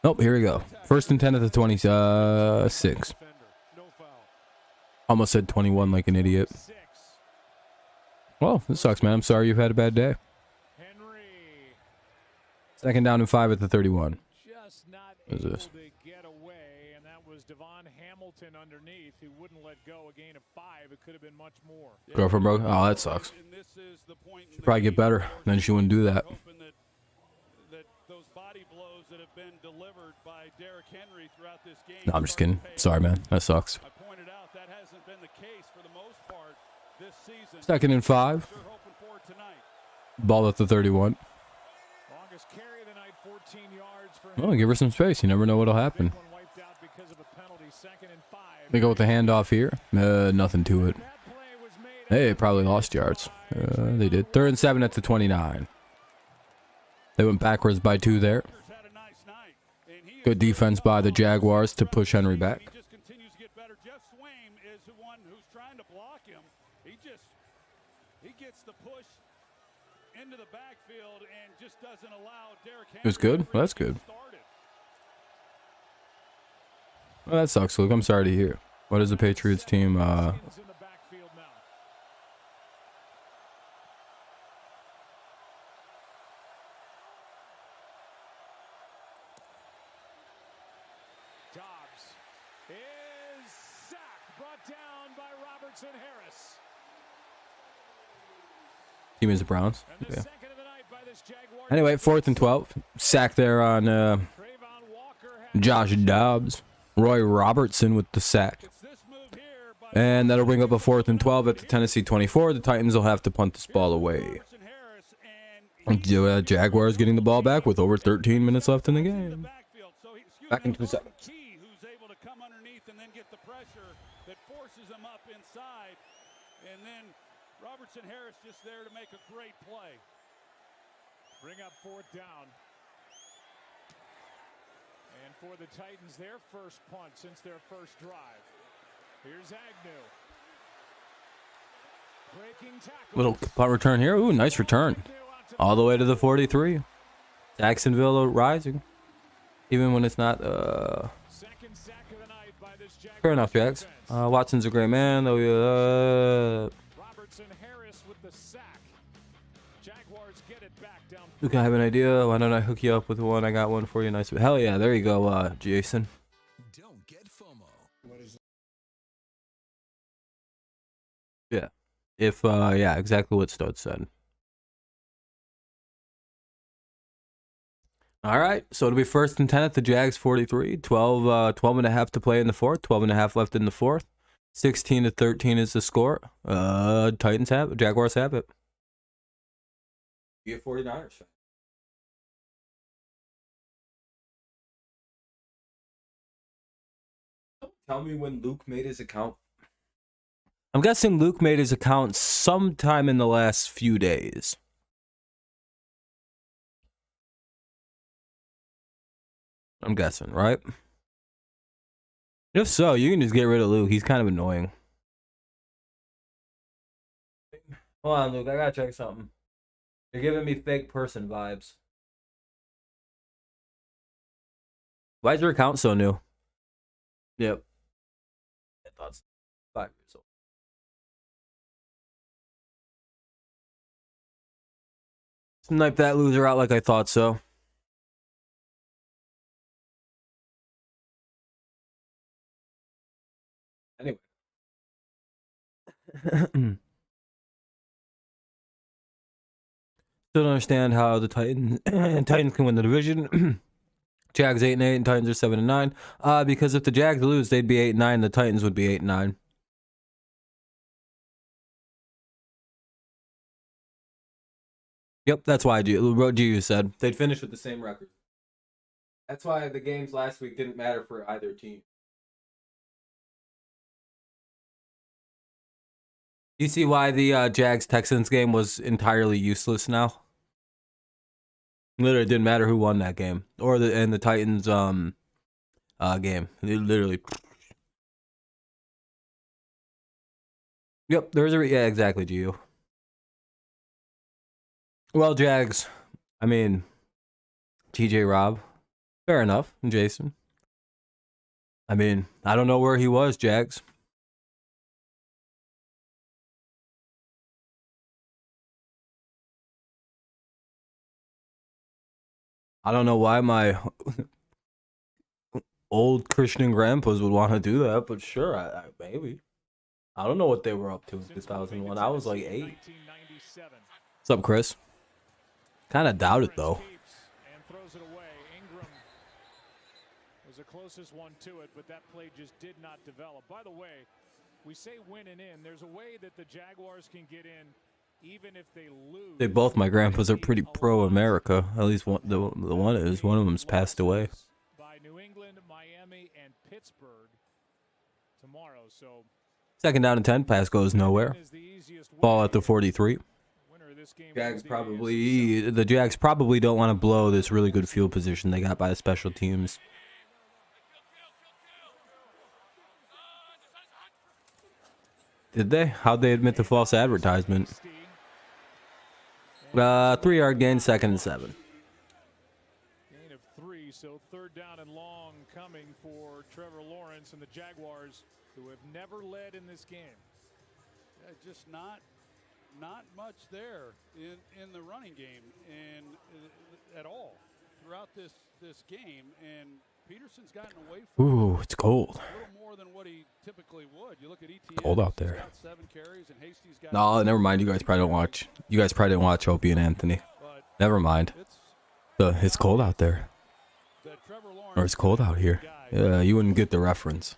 Nope, here we go. 1st and 10 at the 26. Almost said 21 like an idiot. Well, this sucks, man. I'm sorry you've had a bad day. 2nd down and 5 at the 31. Just not What is able this? to get away, and that was Devon Hamilton underneath, who wouldn't let go. A gain of 5. It could have been much more. Girlfriend broke. Oh, that sucks. Should probably get better. Then she wouldn't do that. That those body blows that have been delivered by Derrick Henry throughout this game. No, I'm just kidding. Sorry, man. That sucks. I pointed out that hasn't been the case for the most part this season. 2nd and 5. They're hoping for tonight. Ball at the 31. Longest carry of the night, 14 yards for Well, give her some space. You never know what'll happen. one wiped out because of a penalty. 2nd and 5. They go with the handoff here. Nothing to it. That play was made They probably lost yards. They did. 3rd and 7 at the 29. They went backwards by 2 there. Had a nice night, and he Good defense by the Jaguars to push Henry back. He just continues to get better. Jeff Swaim is the one who's trying to block him. He gets the push into the backfield and just doesn't allow Derrick Henry. It was good? Well, that's good. Well, that sucks, Luke. I'm sorry to hear. What is the Patriots team? in the backfield now. Dobbs is sacked, brought down by Robertson Harris. Team is the Browns. And the Yeah. second of the night by this Jaguar. Anyway, 4th and 12. Sack there on Trayvon Walker has Josh Dobbs. Roy Robertson with the sack. It's this move here by And that'll bring up a 4th and 12 at the Tennessee 24. The Titans will have to punt this ball away. Robertson Harris, and The Jaguars getting the ball back with over 13 minutes left in the game. backfield. So Back in 2 seconds. Key, who's able to come underneath and then get the pressure that forces him up inside. And then Robertson Harris just there to make a great play. Bring up 4th down. And for the Titans, their first punt since their first drive. Here's Agnew. Breaking tackle. Little punt return here. Ooh, nice return. All the way to the 43. Jacksonville rising. Even when it's not. Second sack of the night by this Jaguars Fair enough, Jags. defense. Watson's a great man. Robertson Harris with the sack. Jaguars get it back down. Luke, I have an idea. Why don't I hook you up with one? I got one for you. Nice. Hell yeah. There you go, Jason. Don't get FOMO. Yeah. If, yeah, exactly what Stud said. All right. So it'll be 1st and 10 at the Jags 43. 12 and a half to play in the 4th. 12 and a half left in the 4th. 16-13 is the score. Titans have it. Jaguars have it. You get 49ers fan. Tell me when Luke made his account. I'm guessing Luke made his account sometime in the last few days. I'm guessing, right? If so, you can just get rid of Luke. He's kind of annoying. Hold on, Luke. I gotta check something. You're giving me fake person vibes. Why is your account so new? Yep. I thought so. 5 years old. Snipe that loser out like I thought so. Anyway. Still don't understand how the Titans can win the division. Jags 8-8 and Titans are 7-9. Because if the Jags lose, they'd be 8-9. The Titans would be 8-9. Yep, that's why GU said they'd finish with the same record. That's why the games last week didn't matter for either team. You see why the Jags-Texans game was entirely useless now? Literally didn't matter who won that game. Or the Titans game. It literally. Yep, there's yeah, exactly, Gio. Well, Jags, I mean, TJ Robb, fair enough, and Jason. I mean, I don't know where he was, Jags. I don't know why my old Christian grandpas would want to do that, but sure, maybe. I don't know what they were up to in 2001. I was like 8. What's up, Chris? Kind of doubt it, though. And throws it away. Ingram was the closest one to it, but that play just did not develop. By the way, we say win and in. There's a way that the Jaguars can get in even if they lose. They both, my grandpas, are pretty pro-America. At least the one is. One of them's passed away. By New England, Miami, and Pittsburgh tomorrow. So 2nd down and 10. Pass goes nowhere. Ball at the 43. The Jags probably don't want to blow this really good field position they got by the special teams. Did they? How'd they admit the false advertisement? 3-yard gain, 2nd and 7. Gain of 3, so 3rd down and long coming for Trevor Lawrence and the Jaguars, who have never led in this game. Just not much there in the running game and at all throughout this game, and Peterson's gotten away from Ooh, it's cold. a little more than what he typically would. You look at ETN, Cold out there. got 7 carries, and Hasty's got No, never mind. You guys probably don't watch. You guys probably didn't watch Opie and Anthony. but Never mind. It's cold out there, the Trevor Lawrence or it's cold out here. Yeah, you wouldn't get the reference.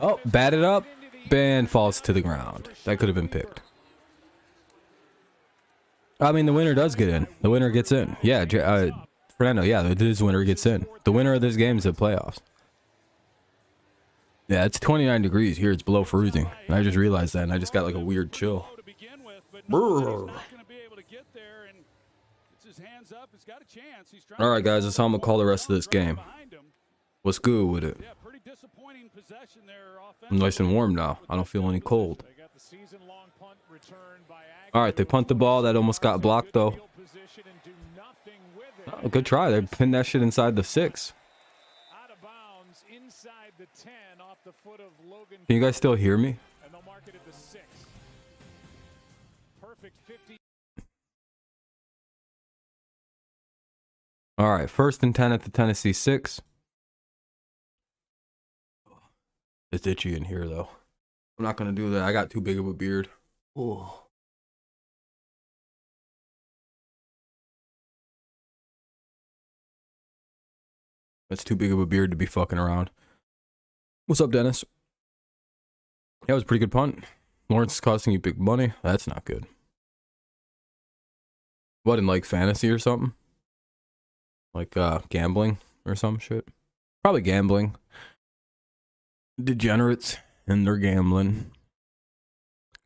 Oh, batted up, and falls to the ground. That could have been picked. I mean, the winner does get in. The winner gets in. Yeah, Fernando, yeah, this winner gets in. The winner of this game is the playoffs. Yeah, it's 29 degrees here. It's below freezing. And I just realized that, and I just got like a weird chill. All right, guys, that's how I'm gonna call the rest of this game. What's good with it? I'm nice and warm now. I don't feel any cold. All right, they punt the ball. That almost got blocked, though. Oh, good try. They pinned that shit inside the 6. Can you guys still hear me? All right, 1st and 10 at the Tennessee 6. It's itchy in here, though. I'm not going to do that. I got too big of a beard. Oh. That's too big of a beard to be fucking around. What's up, Dennis? That was a pretty good punt. Lawrence is costing you big money. That's not good. What, in like fantasy or something? Like gambling or some shit? Probably gambling. Degenerates and they're gambling.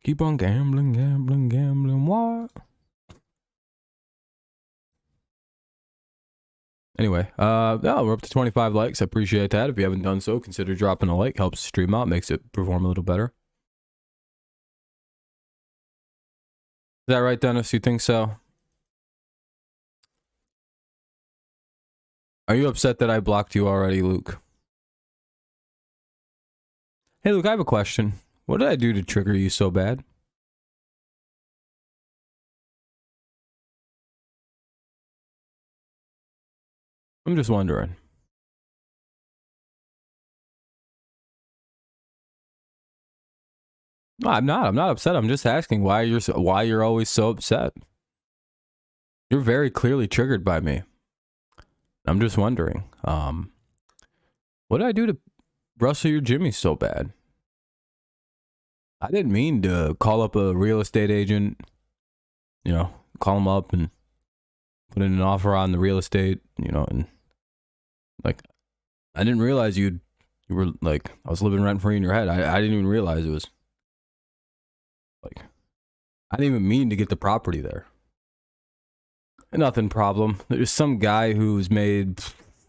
Keep on gambling, gambling, gambling. What? Anyway, we're up to 25 likes. I appreciate that. If you haven't done so, consider dropping a like. Helps the stream out, makes it perform a little better. Is that right, Dennis? You think so? Are you upset that I blocked you already, Luke? Hey, Luke, I have a question. What did I do to trigger you so bad? I'm just wondering. No, I'm not upset. I'm just asking why you're always so upset. You're very clearly triggered by me. I'm just wondering. What did I do to rustle your Jimmy so bad? I didn't mean to call up a real estate agent, you know, call him up and put in an offer on the real estate, you know, and like, I didn't realize you were like, I was living rent free in your head. I didn't even realize it was like, I didn't even mean to get the property there. Nothing problem. There's some guy who's made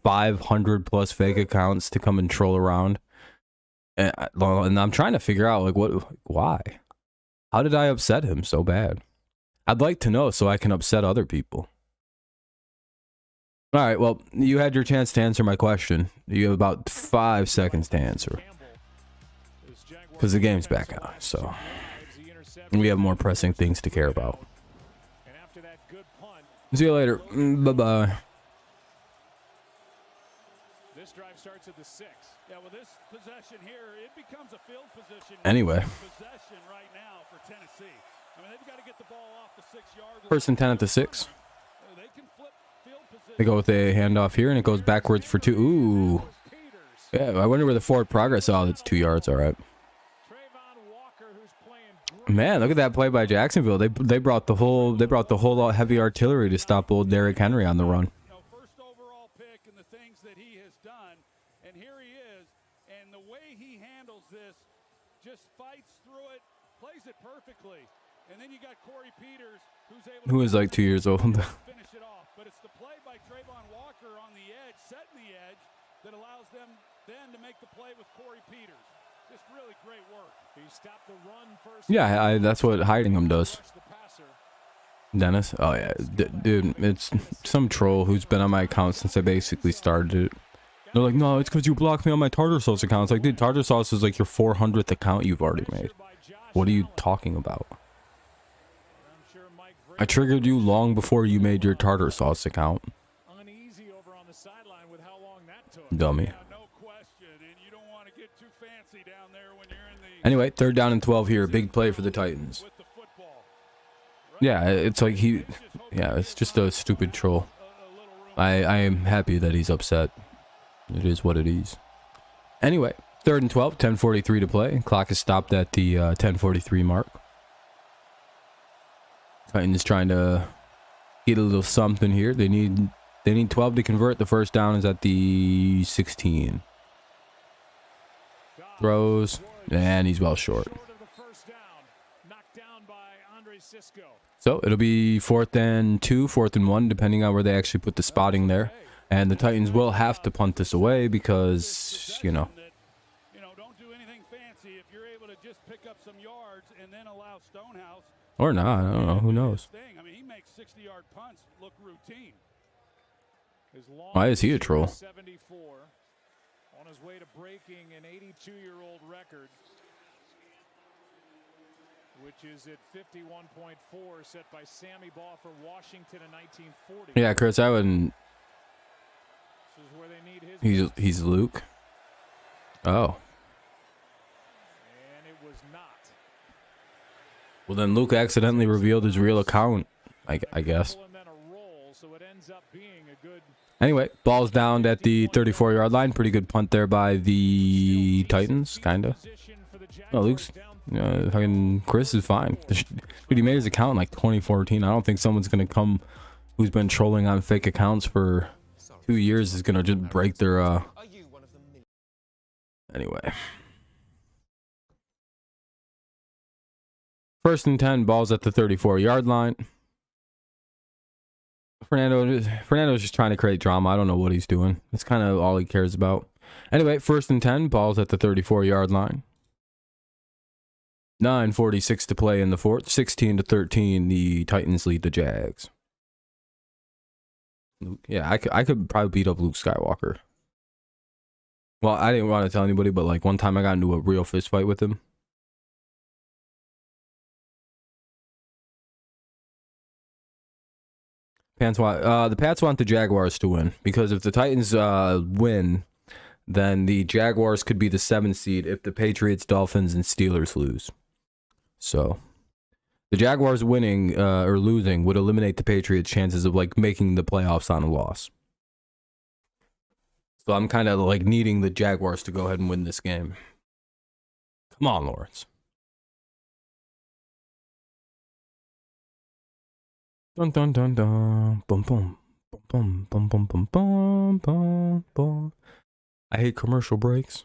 500 plus fake accounts to come and troll around. And I'm trying to figure out, like, why? How did I upset him so bad? I'd like to know so I can upset other people. All right, well, you had your chance to answer my question. You have about 5 seconds to answer. Because the game's back on, so we have more pressing things to care about. See you later. Bye-bye. This drive starts at the 6. Yeah, well, this possession here, it becomes a field position. Anyway. Possession right now for Tennessee. I mean, they've got to get the ball off the 6-yard line. 1st and 10 at the 6. They can flip field position. They go with a handoff here, and it goes backwards for 2. Ooh. Yeah, I wonder where the forward progress. Oh, that's 2 yards. All right. Man, look at that play by Jacksonville. They brought the whole heavy artillery to stop old Derrick Henry on the run. First overall pick and the things that he has done, and here he is, and the way he handles this, just fights through it, plays it perfectly, and then you got Corey Peters, who is like 2 years old. Finish it off, but it's the play by Trayvon Walker on the edge, setting the edge, that allows them then to make the play with Corey Peters. Just really great work. He stopped the run first. Yeah, that's what hiding him does. Dennis? Oh, yeah. Dude, it's some troll who's been on my account since I basically started it. They're like, no, it's because you blocked me on my Tartar Sauce account. It's like, dude, Tartar Sauce is like your 400th account you've already made. What are you talking about? I triggered you long before you made your Tartar Sauce account. Dummy. Anyway, 3rd down and 12 here. Big play for the Titans. Yeah, it's like it's just a stupid troll. I am happy that he's upset. It is what it is. Anyway, 3rd and 12, 10:43 to play. Clock is stopped at the 10:43 mark. Titans trying to get a little something here. They need 12 to convert. The first down is at the 16. Throws, and he's well short. So it'll be 4th and 2, 4th and 1, depending on where they actually put the spotting there. And the Titans will have to punt this away because, you know. Don't do anything fancy if you're able to just pick up some yards and then allow Stonehouse. Or not, I don't know, who knows. I mean, he makes 60-yard punts look routine. Why is he a troll? 74 on his way to breaking an 82-year-old record, which is at 51.4, set by Sammy Baugh for Washington in 1940. Yeah, Chris, I wouldn't. This is where they need his He's Luke. Oh. And it was not. Well, then Luke accidentally revealed his real account, I guess. Anyway, ball's down at the 34-yard line. Pretty good punt there by the Titans, kind of. Oh, Luke's... fucking Chris is fine. Dude, he made his account in like 2014. I don't think someone's going to come who's been trolling on fake accounts for 2 years is going to just break their... Anyway. 1st and 10, balls at the 34-yard line. Fernando's just trying to create drama. I don't know what he's doing. That's kind of all he cares about. Anyway, 1st and 10, balls at the 34-yard line. 9:46 to play in the 4th. 16-13, the Titans lead the Jags. Yeah, I could probably beat up Luke Skywalker. Well, I didn't want to tell anybody, but like one time I got into a real fist fight with him. The Pats want the Jaguars to win because if the Titans win, then the Jaguars could be the 7th seed if the Patriots, Dolphins, and Steelers lose. So the Jaguars winning or losing would eliminate the Patriots' chances of like making the playoffs on a loss. So I'm kind of like needing the Jaguars to go ahead and win this game. Come on, Lawrence. Dun dun dun dun. Boom boom. Boom boom boom boom boom boom boom. I hate commercial breaks.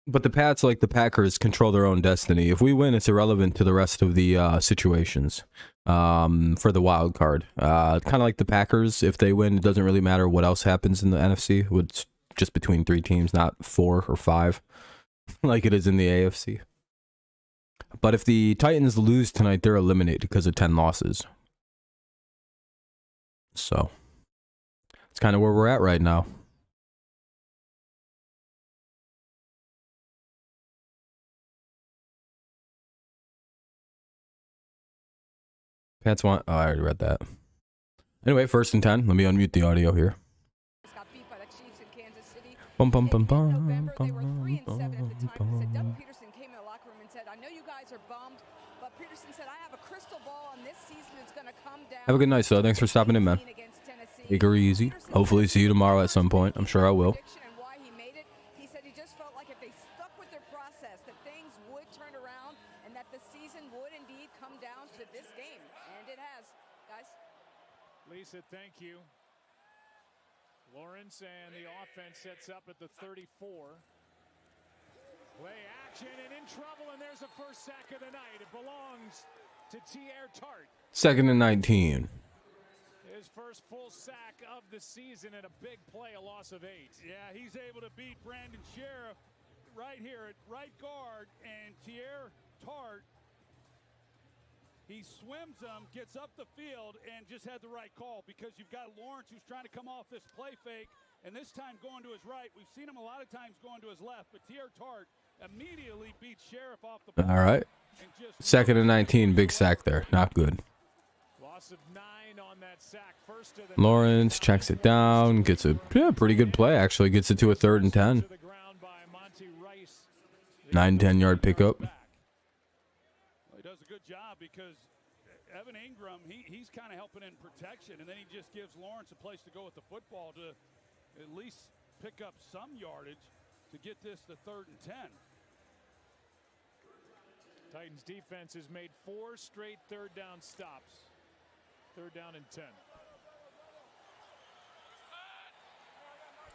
But the Pats, like the Packers, control their own destiny. If we win, it's irrelevant to the rest of the situations for the wild card. Kind of like the Packers. If they win, it doesn't really matter what else happens in the NFC. It's just between 3 teams, not 4 or 5, like it is in the AFC. But if the Titans lose tonight, they're eliminated because of 10 losses. So it's kind of where we're at right now. Pats want... Oh, I already read that. Anyway, 1st and 10. Let me unmute the audio here. Bum bum bum bum bum bum. Have a good night, so thanks for stopping in, man. Take her easy. Hopefully see you tomorrow at some point. I'm sure I will. Lisa, thank you. Lawrence and the offense sets up at the 34. Play action and in trouble, and there's the first sack of the night. It belongs to T.R. Tart. 2nd and 19. His first full sack of the season and a big play, a loss of 8. Yeah, he's able to beat Brandon Sheriff right here at right guard, and T.R. Tart, he swims them, gets up the field, and just had the right call because you've got Lawrence who's trying to come off this play fake, and this time going to his right. We've seen him a lot of times going to his left, but T.R. Tart immediately beats Sheriff off the ball. All right. 2nd and 19, big sack there. Not good. Loss of 9 on that sack. First of the Lawrence checks it down, gets a pretty good play, actually. Gets it to a 3rd and 10. 9-10 yard pickup. He does a good job because Evan Ingram, he's kind of helping in protection, and then he just gives Lawrence a place to go with the football to at least pick up some yardage to get this to 3rd and 10. Titans defense has made 4 straight 3rd down stops. 3rd down and 10.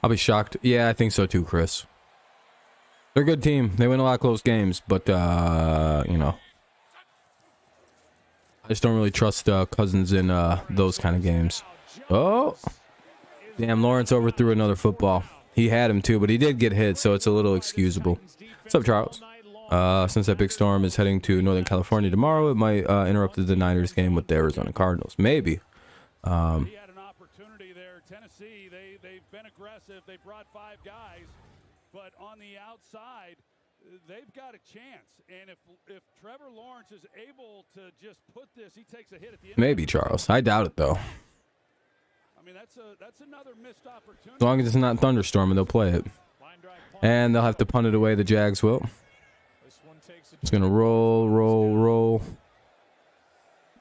I'll be shocked. Yeah, I think so too, Chris. They're a good team. They win a lot of close games, but you know, I just don't really trust Cousins in those kind of games. Oh, damn! Lawrence overthrew another football. He had him too, but he did get hit, so it's a little excusable. What's up, Charles? Since that big storm is heading to Northern California tomorrow, it might interrupt the Niners game with the Arizona Cardinals. Maybe. He had an opportunity there. Tennessee, they've been aggressive. They brought 5 guys, but on the outside, they've got a chance. And if Trevor Lawrence is able to just put this, he takes a hit at the end. Maybe, Charles. I doubt it though. I mean, that's another missed opportunity. As long as it's not thunderstorming, they'll play it. And they'll have to punt it away. The Jags will. It's going to roll.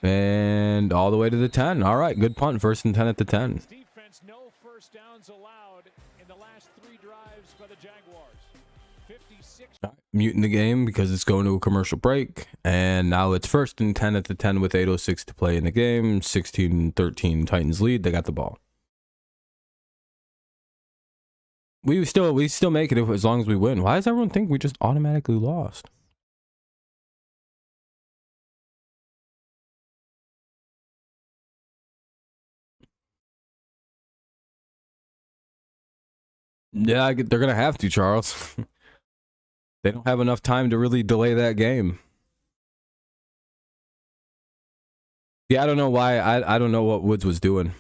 And all the way to the 10. All right, good punt. 1st and 10 at the 10. Defense, no first downs allowed in the last 3 drives by the Jaguars. 56. Muting the game because it's going to a commercial break. And now it's 1st and 10 at the 10 with 8:06 to play in the game. 16-13 Titans lead. They got the ball. We still make it as long as we win. Why does everyone think we just automatically lost? Yeah, they're going to have to, Charles. They don't have enough time to really delay that game. Yeah, I don't know why. I don't know what Woods was doing.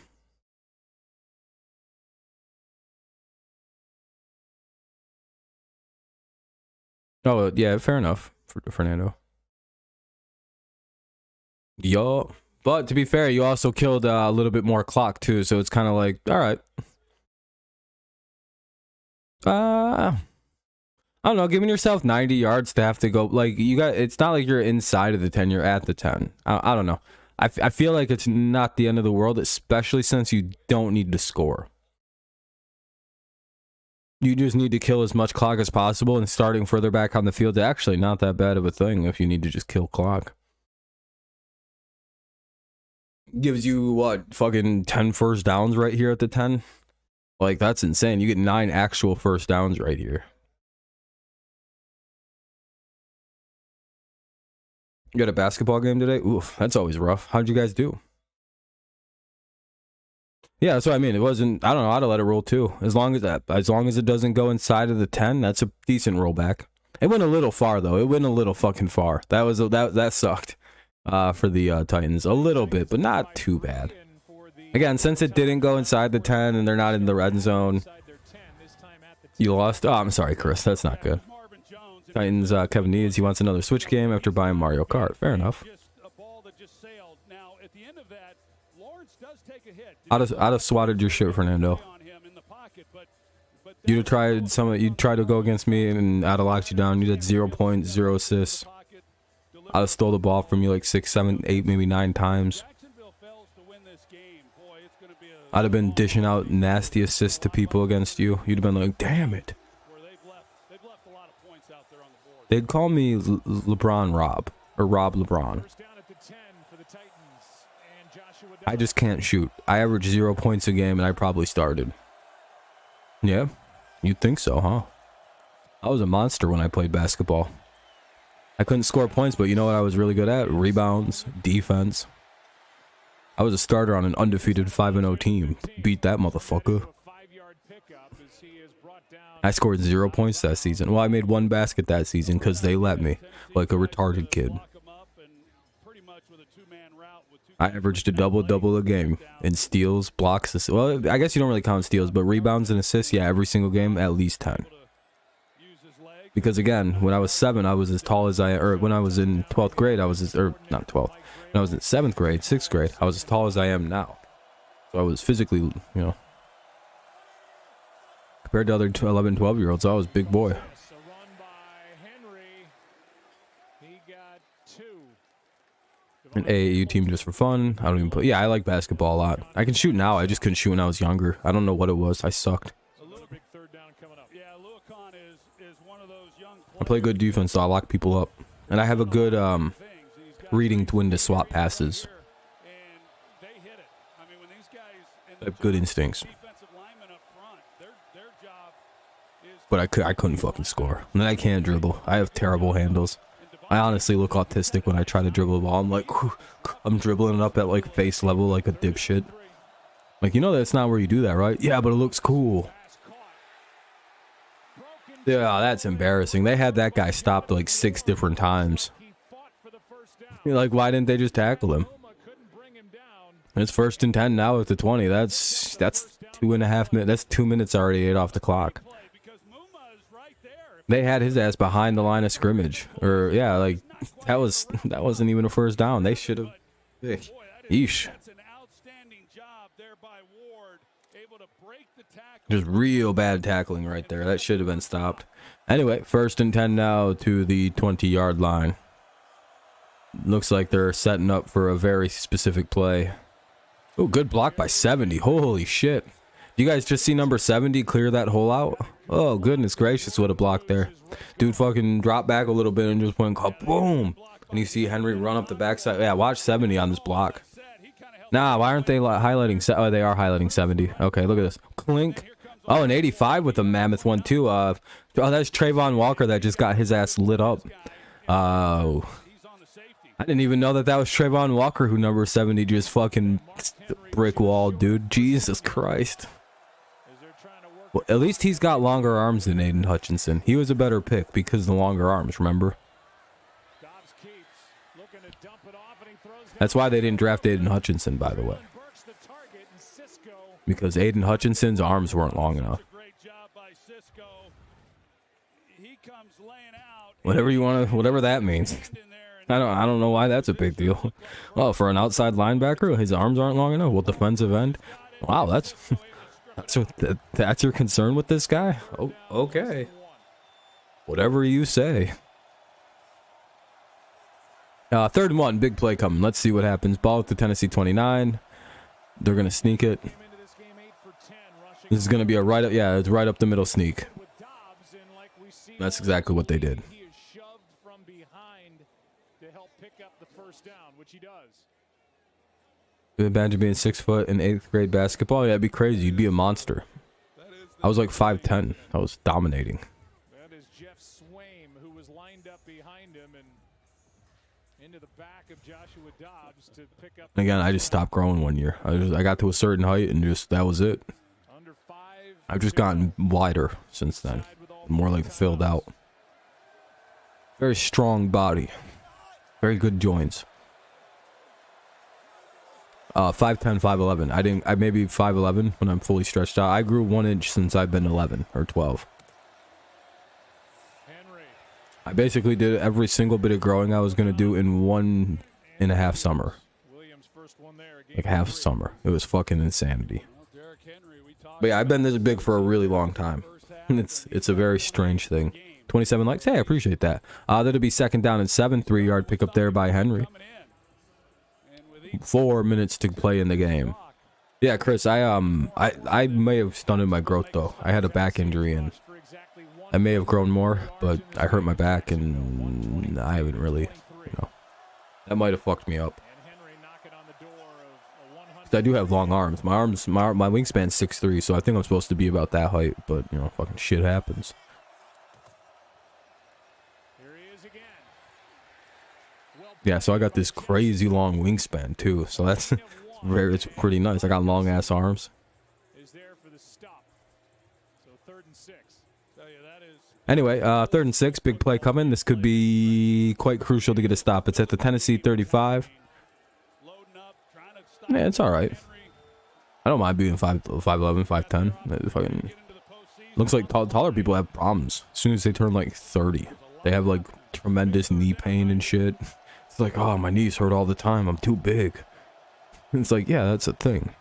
Oh, yeah, fair enough, Fernando. Yo, but to be fair, you also killed a little bit more clock, too, so it's kind of like, all right. I don't know, giving yourself 90 yards to have to go, like, it's not like you're inside of the 10, you're at the 10. I don't know. I feel like it's not the end of the world, especially since you don't need to score. You just need to kill as much clock as possible, and starting further back on the field is actually not that bad of a thing if you need to just kill clock. Gives you, what, fucking 10 first downs right here at the 10? Like, that's insane. You get 9 actual first downs right here. You got a basketball game today? Oof, that's always rough. How'd you guys do? Yeah, that's what I mean. It wasn't, I don't know, I'd have let it roll too. As long as it doesn't go inside of the 10, that's a decent rollback. It went a little far though. It went a little fucking far. That sucked for the Titans a little bit, but not too bad. Again, since it didn't go inside the 10 and they're not in the red zone, you lost. Oh, I'm sorry, Chris. That's not good. Titans, Kevin needs. He wants another Switch game after buying Mario Kart. Fair enough. I'd have swatted your shit, Fernando. You'd tried to go against me and I'd have locked you down. You had 0 points, 0 assists. I'd have stole the ball from you like 6, 7, 8, maybe 9 times. I'd have been dishing out nasty assists to people against you. You'd have been like, damn it. They'd call me LeBron Rob, or Rob LeBron. I just can't shoot. I average 0 points a game and I probably started. Yeah, you'd think so, huh? I was a monster when I played basketball. I couldn't score points, but you know what I was really good at? Rebounds, defense. I was a starter on an undefeated 5-0 team. Beat that motherfucker. I scored 0 points that season. Well, I made 1 basket that season because they let me, like a retarded kid. I averaged a double-double a game in steals, blocks, assists. Well, I guess you don't really count steals, but rebounds and assists, yeah, every single game, at least 10. Because again, when I was 7, I was as tall as when I was in 12th grade, I was not 12th. When I was in 7th grade, 6th grade, I was as tall as I am now. So I was physically, you know, compared to other 11, 12-year-olds, I was a big boy. An AAU team just for fun. I don't even play. Yeah, I like basketball a lot. I can shoot now. I just couldn't shoot when I was younger. I don't know what it was. I sucked. I play good defense, so I lock people up. And I have a good reading to when to swap passes. I have good instincts. but I couldn't fucking score. And then I can't dribble. I have terrible handles. I honestly look autistic when I try to dribble the ball. I'm like, I'm dribbling it up at like face level like a dipshit. Like, you know that's not where you do that, right? Yeah, but it looks cool. Yeah, that's embarrassing. They had that guy stopped like 6 different times. You're like, why didn't they just tackle him? It's 1st and 10 now at the 20. That's 2.5 minutes. That's 2 minutes already ate off the clock. They had his ass behind the line of scrimmage. Or yeah, like that wasn't even a first down. They should have. Yeesh. Just real bad tackling right there. That should have been stopped. Anyway, 1st and 10 now to the 20-yard line. Looks like they're setting up for a very specific play. Oh, good block by 70. Holy shit. You guys just see number 70 clear that hole out? Oh, goodness gracious, what a block there. Dude fucking dropped back a little bit and just went boom. And you see Henry run up the backside. Yeah, watch 70 on this block. Nah, why aren't they highlighting? Oh, they are highlighting 70. Okay, look at this. Clink. Oh, an 85 with a mammoth one, too. Oh, that's Trayvon Walker that just got his ass lit up. Oh. I didn't even know that was Trayvon Walker who number 70 just fucking brick wall, dude. Jesus Christ. Well, at least he's got longer arms than Aiden Hutchinson. He was a better pick because of the longer arms, remember? That's why they didn't draft Aiden Hutchinson, by the way. Because Aiden Hutchinson's arms weren't long enough. Whatever that means. I don't know why that's a big deal. Oh, for an outside linebacker, his arms aren't long enough. Well, defensive end. Wow, that's your concern with this guy? Oh, okay. Whatever you say. 3rd and 1, big play coming. Let's see what happens. Ball at the Tennessee 29. They're gonna sneak it. This is gonna be a right up. Yeah, it's right up the middle sneak. That's exactly what they did. Imagine being 6 foot in 8th grade basketball. Yeah, that'd be crazy. You'd be a monster. I was like 5'10". I was dominating. That is Jeff Swaim, who was lined up behind him and into the back of Joshua Dobbs to pick up. Again, I just stopped growing one year. I got to a certain height and just that was it. I've just gotten wider since then. More like filled out. Very strong body. Very good joints. 5'10", 5'11". I may be 5'11" when I'm fully stretched out. I grew 1 inch since I've been 11 or 12. I basically did every single bit of growing I was gonna do in 1.5 summer. Like half summer. It was fucking insanity. But yeah, I've been this big for a really long time. It's a very strange thing. 27 likes. Hey, I appreciate that. That'll be 2nd down and 7. 3-yard pickup there by Henry. 4 minutes to play in the game. Yeah, Chris, I may have stunted my growth though. I had a back injury and I may have grown more, but I hurt my back and I haven't really, that might have fucked me up. I do have long arms. My wingspan's 6'3", so I think I'm supposed to be about that height, but fucking shit happens. Yeah, so I got this crazy long wingspan too, so that's it's pretty nice. I got long ass arms. Anyway, 3rd and 6, big play coming. This could be quite crucial to get a stop. It's at the Tennessee 35. Yeah, it's all right. I don't mind being 5'11", 5'10". Fucking looks like taller people have problems as soon as they turn like 30. They have like tremendous knee pain and shit. It's like, oh, my knees hurt all the time. I'm too big. And it's like, yeah, that's a thing.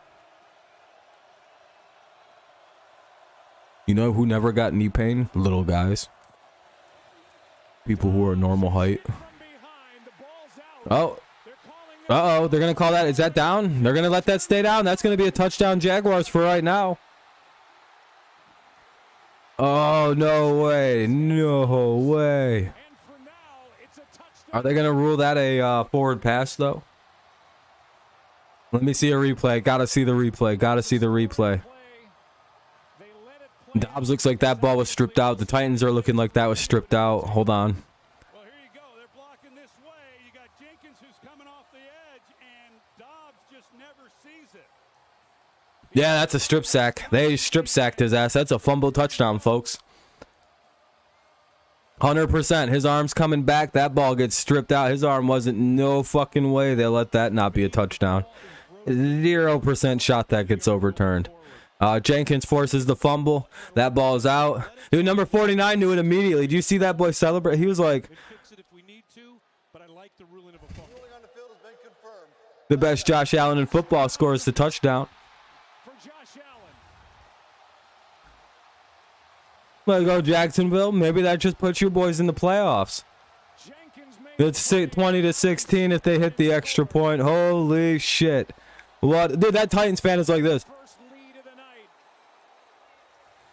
You know who never got knee pain? Little guys. People who are normal height. Oh. Uh-oh, they're going to call that. Is that down? They're going to let that stay down. That's going to be a touchdown Jaguars for right now. Oh, no way. No way. Are they going to rule that a forward pass, though? Let me see a replay. Gotta see the replay. Gotta see the replay. Dobbs looks like that ball was stripped out. The Titans are looking like that was stripped out. Hold on. Well, here you go. They're blocking this way. You got Jenkins who's coming off the edge, and Dobbs just never sees it. Yeah, that's a strip sack. They strip sacked his ass. That's a fumble touchdown, folks. 100%. His arm's coming back. That ball gets stripped out. His arm wasn't no fucking way. They let that not be a touchdown. 0% shot that gets overturned. Jenkins forces the fumble. That ball's out. Dude, number 49 knew it immediately. Do you see that boy celebrate? He was like, Fix it if we need to, but I like the ruling of a fumble. Ruling on the field has been confirmed. the best Josh Allen in football scores the touchdown. For Josh Allen. Let's go, Jacksonville. Maybe that just puts your boys in the playoffs. Jenkins made It's 20-16 if they hit the extra point. Holy shit. What? Dude, that Titans fan is like this. first lead of the night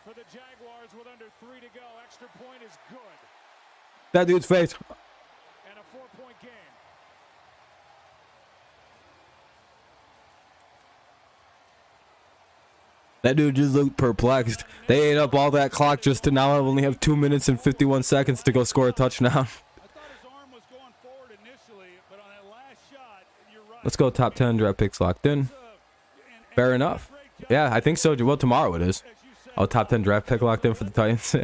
for the Jaguars with under 3 to go. Extra point is good. That dude's face. And a 4-point game. That dude just looked perplexed. They ate up all that clock just to now only have 2 minutes and 51 seconds to go score a touchdown. I thought his arm was going forward initially, but on that last shot, you're right. Let's go top 10 draft picks locked in. Fair enough. Yeah, I think so. Well, tomorrow it is. Oh, top 10 draft pick locked in for the Titans.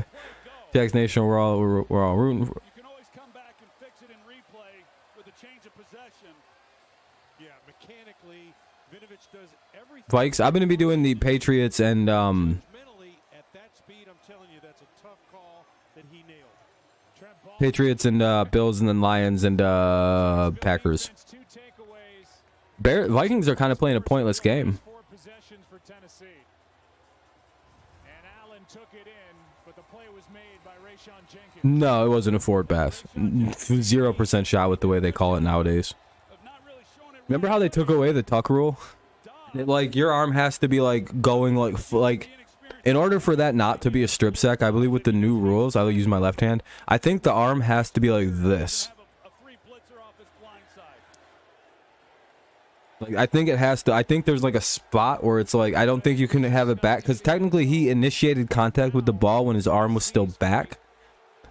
Jags Nation, we're all rooting for. You can always come back and fix it in replay with a change of possession. Yeah, mechanically, Vinovich does everything. Vikes, I'm going to be doing the Patriots and Mentally, at that speed, I'm telling you, that's a tough call that he nailed. Trent Ball Patriots and Bills and then Lions and Packers. gets 2 takeaways. Vikings are kind of playing a pointless game. 4 possessions for Tennessee. And Allen took it in, but the play was made by Rayshon Jenkins. No, it wasn't a forward pass. 0% shot with the way they call it nowadays. Of not really showing it. Remember how they took away the tuck rule? Like your arm has to be like going like in order for that not to be a strip sack, I believe with the new rules, I will use my left hand. I think the arm has to be like this. Have a free blitzer off his blind side. Like I think it has to. I think there's like a spot where it's like I don't think you can have it back because technically he initiated contact with the ball when his arm was still back.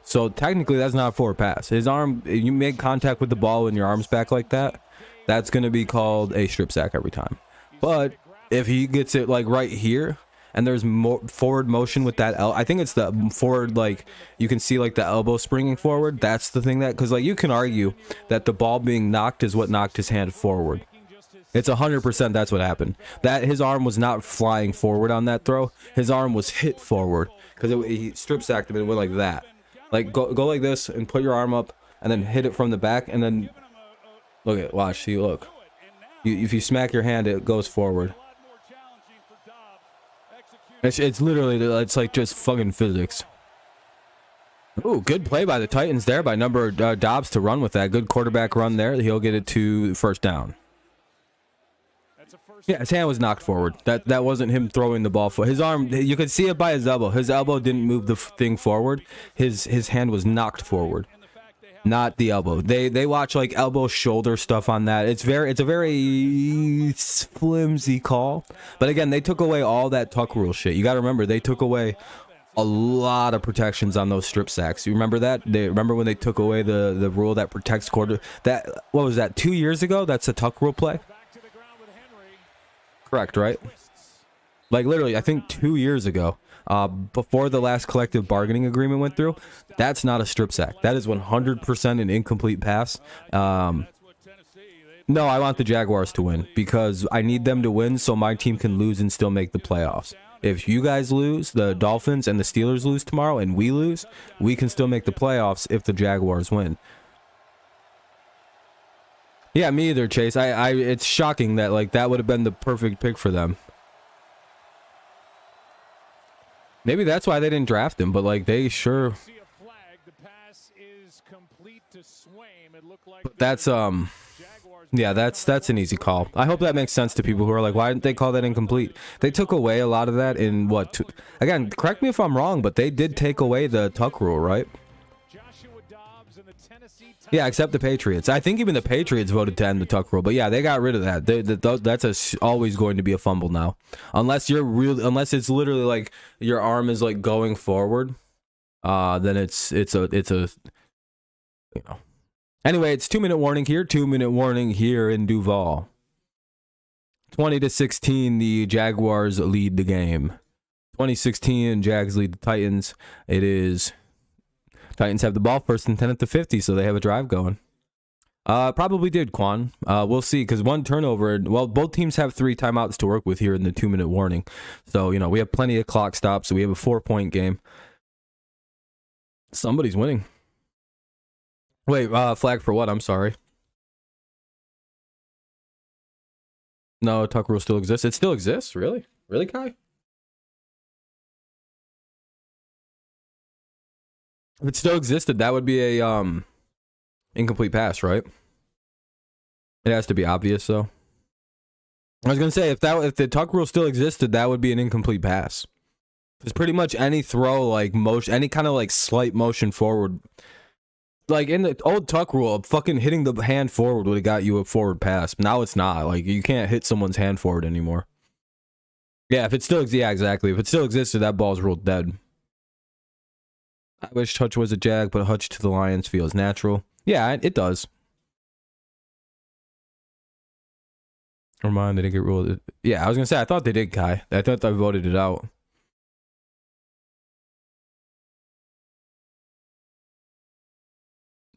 So technically that's not a forward pass. His arm, you make contact with the ball when your arm's back like that, that's going to be called a strip sack every time. But if he gets it like right here and there's more forward motion with that, I think it's the forward, like you can see like the elbow springing forward. That's the thing that, because like you can argue that the ball being knocked is what knocked his hand forward. It's 100% that's what happened. That his arm was not flying forward on that throw. His arm was hit forward because he strip sacked him and went like that. Like go like this and put your arm up and then hit it from the back and then look at watch. See, look. If you smack your hand, it goes forward. A lot more challenging for Dobbs. Executing. It's literally, it's like just fucking physics. Ooh, good play by the Titans there by number Dobbs to run with that. Good quarterback run there. He'll get it to first down. That's a first. Yeah, his hand was knocked forward. That wasn't him throwing the ball for his arm. You could see it by his elbow. His elbow didn't move the thing forward. His hand was knocked forward, not the elbow. They watch like elbow shoulder stuff on that. It's a very flimsy call. But again, they took away all that tuck rule shit. You got to remember they took away a lot of protections on those strip sacks. You remember that? Remember when they took away the rule that protects quarter? That what was that? 2 years ago? That's a tuck rule play. Back to the ground with Henry. Correct, right? Like literally, I think 2 years ago, before the last collective bargaining agreement went through, that's not a strip sack. That is 100% an incomplete pass. No, I want the Jaguars to win because I need them to win so my team can lose and still make the playoffs. If you guys lose, the Dolphins and the Steelers lose tomorrow, and we lose, we can still make the playoffs if the Jaguars win. Yeah, me either, Chase. It's shocking that like that would have been the perfect pick for them. Maybe that's why they didn't draft him, but like they sure. See a flag. The pass is complete to Swaim. It looked like That's Jaguars. yeah, that's an easy call. I hope that makes sense to people who are like, why didn't they call that incomplete? They took away a lot of that in what? Again, correct me if I'm wrong, but they did take away the tuck rule, right? Joshua Dobbs and the Tennessee Titans. Yeah, except the Patriots. I think even the Patriots voted to end the tuck rule, but yeah, they got rid of that. That's always going to be a fumble now, unless it's literally like your arm is like going forward. Then it's a. Anyway, it's 2-minute warning here. 2-minute warning here in Duval. 20-16, the Jaguars lead the game. 2016, Jags lead the Titans. It is. Titans have the ball first and 10 at the 50, so they have a drive going. Probably did, Quan. We'll see, because one turnover. Well, both teams have 3 timeouts to work with here in the 2-minute warning. So, we have plenty of clock stops, so we have a 4-point game. Somebody's winning. Wait, flag for what? I'm sorry. No, tuck rule still exists. It still exists? Really? Really, Kai? If it still existed, that would be a incomplete pass, right? It has to be obvious, though. I was gonna say if the tuck rule still existed, that would be an incomplete pass. Because pretty much any throw, like motion, any kind of like slight motion forward, like in the old tuck rule, fucking hitting the hand forward would have got you a forward pass. Now it's not. Like you can't hit someone's hand forward anymore. Yeah, yeah, exactly. If it still existed, that ball's ruled dead. I wish Hutch was a Jag, but Hutch to the Lions feels natural. Yeah, it does. Never mind, they didn't get ruled. Yeah, I was going to say, I thought they did, Kai. I thought they voted it out.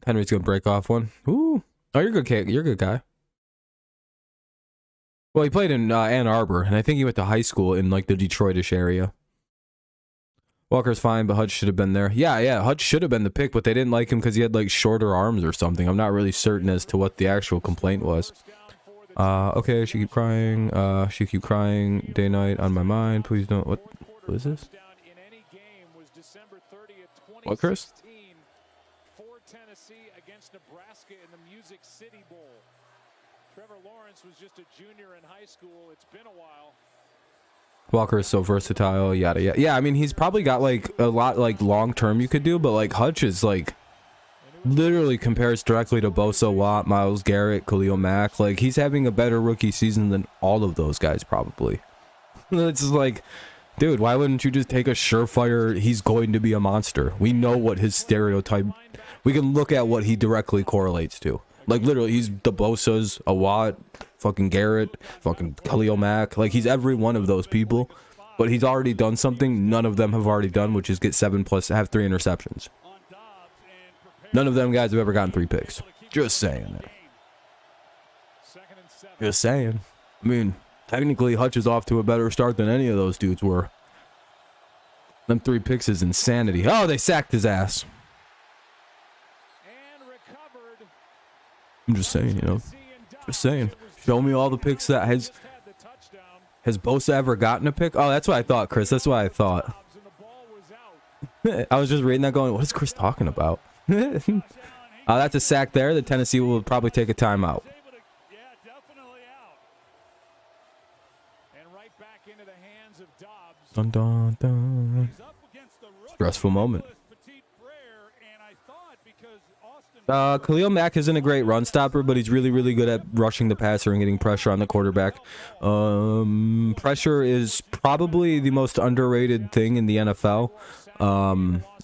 Henry's going to break off one. Ooh. Oh, you're good, Kate. You're a good guy. Well, he played in Ann Arbor, and I think he went to high school in, like, the Detroitish area. Walker's fine, but Hutch should have been there. Yeah, Hutch should have been the pick, but they didn't like him because he had, like, shorter arms or something. I'm not really certain as to what the actual complaint was. Okay, she keep crying. She keep crying day night on my mind. Please don't. What is this? What, Chris? For Tennessee against Nebraska in the Music City Bowl. Trevor Lawrence was just a junior in high school. It's been a while. Walker is so versatile, yada yada. Yeah, I mean he's probably got like a lot like long term you could do, but like Hutch is like literally compares directly to Bosa, Watt, Myles Garrett, Khalil Mack. Like he's having a better rookie season than all of those guys probably. It's just like, dude, why wouldn't you just take a surefire? He's going to be a monster. We know what his stereotype. We can look at what he directly correlates to. Like literally, he's the Bosa's, a Watt, fucking Garrett, fucking Khalil Mack. Like he's every one of those people, but he's already done something none of them have already done, which is get 7+, have 3 interceptions. None of them guys have ever gotten 3 picks. Just saying it. Just saying. I mean, technically, Hutch is off to a better start than any of those dudes were. Them 3 picks is insanity. Oh, they sacked his ass. I'm just saying, Just saying. Show me all the picks that has Bosa ever gotten a pick? Oh, that's what I thought, Chris. That's what I thought. I was just reading that going, what is Chris talking about? That's a sack there. The Tennessee will probably take a timeout. Dun, dun, dun. Stressful moment. Khalil Mack isn't a great run stopper, but he's really, really good at rushing the passer and getting pressure on the quarterback. Pressure is probably the most underrated thing in the NFL.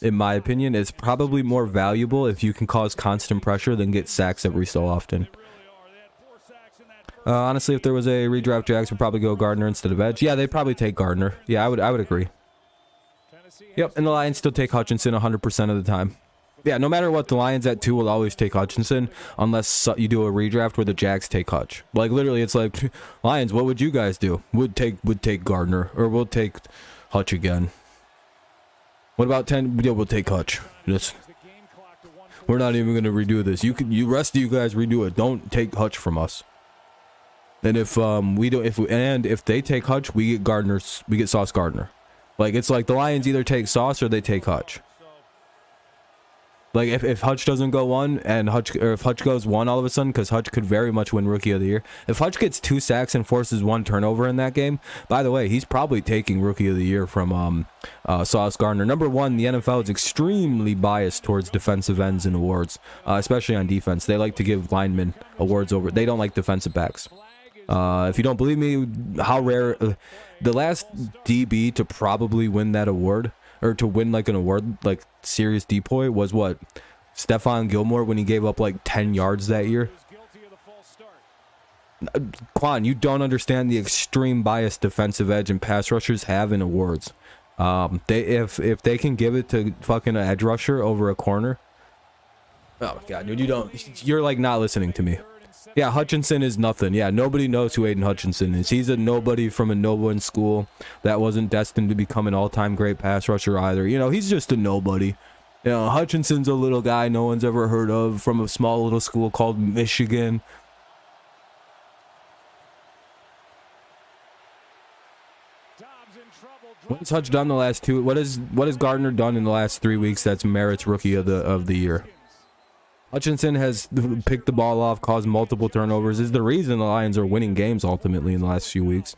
In my opinion, it's probably more valuable if you can cause constant pressure than get sacks every so often. Honestly, if there was a redraft, Jags would probably go Gardner instead of Edge. Yeah, they'd probably take Gardner. Yeah, I would agree. Yep, and the Lions still take Hutchinson 100% of the time. Yeah, no matter what, the Lions at 2 will always take Hutchinson unless you do a redraft where the Jags take Hutch. Like literally, it's like, Lions, what would you guys do? Would take Gardner, or we'll take Hutch again. What about 10? Yeah, we'll take Hutch. We're not even gonna redo this. You rest of you guys redo it. Don't take Hutch from us. And if if they take Hutch, we get Sauce Gardner. Like it's like the Lions either take Sauce or they take Hutch. Like if Hutch doesn't go one and if Hutch goes one all of a sudden, because Hutch could very much win Rookie of the Year. If Hutch gets 2 sacks and forces 1 turnover in that game, by the way, he's probably taking Rookie of the Year from Sauce Gardner. Number one, the NFL is extremely biased towards defensive ends and awards, especially on defense. They like to give linemen awards over. They don't like defensive backs. If you don't believe me, how rare the last DB to probably win that award, or to win like an award like serious depoy, was what? Stephon Gilmore, when he gave up like 10 yards that year. Quan, you don't understand the extreme bias defensive edge and pass rushers have in awards. If they can give it to fucking an edge rusher over a corner. Oh my god, dude, you're like not listening to me. Yeah, Hutchinson is nothing. Yeah, nobody knows who Aiden Hutchinson is. He's a nobody from a no one school that wasn't destined to become an all-time great pass rusher either. You know, he's just a nobody. You know, Hutchinson's a little guy no one's ever heard of from a small little school called Michigan. What has Hutch done the last 2? What has Gardner done in the last 3 weeks that's merits Rookie of the Year? Hutchinson has picked the ball off, caused multiple turnovers, is the reason the Lions are winning games ultimately in the last few weeks.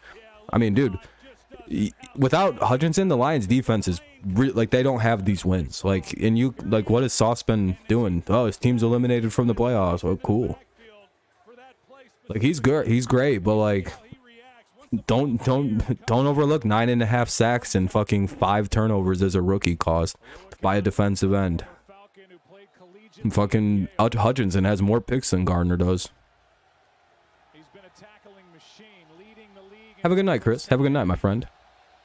I mean, dude, without Hutchinson, the Lions defense is like, they don't have these wins. Like, and you, like, what has Sauce been doing? Oh, his team's eliminated from the playoffs. Oh, cool. Like, he's good. He's great, but like, don't overlook 9.5 sacks and fucking 5 turnovers as a rookie caused by a defensive end. Fucking Hutchinson has more picks than Gardner does. Have a good night, Chris. Have a good night, my friend.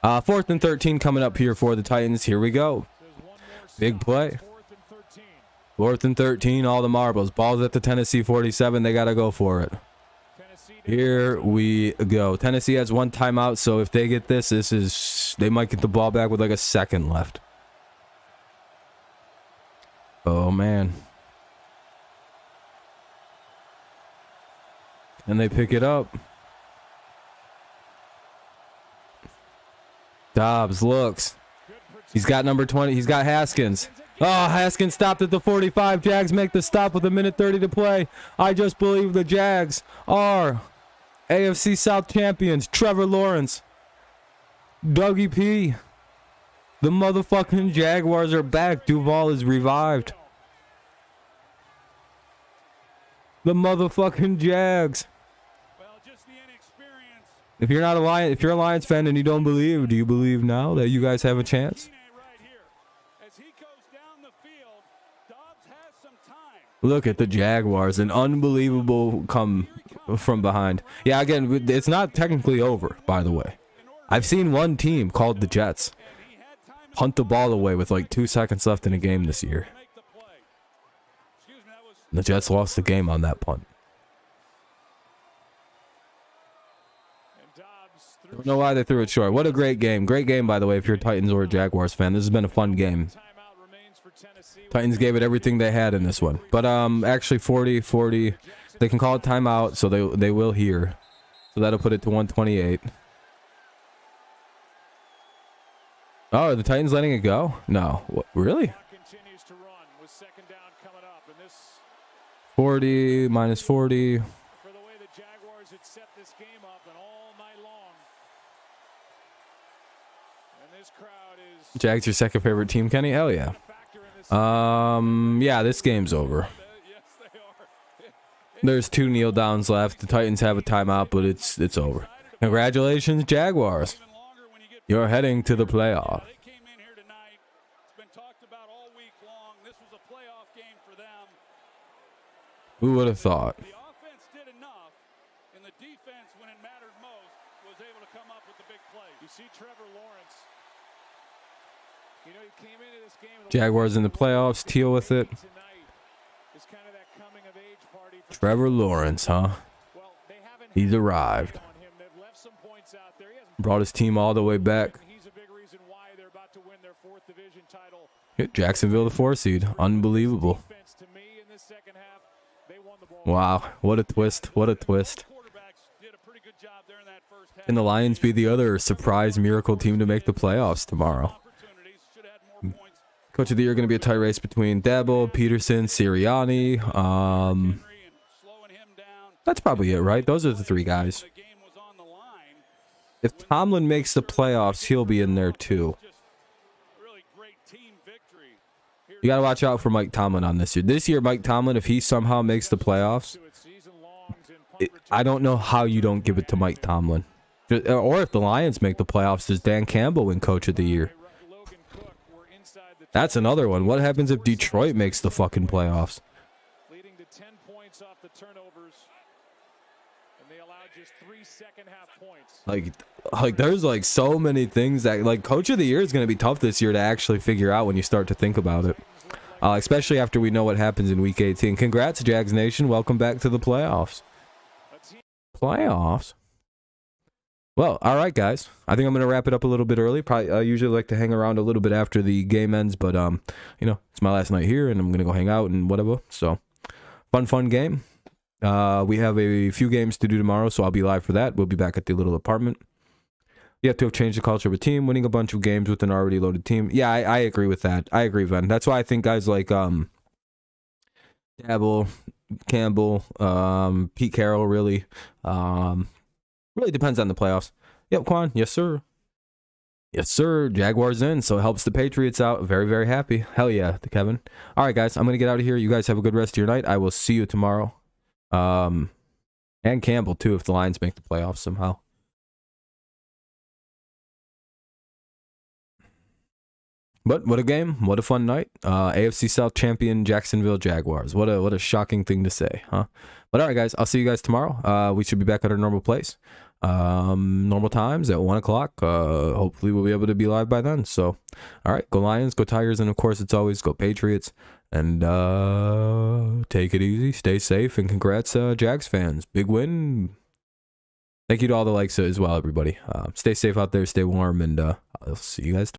4th and 13 coming up here for the Titans. Here we go. Big play. 4th and 13, all the marbles. Ball's at the Tennessee 47. They got to go for it. Here we go. Tennessee has 1 timeout, so if they get this is, they might get the ball back with like a second left. Oh, man. And they pick it up. Dobbs looks. He's got number 20. He's got Haskins. Oh, Haskins stopped at the 45. Jags make the stop with 1:30 to play. I just believe the Jags are AFC South champions. Trevor Lawrence. Dougie P. The motherfucking Jaguars are back. Duval is revived. The motherfucking Jags. If you're not a Lion, if you're a Lions fan and you don't believe, do you believe now that you guys have a chance? Look at the Jaguars, an unbelievable come from behind. Yeah, again, it's not technically over, by the way. I've seen one team called the Jets punt the ball away with like 2 seconds left in a game this year. The Jets lost the game on that punt. Don't know why they threw it short. What a great game. Great game, by the way, if you're a Titans or a Jaguars fan. This has been a fun game. Titans gave it everything they had in this one. But actually 40. They can call it timeout, so they will here. So that'll put it to 128. Oh, are the Titans letting it go? No. What, really? 40 minus 40. Jags your second favorite team, Kenny? Hell yeah. Yeah, this game's over. There's 2 kneel downs left. The Titans have a timeout, but it's over. Congratulations, Jaguars. You're heading to the playoff. Who would have thought? The offense did enough, and the defense, when it mattered most, was able to come up with the big play. You see Trevor Lawrence. You know, he came into this game. Jaguars in the playoffs. Deal with it. Trevor Lawrence, huh? He's arrived. Brought his team all the way back. Hit Jacksonville the 4 seed. Unbelievable. Wow, what a twist. What a twist. Can the Lions be the other surprise miracle team to make the playoffs tomorrow? Coach of the year going to be a tight race between Dabo, Peterson, Sirianni. That's probably it, right? Those are the three guys. If Tomlin makes the playoffs, he'll be in there too. You got to watch out for Mike Tomlin on this year. This year, Mike Tomlin, if he somehow makes the playoffs, I don't know how you don't give it to Mike Tomlin. Or if the Lions make the playoffs, does Dan Campbell win Coach of the Year? That's another one. What happens if Detroit makes the fucking playoffs? Leading to 10 points off the turnovers, and they allowed just 3 second-half points. Like there's like so many things that like Coach of the Year is going to be tough this year to actually figure out when you start to think about it. Especially after we know what happens in Week 18. Congrats, Jags Nation. Welcome back to the playoffs. Playoffs? Well, all right, guys. I think I'm going to wrap it up a little bit early. Probably, I usually like to hang around a little bit after the game ends, but, you know, it's my last night here, and I'm going to go hang out and whatever. So, fun game. We have a few games to do tomorrow, so I'll be live for that. We'll be back at the little apartment. You have to have changed the culture of a team, winning a bunch of games with an already loaded team. Yeah, I agree with that. I agree, Ven. That's why I think guys like Dabble, Campbell, Pete Carroll, really depends on the playoffs. Yep, Quan. Yes, sir. Yes, sir. Jaguars in, so it helps the Patriots out. Very, very happy. Hell yeah, Kevin. All right, guys. I'm going to get out of here. You guys have a good rest of your night. I will see you tomorrow. And Campbell, too, if the Lions make the playoffs somehow. But what a game. What a fun night. AFC South champion Jacksonville Jaguars. What a shocking thing to say, huh? But all right, guys. I'll see you guys tomorrow. We should be back at our normal place. Normal times at 1 o'clock. Hopefully we'll be able to be live by then. So, all right. Go Lions. Go Tigers. And, of course, it's always go Patriots. And take it easy. Stay safe. And congrats, Jags fans. Big win. Thank you to all the likes as well, everybody. Stay safe out there. Stay warm. And I'll see you guys tomorrow.